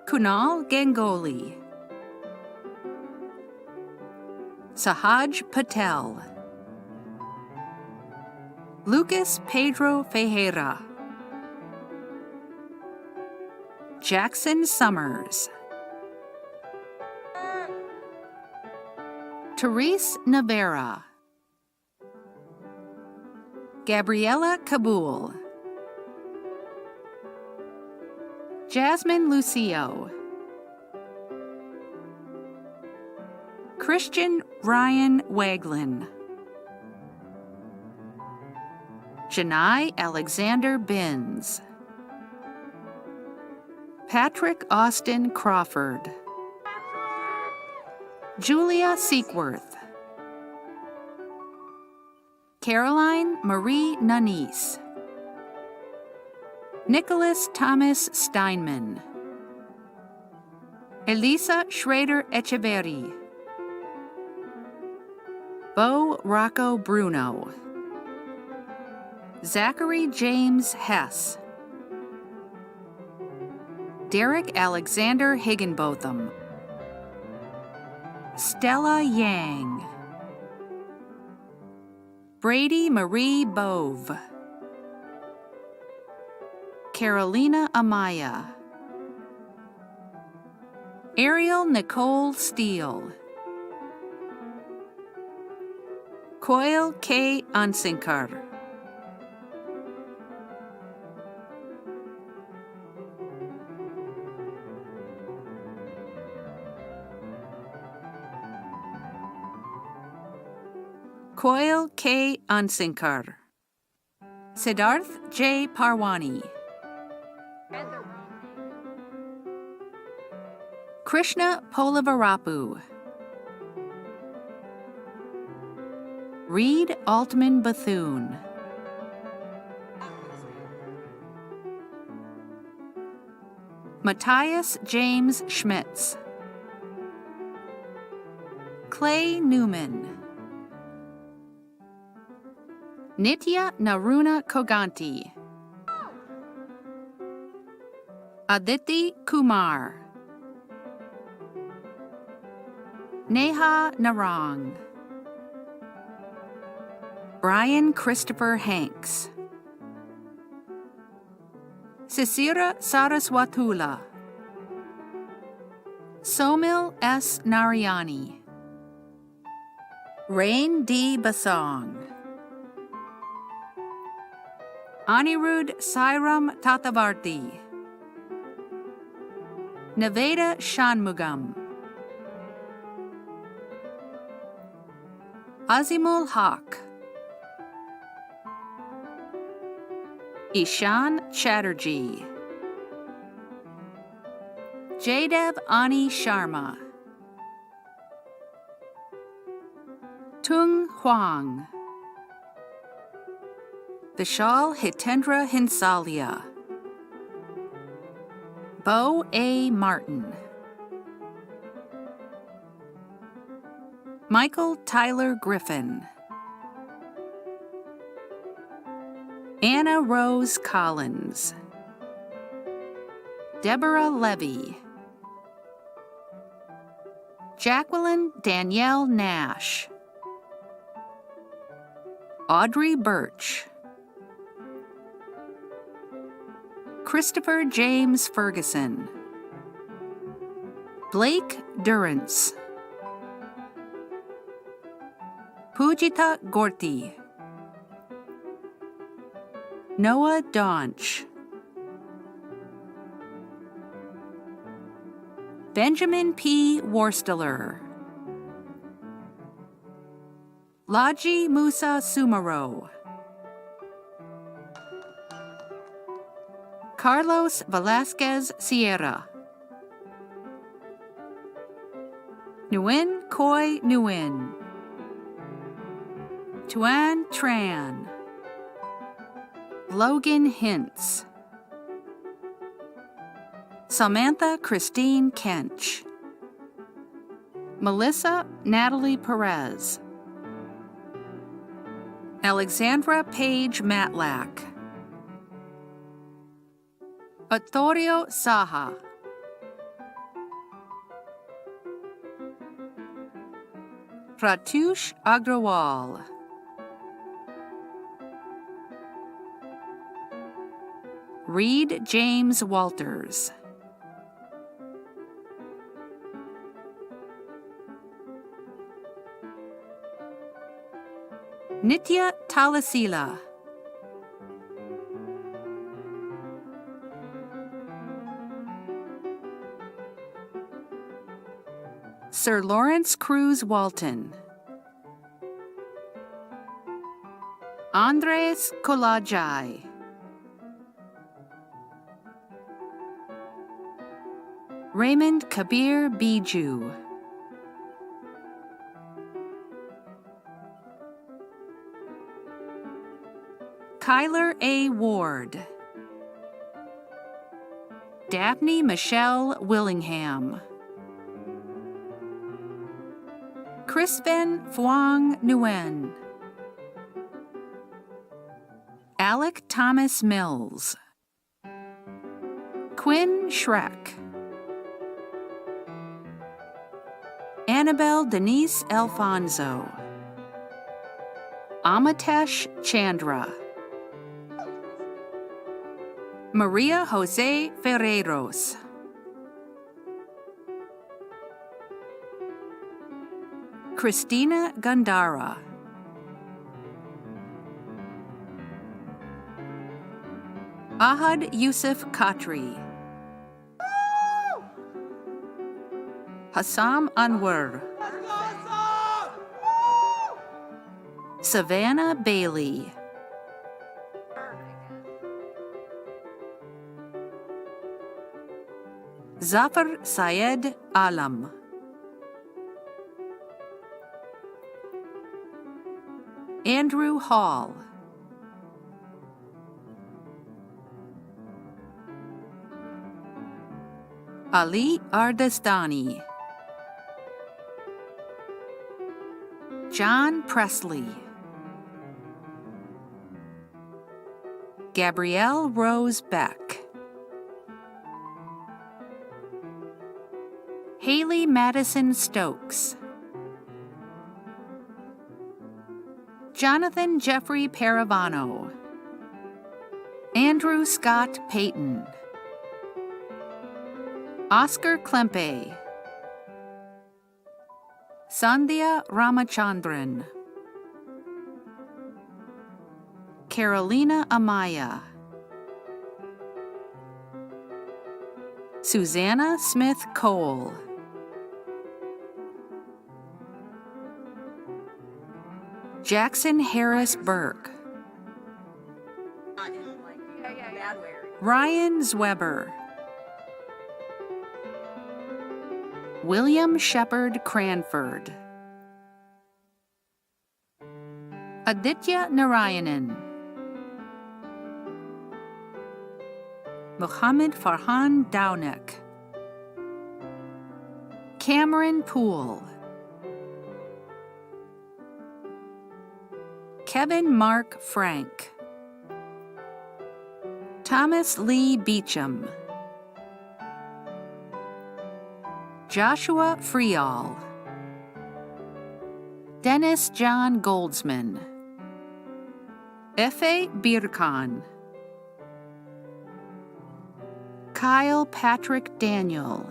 Kunal Gangoli, Sahaj Patel, Lucas Pedro Fejera, Jackson Summers, Therese Navarra, Gabriella Kabul, Jasmine Lucio. Christian Ryan Waglin. Janai Alexander Binns. Patrick Austin Crawford. Julia Seekworth. Caroline Marie Nunes. Nicholas Thomas Steinman. Elisa Schrader Echeverri. Bo Rocco Bruno. Zachary James Hess. Derek Alexander Higginbotham. Stella Yang. Brady Marie Bove. Carolina Amaya. Ariel Nicole Steele. Coyle K. Ansinkar. Coyle K. Ansinkar. Siddharth J. Parwani. Krishna Polavarapu. Reed Altman Bethune. Matthias James Schmitz. Clay Newman. Nitya Naruna Koganti. Aditi Kumar. Neha Narang. Brian Christopher Hanks. Sisira Saraswatula. Somil S. Narayani. Rain D. Basong. Anirudh Sairam Tatavarti. Nevada Shanmugam. Azimul Haq. Ishan Chatterjee. Jadev Ani Sharma. Tung Huang. Vishal Hitendra Hinsalia. Bo A. Martin. Michael Tyler Griffin. Anna Rose Collins. Deborah Levy. Jacqueline Danielle Nash. Audrey Birch. Christopher James Ferguson. Blake Durrance. Pujita Gorti. Noah Donch. Benjamin P. Worsteler. Laji Musa Sumaro. Carlos Velasquez Sierra. Nguyen Khoi Nguyen. Tuan Tran. Logan Hintz. Samantha Christine Kench. Melissa Natalie Perez. Alexandra Page Matlack. Ottorio Saha. Pratush Agrawal. Reed James Walters. Nitya Talasila. Sir Lawrence Cruz Walton, Andres Kolajai, Raymond Kabir Biju, Kyler A. Ward, Daphne Michelle Willingham, Crispin Phuong Nguyen, Alec Thomas Mills, Quinn Schreck, Annabelle Denise Alfonso, Amitesh Chandra, Maria Jose Ferreiros, Christina Gandara, Ahad Yusuf Khatri, Hassam Anwar, Savannah Bailey, Zafar Syed Alam, Andrew Hall, Ali Ardestani, John Presley, Gabrielle Rose Beck, Haley Madison Stokes, Jonathan Jeffrey Paravano, Andrew Scott Payton, Oscar Klempe, Sandhya Ramachandran, Carolina Amaya, Susanna Smith Cole, Jackson Harris Burke, Ryan Zweber, William Shepard Cranford, Aditya Narayanan, Muhammad Farhan Downek, Cameron Poole, Kevin Mark Frank, Thomas Lee Beecham, Joshua Friall, Dennis John Goldsman, Efe Birkan, Kyle Patrick Daniel,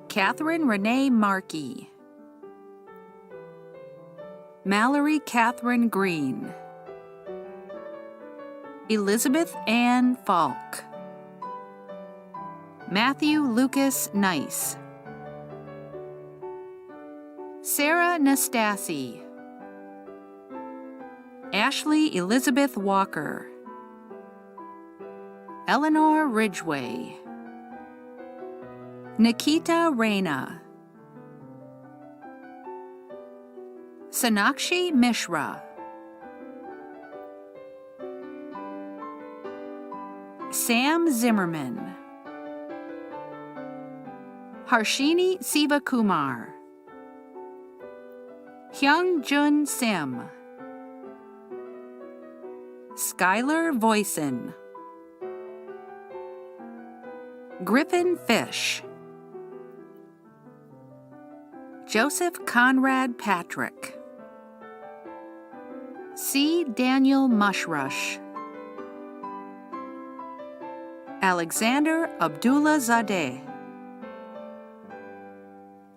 Catherine Renee Markey, Mallory Catherine Green, Elizabeth Ann Falk, Matthew Lucas Nice, Sarah Nastasi, Ashley Elizabeth Walker, Eleanor Ridgway, Nikita Reyna, Sonakshi Mishra, Sam Zimmerman, Harshini Sivakumar, Hyung Jun Sim, Skylar Voisin, Griffin Fish, Joseph Conrad Patrick, C. Daniel Mushrush, Alexander Abdullah Zadeh,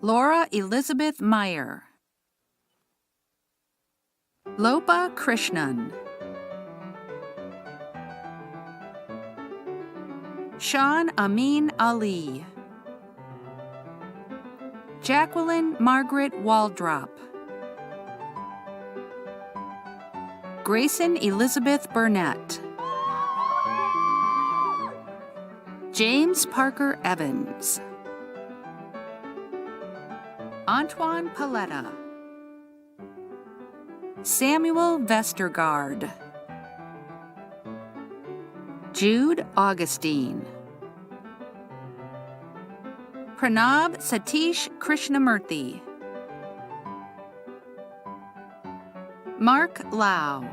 Laura Elizabeth Meyer, Lopa Krishnan, Sean Amin Ali, Jacqueline Margaret Waldrop. Grayson Elizabeth Burnett. James Parker Evans. Antoine Paletta. Samuel Vestergaard. Jude Augustine. Pranab Satish Krishnamurthy. Mark Lau.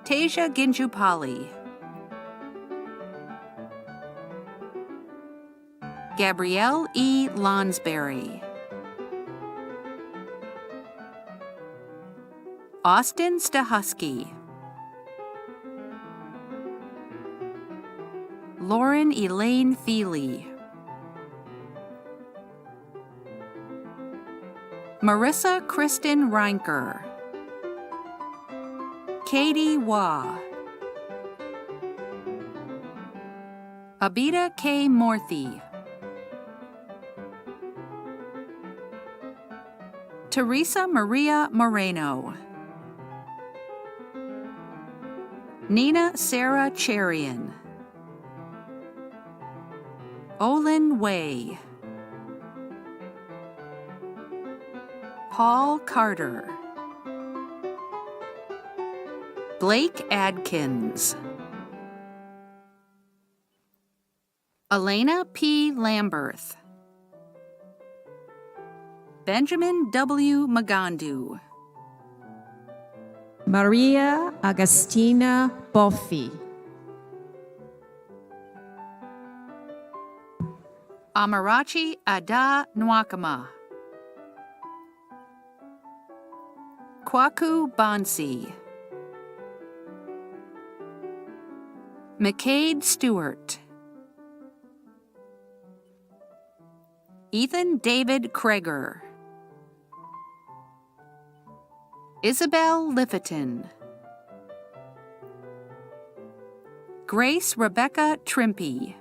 Tasia Ginjupali. Gabrielle E. Lonsberry. Austin Stahusky. Lauren Elaine Feely. Marissa Kristen Reinker. Katie Wah. Abida K. Morthy. Teresa Maria Moreno. Nina Sarah Cherian. Olin Way. Paul Carter. Blake Adkins. Elena P. Lamberth. Benjamin W. Magandu. Maria Agustina Boffi. Amarachi Ada Nwakama. Kwaku Bonsi. McCade Stewart. Ethan David Krager. Isabel Lifferton. Grace Rebecca Trimpey.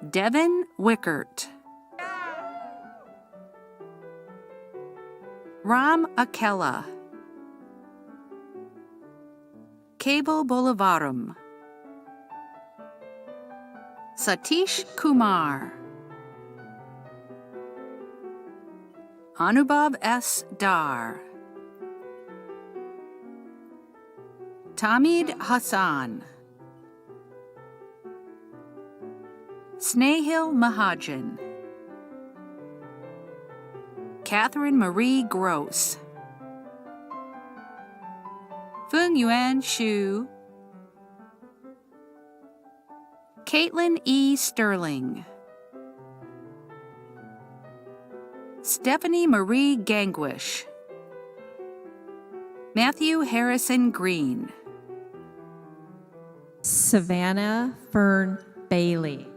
Devin Wickert. Ram Akella. Cable Bolivarum. Satish Kumar. Anubhav S. Dar. Tamid Hassan. Snehil Mahajan. Catherine Marie Gross. Feng Yuan Xu. Caitlin E. Sterling. Stephanie Marie Gangwish. Matthew Harrison Green. Savannah Fern Bailey.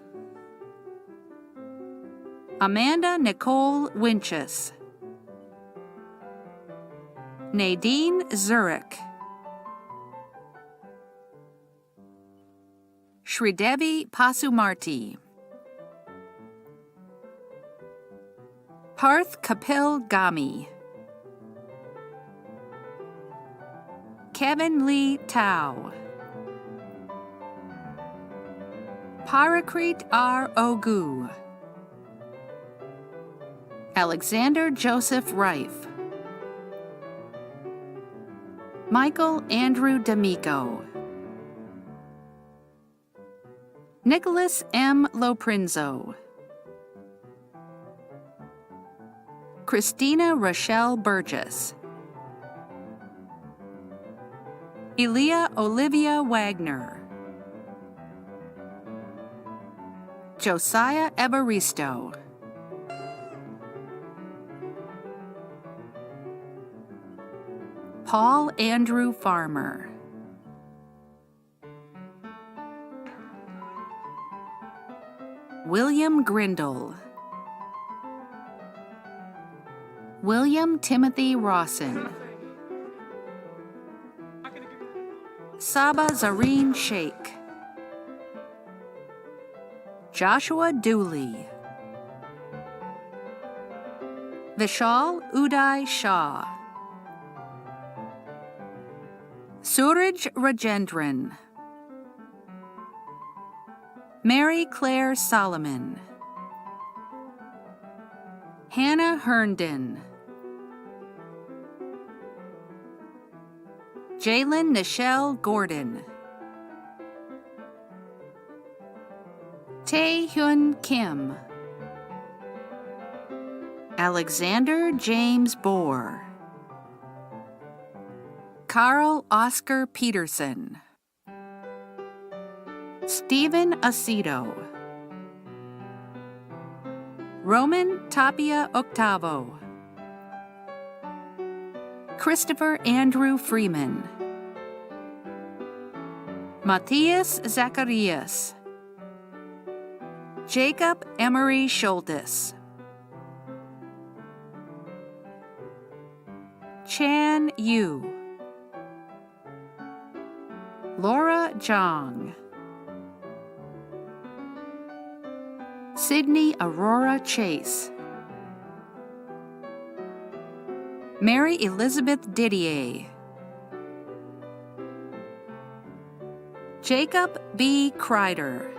Amanda Nicole Winchus. Nadine Zurich. Shridevi Pasumarti. Parth Kapil Gami. Kevin Lee Tao. Parakrit R. Ogu. Alexander Joseph Reif. Michael Andrew D'Amico. Nicholas M. Loprinzo. Christina Rochelle Burgess. Elia Olivia Wagner. Josiah Evaristo. Paul Andrew Farmer. William Grindle. William Timothy Rawson. Saba Zareen Sheikh, Joshua Dooley, Vishal Uday Shah, Suraj Rajendran, Mary Claire Solomon, Hannah Herndon, Jalen Nichelle Gordon, Tae Hyun Kim, Alexander James Bohr, Carl Oscar Peterson, Stephen Aceto, Roman Tapia Octavo, Christopher Andrew Freeman, Matthias Zacharias, Jacob Emery Schultes, Chan Yu, Laura Zhang, Sydney Aurora Chase, Mary Elizabeth Didier, Jacob B. Kreider,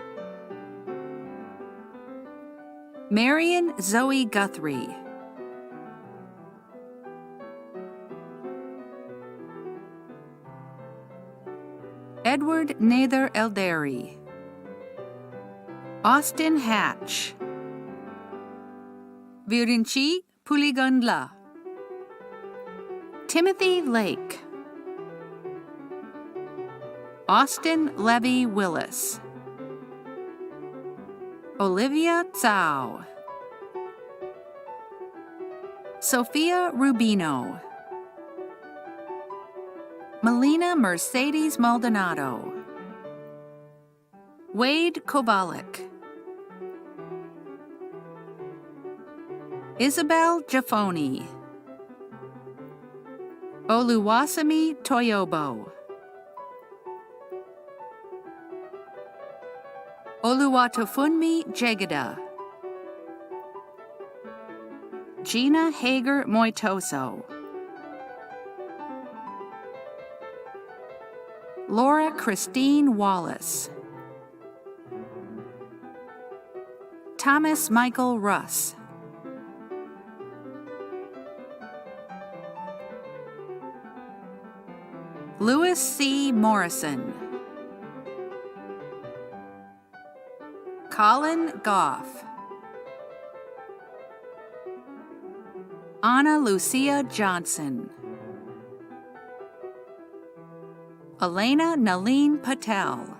Marion Zoe Guthrie, Edward Nather Elderi, Austin Hatch, Virinchi Puligandla, Timothy Lake, Austin Levy Willis, Olivia Tsao, Sophia Rubino, Melina Mercedes Maldonado, Wade Kovalik, Isabel Jaffoni, Oluwasemi Toyobo, Oluwatofunmi Jegeda, Gina Hager Moitoso, Laura Christine Wallace, Thomas Michael Russ, Louis C. Morrison, Colin Goff, Anna Lucia Johnson, Elena Naleen Patel,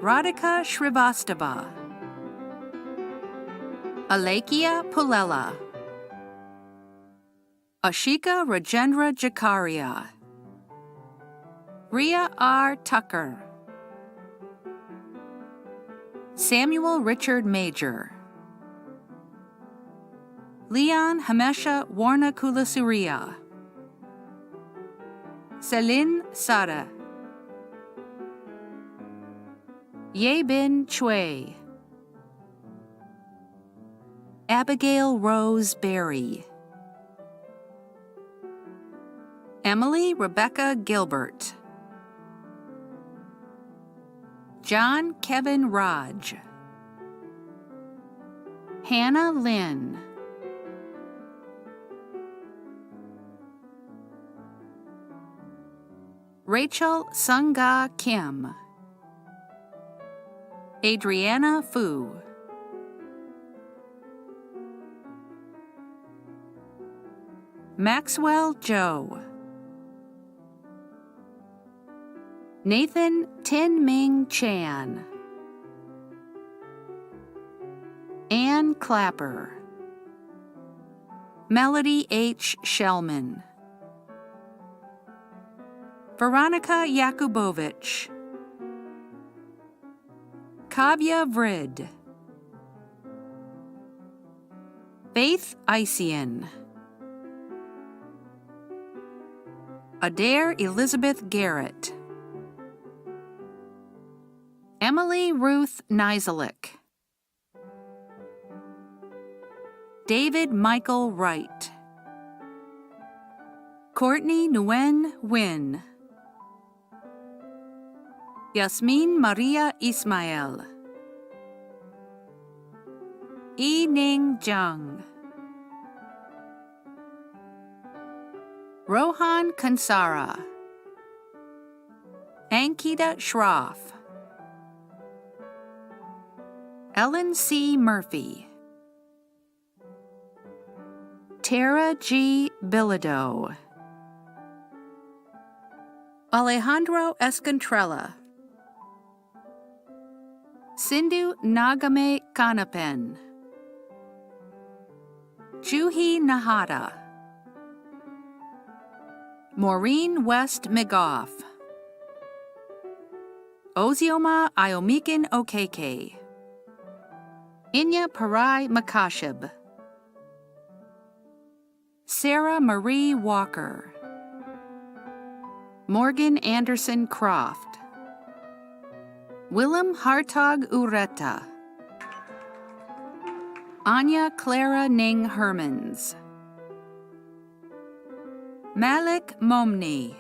Radhika Shrivastava, Alekia Pulela, Ashika Rajendra Jakaria, Ria R. Tucker, Samuel Richard Major, Leon Hamesha Warna Kulasuria, Celine Sada, Yebin Chue, Abigail Rose Berry, Emily Rebecca Gilbert, John Kevin Raj, Hannah Lynn, Rachel Sunga Kim, Adriana Fu, Maxwell Joe, Nathan Tin Ming Chan, Ann Clapper, Melody H. Shellman, Veronica Yakubovich, Kavya Vrid, Faith Isian, Adair Elizabeth Garrett, Emily Ruth Nizelik, David Michael Wright, Courtney Nguyen Nguyen, Yasmin Maria Ismael, Yi Ning Zhang, Rohan Kansara, Ankita Shroff, Ellen C. Murphy, Tara G. Bilodeau, Alejandro Escontrella, Sindhu Nagame Kanapen, Juhi Nahata, Maureen West McGough, Ozioma Iomikin Okeke, Inya Parai Makashib, Sarah Marie Walker, Morgan Anderson Croft, Willem Hartog Ureta, Anya Clara Ning Hermans, Malik Momni,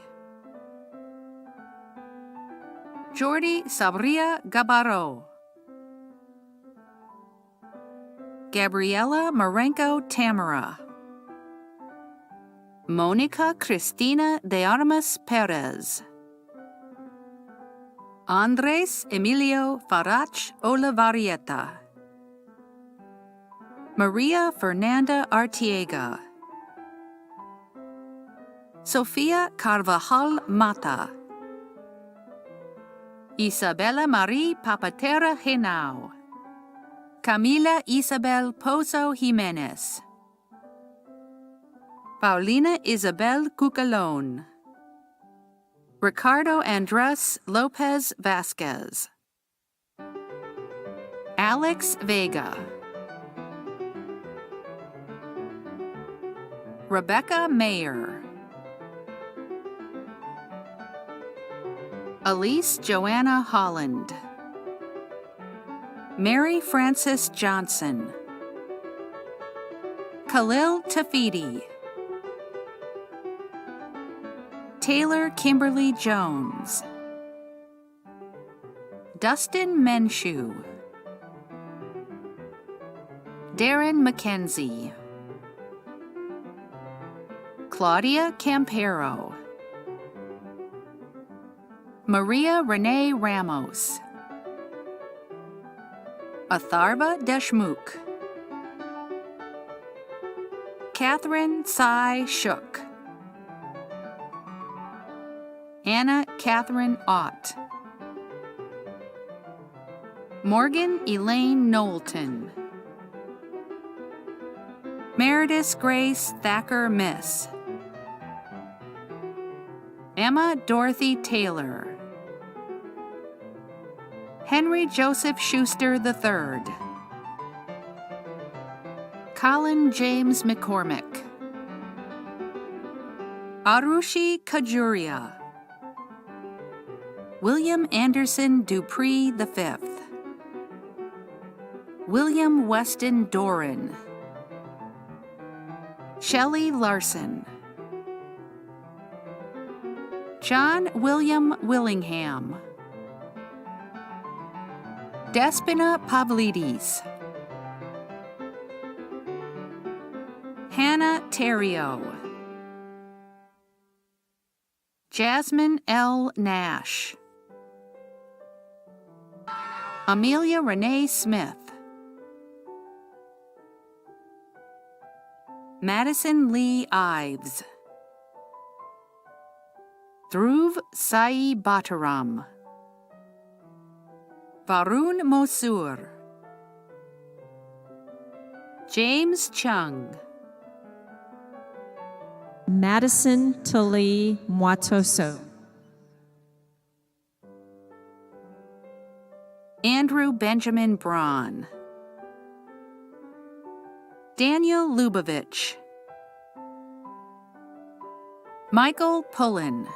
Jordi Sabria Gabaro, Gabriela Marenko Tamara, Monica Cristina de Armas Perez, Andres Emilio Farach Olivarieta, Maria Fernanda Artiega, Sofia Carvajal Mata, Isabella Marie Papatera Henao, Camila Isabel Pozo Jimenez, Paulina Isabel Cucalon, Ricardo Andres Lopez Vasquez, Alex Vega, Rebecca Mayer, Elise Joanna Holland, Mary Frances Johnson, Khalil Tafidi, Taylor Kimberly Jones, Dustin Menshew, Darren McKenzie, Claudia Campero, Maria Renee Ramos, Atharva Deshmukh, Catherine Sai Shook, Anna Catherine Ott, Morgan Elaine Knowlton, Meredith Grace Thacker Miss, Emma Dorothy Taylor, Henry Joseph Schuster III, Colin James McCormick, Arushi Kajuria, William Anderson Dupree V, William Weston Doran, Shelley Larson, John William Willingham, Despina Pavlidis, Hannah Terrio, Jasmine L. Nash, Amelia Renee Smith, Madison Lee Ives, Dhruv Sai Bataram, Varun Mosur, James Chung, Madison Tali Mwatoso, Andrew Benjamin Braun, Daniel Lubavitch, Michael Pullen,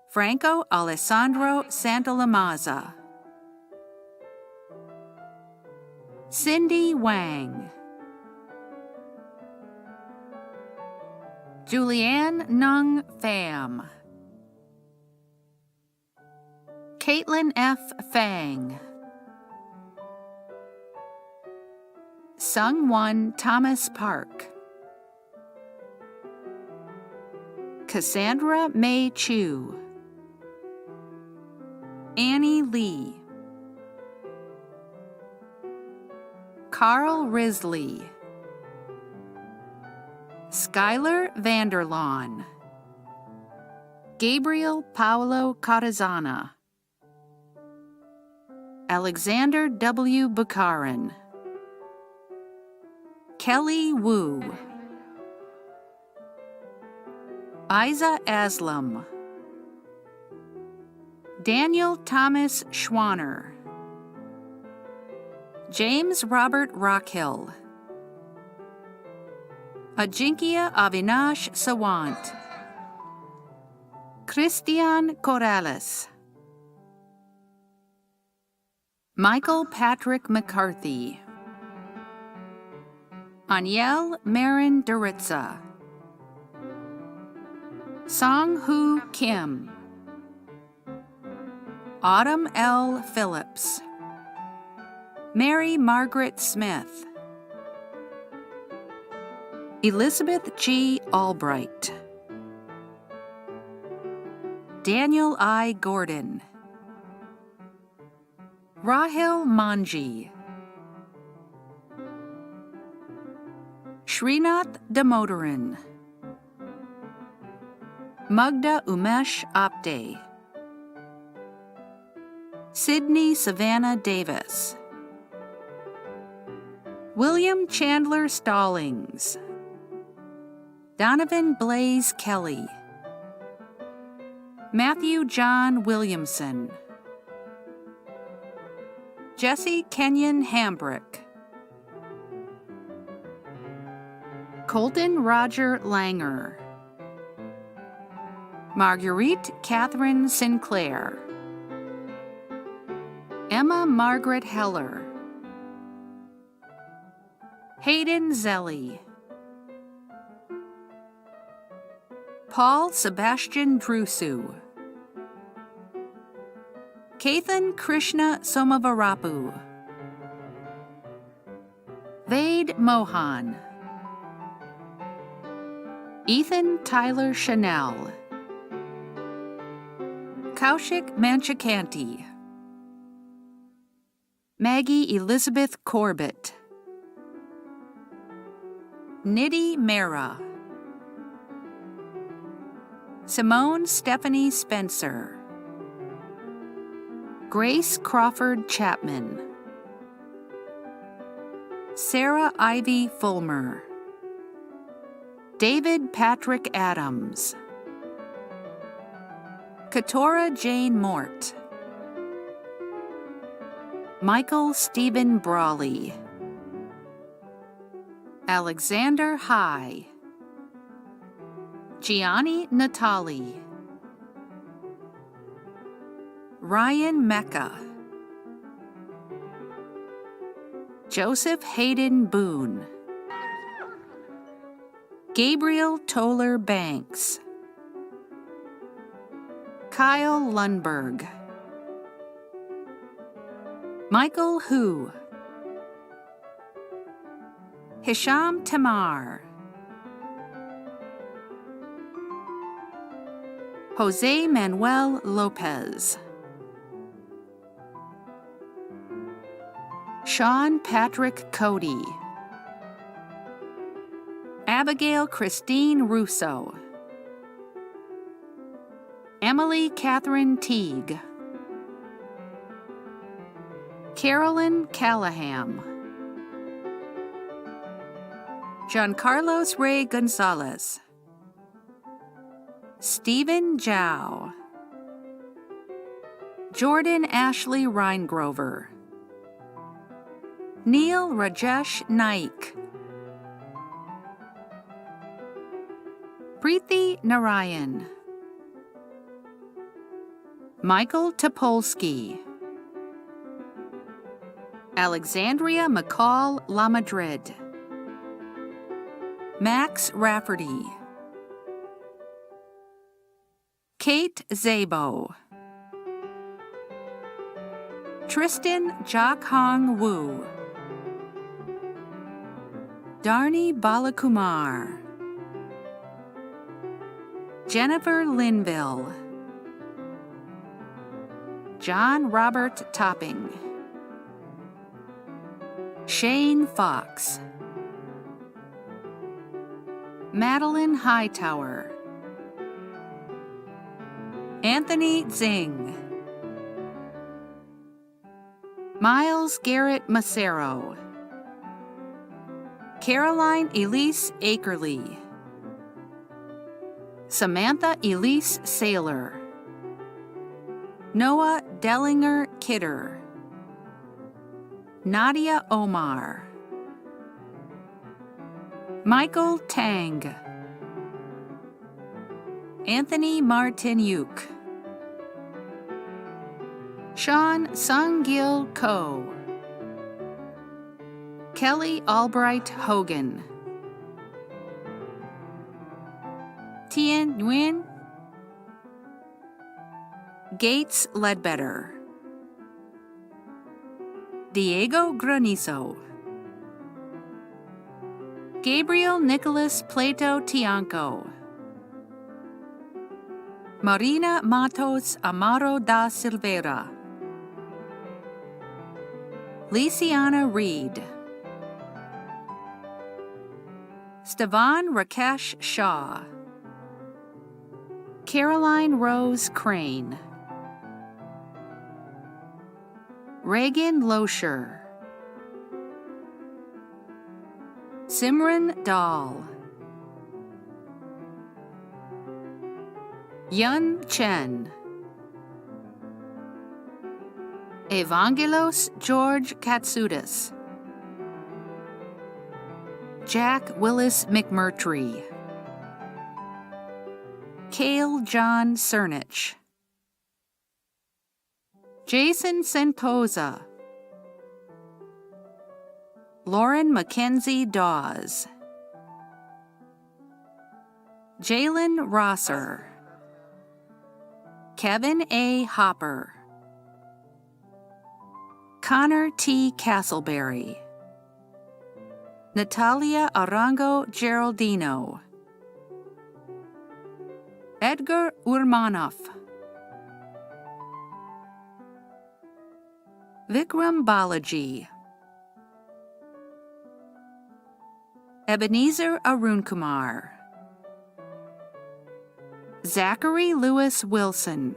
Franco Alessandro Santalamaza, Cindy Wang, Julianne Nung Pham, Caitlin F. Fang, Sung-Won Thomas Park, Cassandra May Chu, Annie Lee, Carl Risley, Skylar Vanderlawn, Gabriel Paolo Carazana, Alexander W. Bukharin, Kelly Wu, Isa Aslam, Daniel Thomas Schwanner, James Robert Rockhill, Ajinkya Avinash Sawant, Christian Corrales, Michael Patrick McCarthy, Aniel Marin Duritza, Song-Hoo Kim, Autumn L. Phillips, Mary Margaret Smith, Elizabeth G. Albright, Daniel I. Gordon, Rahil Manji, Srinath Damodaran, Magda Umesh Apte, Sydney Savannah Davis, William Chandler Stallings, Donovan Blaze Kelly, Matthew John Williamson, Jesse Kenyon Hambrick, Colton Roger Langer, Marguerite Catherine Sinclair, Emma Margaret Heller, Hayden Zelli, Paul Sebastian Drusu, Kathan Krishna Somavarapu, Vade Mohan, Ethan Tyler Chanel, Kaushik Manchakanti, Maggie Elizabeth Corbett, Nidhi Mehra, Simone Stephanie Spencer, Grace Crawford Chapman, Sarah Ivy Fulmer, David Patrick Adams, Katora Jane Mort, Michael Stephen Brawley, Alexander High, Gianni Natali, Ryan Mecca, Joseph Hayden Boone, Gabriel Toller Banks, Kyle Lundberg, Michael Hu, Hisham Tamar, Jose Manuel Lopez, Sean Patrick Cody, Abigail Christine Russo, Emily Catherine Teague, Carolyn Callahan, Giancarlos Ray Gonzalez, Stephen Zhao, Jordan Ashley Reingrover, Neil Rajesh Naik, Preeti Narayan, Michael Topolsky, Alexandria McCall Lamadrid, Max Rafferty, Kate Zabo, Tristan Jock Hong Wu, Darni Balakumar, Jennifer Linville, John Robert Topping, Shane Fox, Madeline Hightower, Anthony Zing, Miles Garrett Macero, Caroline Elise Akerley, Samantha Elise Saylor, Noah Dellinger Kidder, Nadia Omar, Michael Tang, Anthony Martinyuk, Sean Sungil Ko, Kelly Albright Hogan, Tien Nguyen, Gates Ledbetter, Diego Granizo, Gabriel Nicholas Plato Tianco, Marina Matos Amaro da Silveira, Lisiana Reed, Stevan Rakesh Shaw, Caroline Rose Crane, Reagan Loescher, Simran Dahl, Yun Chen, Evangelos George Katsoudas, Jack Willis McMurtry, Cale John Cernich, Jason Sentosa, Lauren Mackenzie Dawes, Jalen Rosser, Kevin A. Hopper, Connor T. Castleberry, Natalia Arango Geraldino, Edgar Urmanov, Vikram Balaji, Ebenezer Arunkumar, Zachary Lewis Wilson,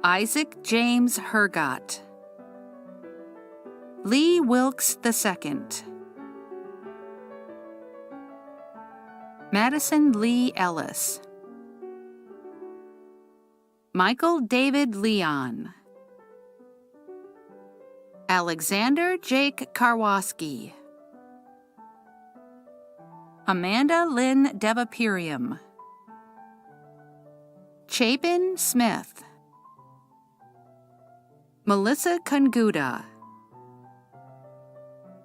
Isaac James Hergott, Lee Wilkes II, Madison Lee Ellis, Michael David Leon, Alexander Jake Karwoski, Amanda Lynn Devapirium, Chapin Smith, Melissa Kunguda,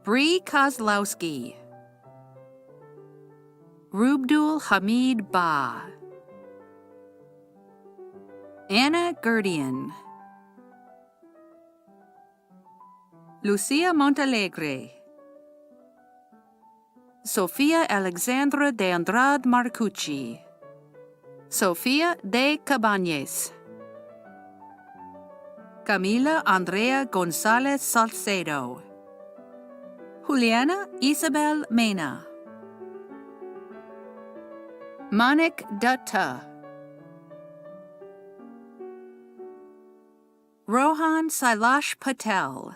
Bree Kozlowski, Rubdul Hamid Ba, Anna Gerdian, Lucia Montalegre, Sofia Alexandra de Andrade Marcucci, Sofia de Cabañez, Camila Andrea González Salcedo, Juliana Isabel Mena, Manik Dutta, Rohan Sailash Patel,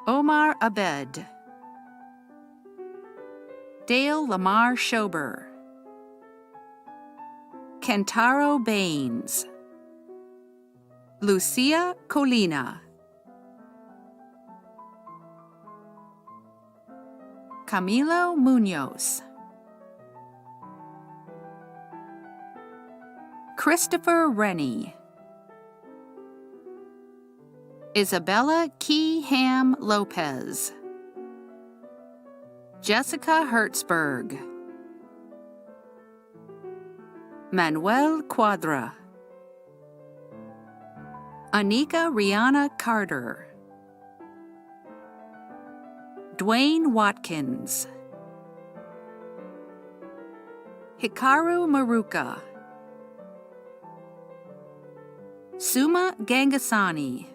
Omar Abed, Dale Lamar Schober, Kentaro Baines, Lucia Colina, Camilo Munoz. Christopher Rennie. Isabella Key Ham Lopez. Jessica Hertzberg. Manuel Quadra. Anika Rihanna Carter. Dwayne Watkins. Hikaru Maruka. Suma Gangasani.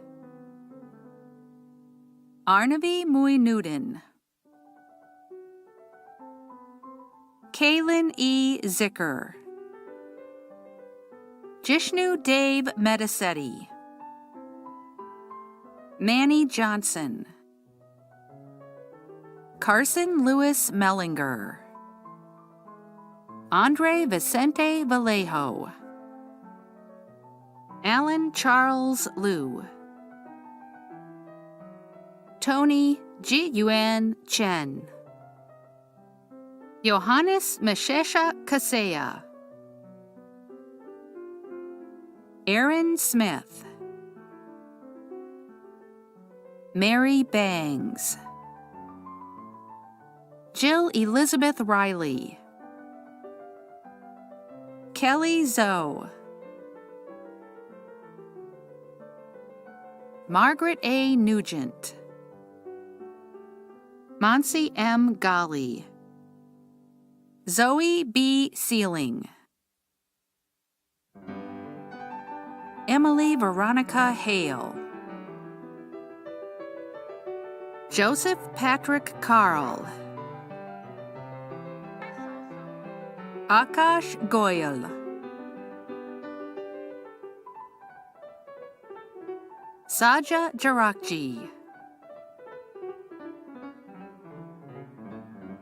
Arnavi Muinudin. Kaylin E. Zicker. Jishnu Dave Medicetti. Manny Johnson. Carson Lewis Mellinger. Andre Vicente Vallejo. Alan Charles Liu. Tony Ji Yuan Chen. Johannes Meshesha Kaseya. Aaron Smith. Mary Bangs. Jill Elizabeth Riley. Kelly Zoe. Margaret A. Nugent. Monsi M. Ghali. Zoe B. Sealing. Emily Veronica Hale. Joseph Patrick Carl. Akash Goyal. Saja Jarakji.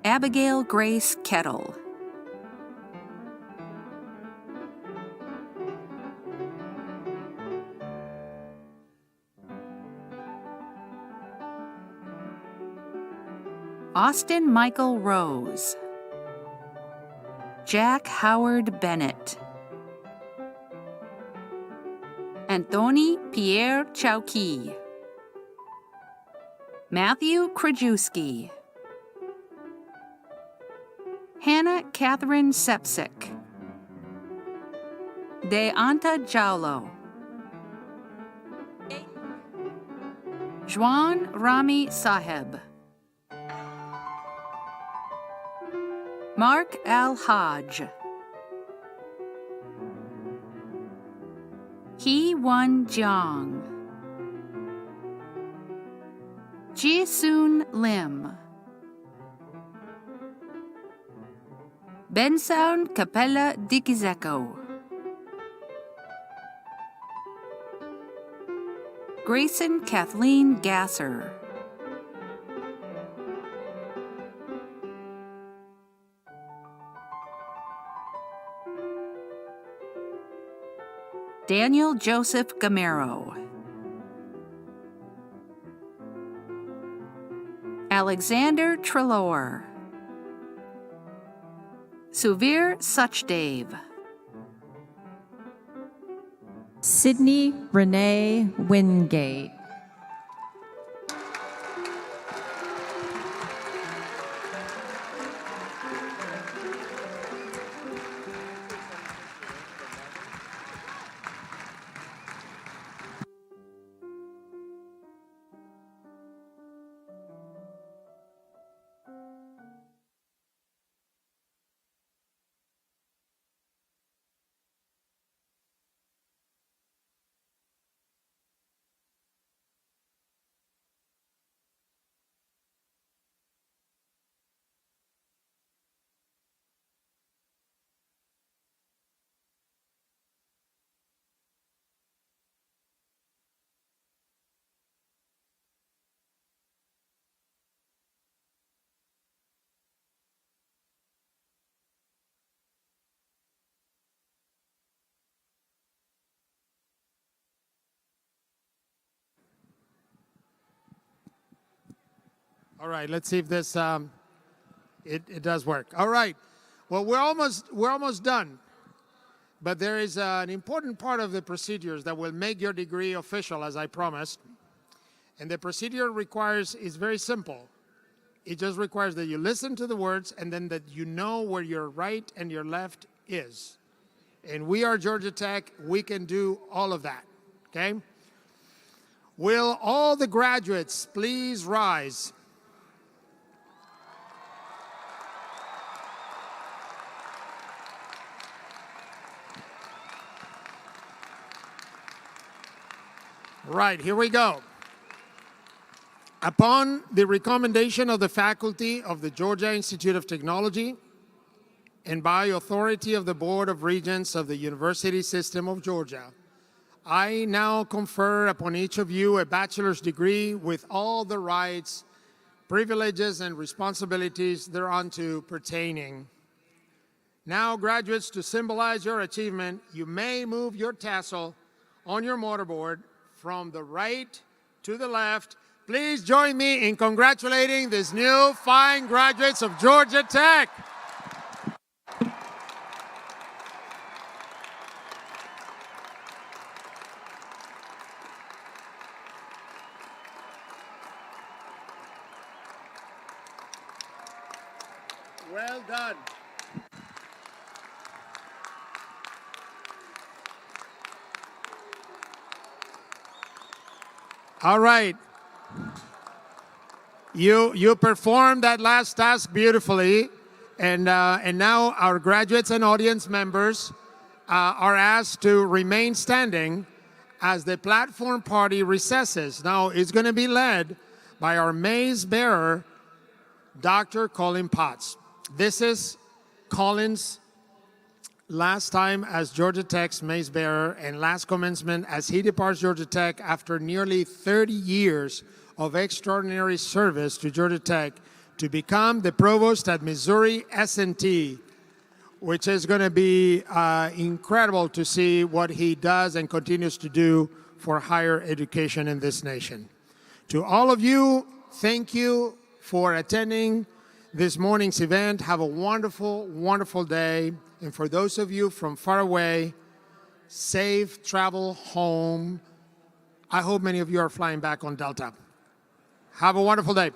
Abigail Grace Kettle. Austin Michael Rose. Jack Howard Bennett. Anthony Pierre Chowki. Matthew Krajewski. Hannah Catherine Sepsik. Deanta Jaulo. Juan Rami Saheb. Mark Al-Hajj. Hee-Won Jeong. Ji-Soon Lim. Bensound Capella Dikizeko. Grayson Kathleen Gasser. Daniel Joseph Gamero. Alexander Trelaw. Suvir Suchdev. Sydney Renee Wingate. All right, let's see if this It does work. All right. Well, we're almost done. But there is an important part of the procedures that will make your degree official, as I promised. And the procedure is very simple. It just requires that you listen to the words and then that you know where your right and your left is. And we are Georgia Tech. We can do all of that, okay? Will all the graduates please rise? Right, here we go. Upon the recommendation of the faculty of the Georgia Institute of Technology and by authority of the Board of Regents of the University System of Georgia, I now confer upon each of you a bachelor's degree with all the rights, privileges, and responsibilities thereunto pertaining. Now, graduates, to symbolize your achievement, you may move your tassel on your mortarboard from the right to the left. Please join me in congratulating these new fine graduates of Georgia Tech. Well done. All right. You performed that last task beautifully, and now our graduates and audience members are asked to remain standing as the platform party recesses. Now, it's going to be led by our mace bearer, Dr. Colin Potts. This is Colin's last time as Georgia Tech's mace bearer and last commencement as he departs Georgia Tech after nearly 30 years of extraordinary service to Georgia Tech to become the provost at Missouri S&T, which is going to be incredible to see what he does and continues to do for higher education in this nation. To all of you, thank you for attending this morning's event. Have a wonderful, wonderful day. And for those of you from far away, safe travel home. I hope many of you are flying back on Delta. Have a wonderful day.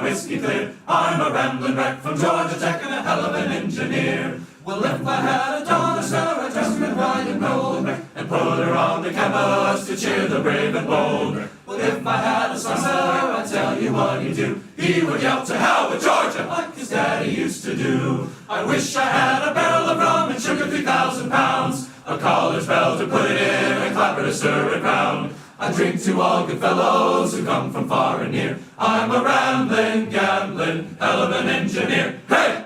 Whiskey clear. I'm a rambling wreck from Georgia Tech and a hell of an engineer. Well, if I had a daughter, sir, I'd dress her in white and gold and put her on the campus to cheer the brave and bold. Well, if I had a son, sir, I'd tell you what he'd do. He would yell to hell with Georgia like his daddy used to do. I wish I had a barrel of rum and sugar 3,000 pounds, a college bell to put it in and clap her to stir it round. I drink to all good fellows who come from far and near. I'm a rambling, gambling, hell of an engineer. Hey!